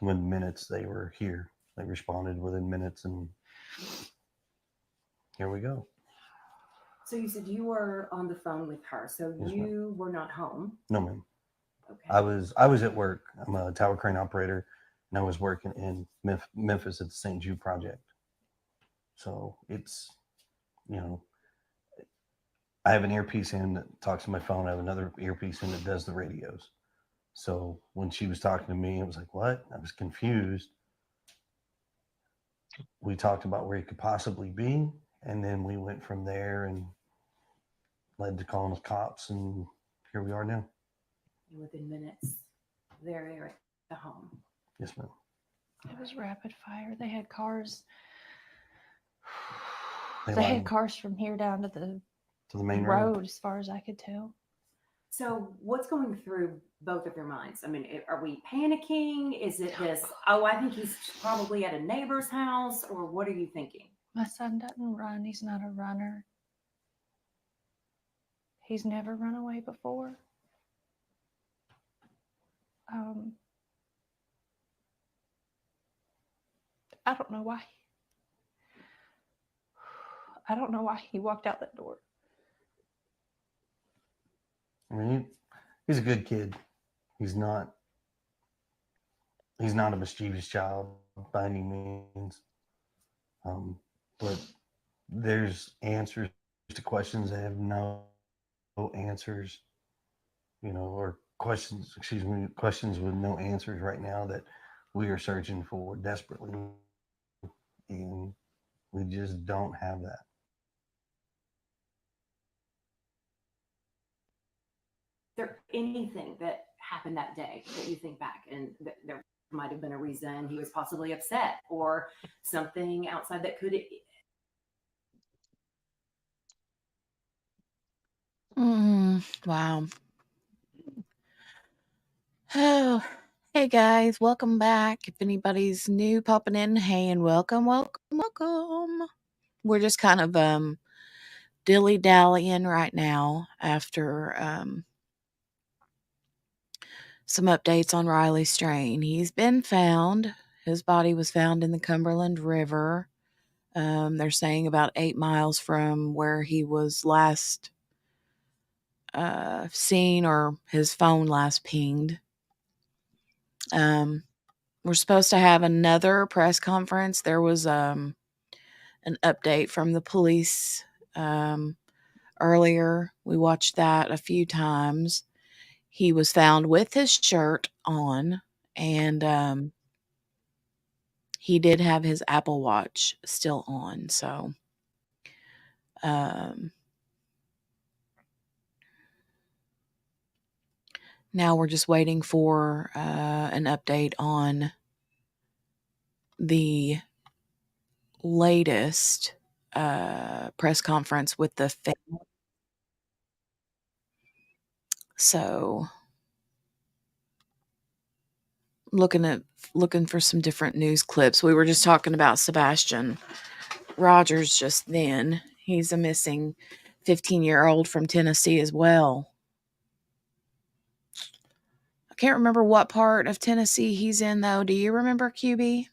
Within minutes, they were here. They responded within minutes, and here we go. So you said you were on the phone with her, so Yes, you were not home? No, ma'am. Okay. I was at work. I'm a tower crane operator, and I was working in Memphis at the St. Jude Project. So it's, I have an earpiece in that talks to my phone. I have another earpiece in that does the radios. So when she was talking to me, it was like, what? I was confused. we talked about where he could possibly be, and then we went from there and led to calling the cops, and here we are now. And within minutes, they're there at the home. Yes, ma'am. It was rapid fire. They had cars. They They had lied cars from here down to the to the main road, road. as far as I could tell. So, what's going through both of your minds? I mean, are we panicking? Is it this, oh, I think he's probably at a neighbor's house, or what are you thinking? My son doesn't run. He's not a runner. He's never run away before. I don't know why. I don't know why he walked out that door. I mean, he's a good kid. He's not a mischievous child by any means. But there's answers to questions that have no answers, or questions with no answers right now that we are searching for desperately, and we just don't have that. Is there anything that happened that day that you think back and there might have been a reason he was possibly upset or something outside that could? Wow. Oh, hey guys, welcome back. If anybody's new popping in, hey, and welcome. We're just kind of dilly-dallying right now after some updates on Riley Strain. He's been found. His body was found in the Cumberland River. They're saying about 8 miles from where he was last seen, or his phone last pinged. We're supposed to have another press conference. There was an update from the police earlier. We watched that a few times. He was found with his shirt on, and he did have his Apple Watch still on. So now we're just waiting for an update on the latest press conference with the family. So looking for some different news clips. We were just talking about Sebastian Rogers just then. He's a missing 15-year-old from Tennessee as well. I can't remember what part of Tennessee he's in, though. Do you remember, QB?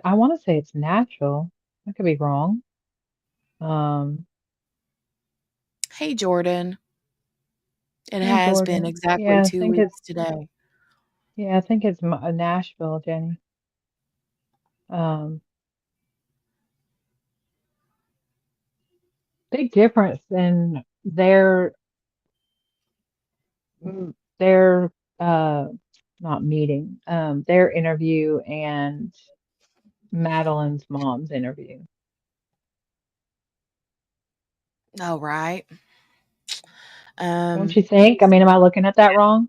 I want to say it's Nashville. I could be wrong. Hey, Jordan. It Hey, has been Jordan. exactly Yeah, 2 weeks today. I think it's Nashville, Jenny. Big difference in their not meeting, their interview and Madeline's mom's interview. Oh, right. Don't you think? I mean, am I looking at that wrong?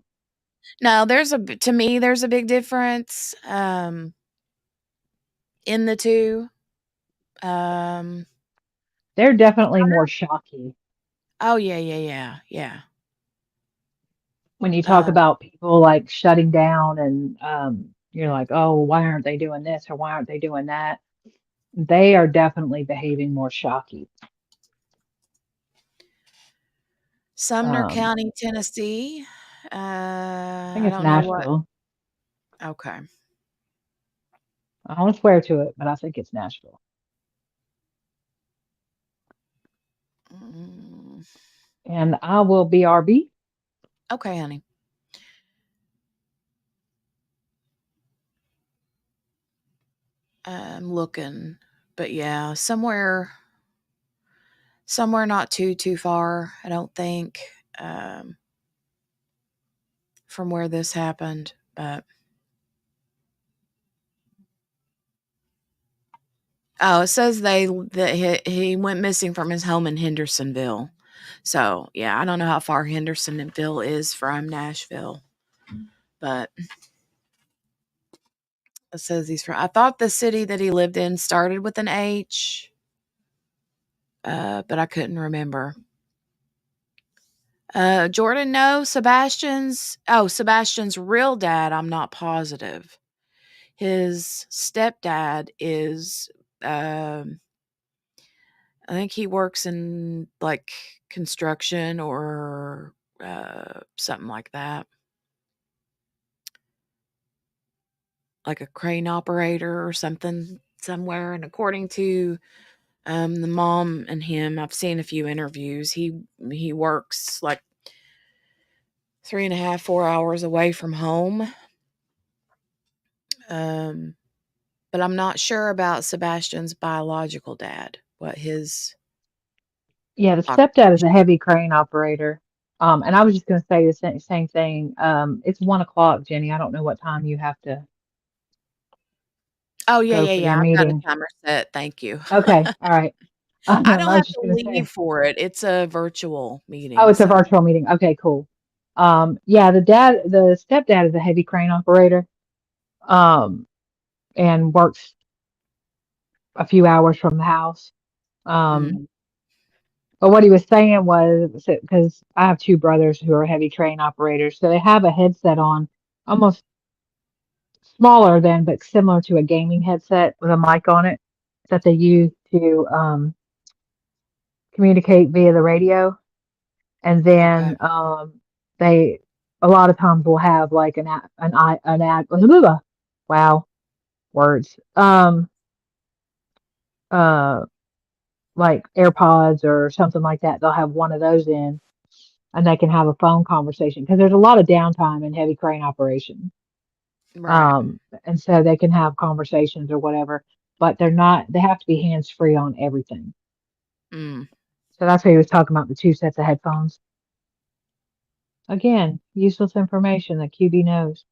No, to me, there's a big difference in the two. They're definitely more shocky. Oh, yeah. When you talk about people like shutting down and you're like, oh, why aren't they doing this or why aren't they doing that? They are definitely behaving more shocky. Sumner County, Tennessee. I think I it's don't know what. Nashville. Okay. I won't swear to it, but I think it's Nashville. And I will BRB. Okay, honey. I'm looking, but yeah, somewhere not too far, I don't think, from where this happened, but Oh, it says that he went missing from his home in Hendersonville. So, yeah, I don't know how far Hendersonville is from Nashville, but it says he's from. I thought the city that he lived in started with an H, but I couldn't remember. Jordan, no. Sebastian's real dad, I'm not positive. His stepdad is, I think he works in like construction or something like that, like a crane operator or something somewhere. And according to the mom and him, I've seen a few interviews. He works like 3.5, 4 hours away from home. But I'm not sure about Sebastian's biological dad. What his Yeah, the stepdad is a heavy crane operator. And I was just going to say the same thing. It's 1 o'clock, Jenny. I don't know what time you have to Oh, yeah, go yeah, for your yeah. I've got a meeting. timer set. Thank you. Okay, all right. I I don't was have just to going to leave say, for it. It's a virtual oh, meeting, it's a so virtual meeting. Okay, cool. Yeah, the stepdad is a heavy crane operator, um, and works a few hours from the house. Um, mm, but what he was saying was, because I have two brothers who are heavy crane operators, so they have a headset on, almost smaller than, but similar to a gaming headset with a mic on it that they use to communicate via the radio. And okay. then they a lot of times will have like an ad wow, words, uh like AirPods or something like that. They'll have one of those in, and they can have a phone conversation because there's a lot of downtime in heavy crane operation. Right. And so they can have conversations or whatever, but they have to be hands free on everything. Mm. So that's what he was talking about, the two sets of headphones. Again, useless information that QB knows.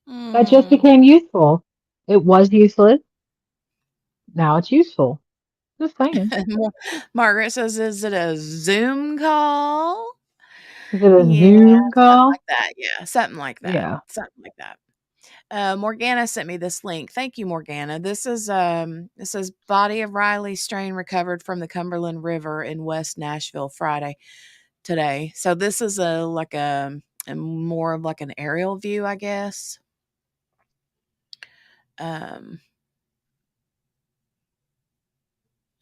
That just Mm. became useful. It was useless. Now it's useful. Just saying. Margaret says, "Is it a Zoom call?" Is it a Yeah, Zoom something call? like that. Yeah, something like that. Yeah. Something like that. Morgana sent me this link. Thank you, Morgana. This is it says body of Riley Strain recovered from the Cumberland River in West Nashville Friday today. So this is a more of like an aerial view, I guess. Um,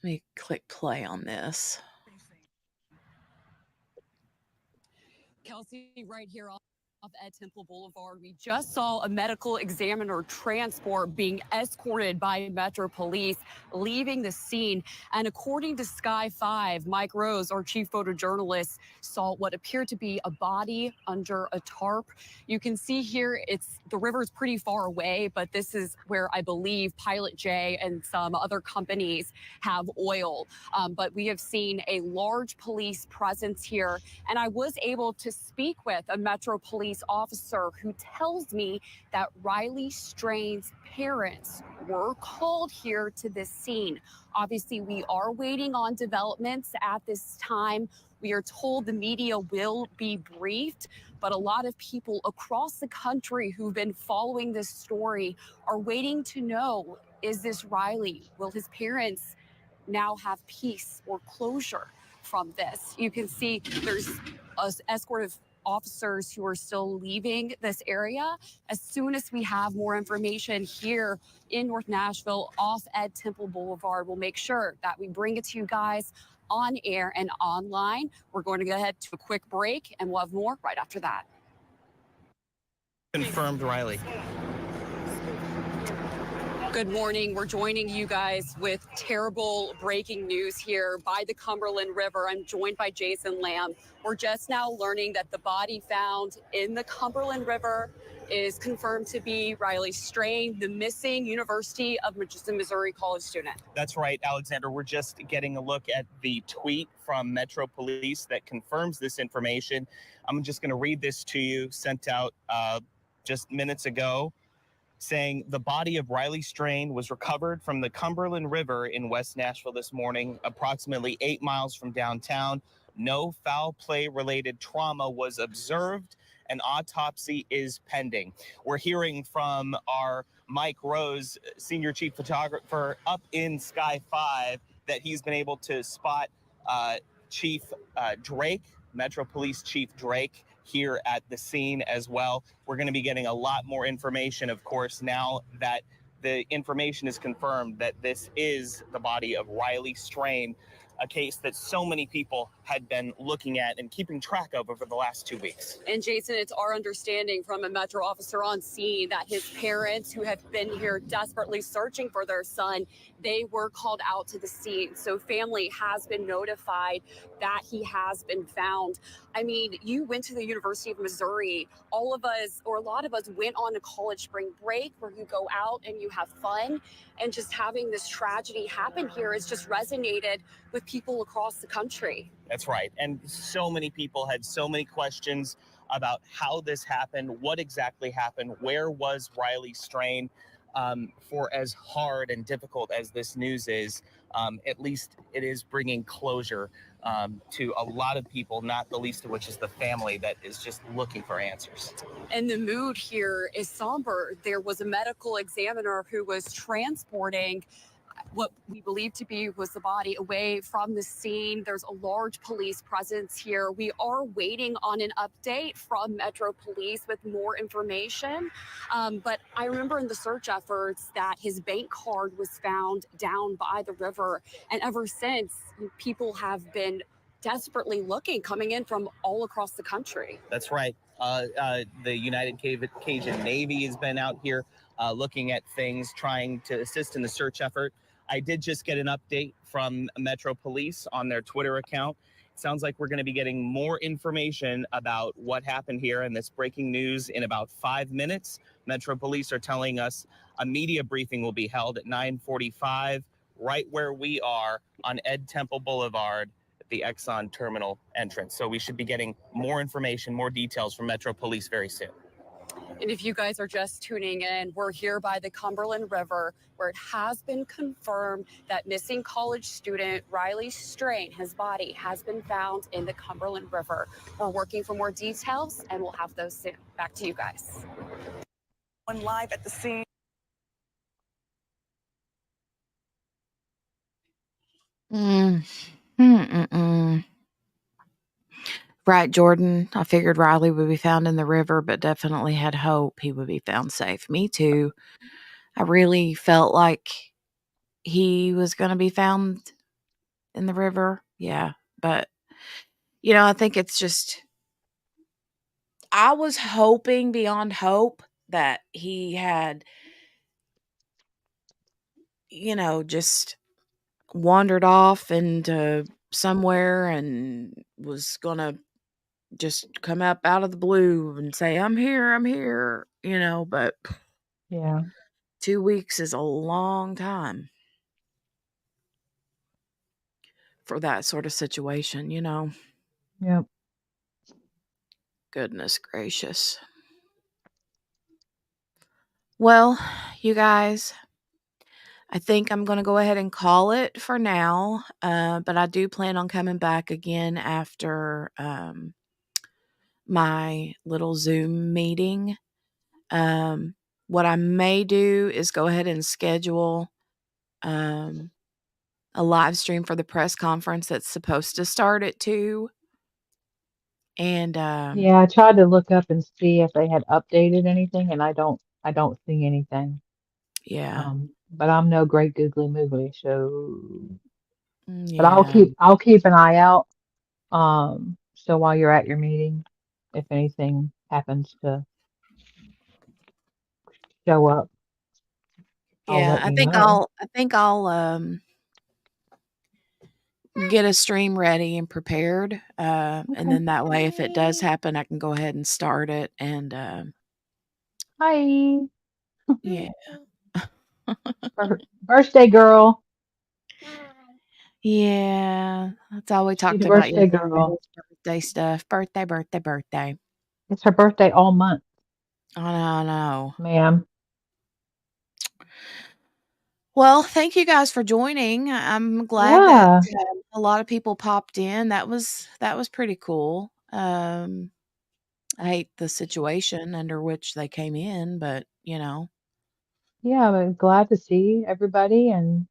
let me click play on this. Kelsey, right here off at Temple Boulevard, we just saw a medical examiner transport being escorted by Metro Police, leaving the scene. And according to Sky 5, Mike Rose, our chief photojournalist, saw what appeared to be a body under a tarp. You can see here, the river is pretty far away, but this is where I believe Pilot J and some other companies have oil. But we have seen a large police presence here, and I was able to speak with a Metro Police officer who tells me that Riley Strain's parents were called here to this scene. Obviously, we are waiting on developments at this time. We are told the media will be briefed, but a lot of people across the country who've been following this story are waiting to know, is this Riley? Will his parents now have peace or closure from this? You can see there's an escort of officers who are still leaving this area. As soon as we have more information here in North Nashville off Ed Temple Boulevard, we'll make sure that we bring it to you guys on air and online. We're going to go ahead to a quick break, and we'll have more right after that. Confirmed Riley. Good morning. We're joining you guys with terrible breaking news here by the Cumberland River. I'm joined by Jason Lamb. We're just now learning that the body found in the Cumberland River is confirmed to be Riley Strain, the missing University of Missouri College student. That's right, Alexander. We're just getting a look at the tweet from Metro Police that confirms this information. I'm just going to read this to you, sent out just minutes ago. saying the body of Riley Strain was recovered from the Cumberland River in West Nashville this morning, approximately 8 miles from downtown. No foul play related trauma was observed. An autopsy is pending. We're hearing from our Mike Rose, senior chief photographer up in Sky 5, that he's been able to spot Chief Drake, Metro Police Chief Drake, here at the scene as well. We're going to be getting a lot more information, of course, now that the information is confirmed that this is the body of Riley Strain, a case that so many people had been looking at and keeping track of over the last 2 weeks. And Jason, it's our understanding from a Metro officer on scene that his parents, who have been here desperately searching for their son, they were called out to the scene. So family has been notified that he has been found. I mean, you went to the University of Missouri. All of us, or a lot of us, went on a college spring break where you go out and you have fun. And just having this tragedy happen here has just resonated with people across the country. That's right. And so many people had so many questions about how this happened, what exactly happened, where was Riley Strain. For as hard and difficult as this news is, at least it is bringing closure to a lot of people, not the least of which is the family that is just looking for answers. And the mood here is somber. There was a medical examiner who was transporting what we believe to be was the body away from the scene. There's a large police presence here. We are waiting on an update from Metro Police with more information. But I remember in the search efforts that his bank card was found down by the river. And ever since, people have been desperately looking, coming in from all across the country. That's right. The United Cajun Navy has been out here looking at things, trying to assist in the search effort. I did just get an update from Metro Police on their Twitter account. It sounds like we're going to be getting more information about what happened here in this breaking news in about 5 minutes. Metro Police are telling us a media briefing will be held at 9:45 right where we are on Ed Temple Boulevard at the Exxon Terminal entrance. So we should be getting more information, more details from Metro Police very soon. And if you guys are just tuning in, we're here by the Cumberland River, where it has been confirmed that missing college student Riley Strain, his body has been found in the Cumberland River. We're working for more details, and we'll have those soon. Back to you guys. One live at the scene. Right, Jordan. I figured Riley would be found in the river, but definitely had hope he would be found safe. Me too. I really felt like he was going to be found in the river. Yeah. But, I think it's just, I was hoping beyond hope that he had, just wandered off into somewhere and was going to just come up out of the blue and say, I'm here, but Yeah. 2 weeks is a long time for that sort of situation, Yep. Goodness gracious. Well, you guys, I think I'm going to go ahead and call it for now, but I do plan on coming back again after my little Zoom meeting. What I may do is go ahead and schedule a live stream for the press conference that's supposed to start at 2. And Yeah, I tried to look up and see if they had updated anything, and I don't see anything. yeah. But I'm no great googly moogly, so but Yeah. I'll keep an eye out. So while you're at your meeting, if anything happens to show up, I'll Yeah, let I you think know. I'll get a stream ready and prepared. And Okay. then that way if it does happen, I can go ahead and start it and Hi. yeah. Birthday girl. Yeah, that's all we She's talked a about birthday yesterday girl. was birthday stuff. Birthday. It's her birthday all month, I know. ma'am. Well, thank you guys for joining. I'm glad that Yeah. a lot of people popped in. That was pretty cool. I hate the situation under which they came in, but Yeah, I'm glad to see everybody and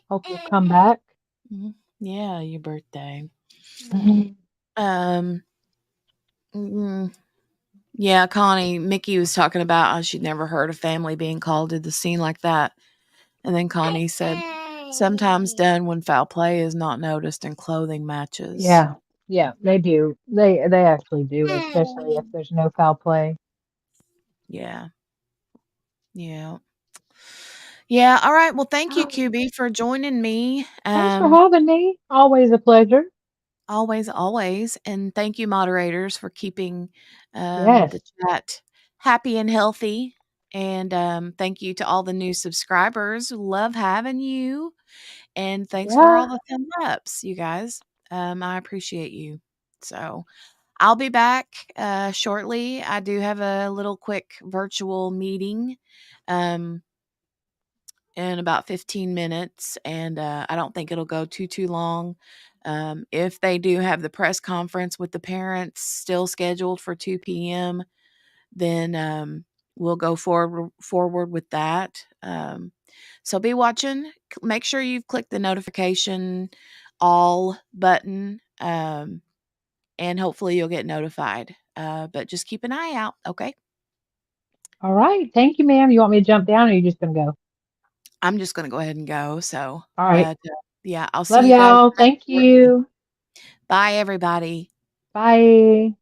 hope you'll come back. yeah, your birthday. Mhm. Um, mm, yeah, Connie, Mickey was talking about how she'd never heard a family being called to the scene like that. And then Connie said, sometimes done when foul play is not noticed and clothing matches. Yeah, yeah, they do. They actually do, especially if there's no foul play. Yeah. Yeah. Yeah. All right. Well, thank you, QB, for joining me. Thanks for having me. Always a pleasure. Always, always. And thank you, moderators, for keeping Yes. the chat happy and healthy. And thank you to all the new subscribers. Love having you. And thanks for all Yeah. the thumb ups, you guys. I appreciate you. So I'll be back shortly. I do have a little quick virtual meeting in about 15 minutes, and I don't think it'll go too long. If they do have the press conference with the parents still scheduled for 2 p.m., then we'll go forward with that. So be watching. Make sure you've clicked the notification all button, and hopefully you'll get notified. But just keep an eye out, okay? All right. Thank you, ma'am. You want me to jump down or are you just gonna go? I'm just going to go ahead and go. So, All right. but yeah, I'll see Love you guys y'all. back Thank shortly. you. Bye, everybody. Bye.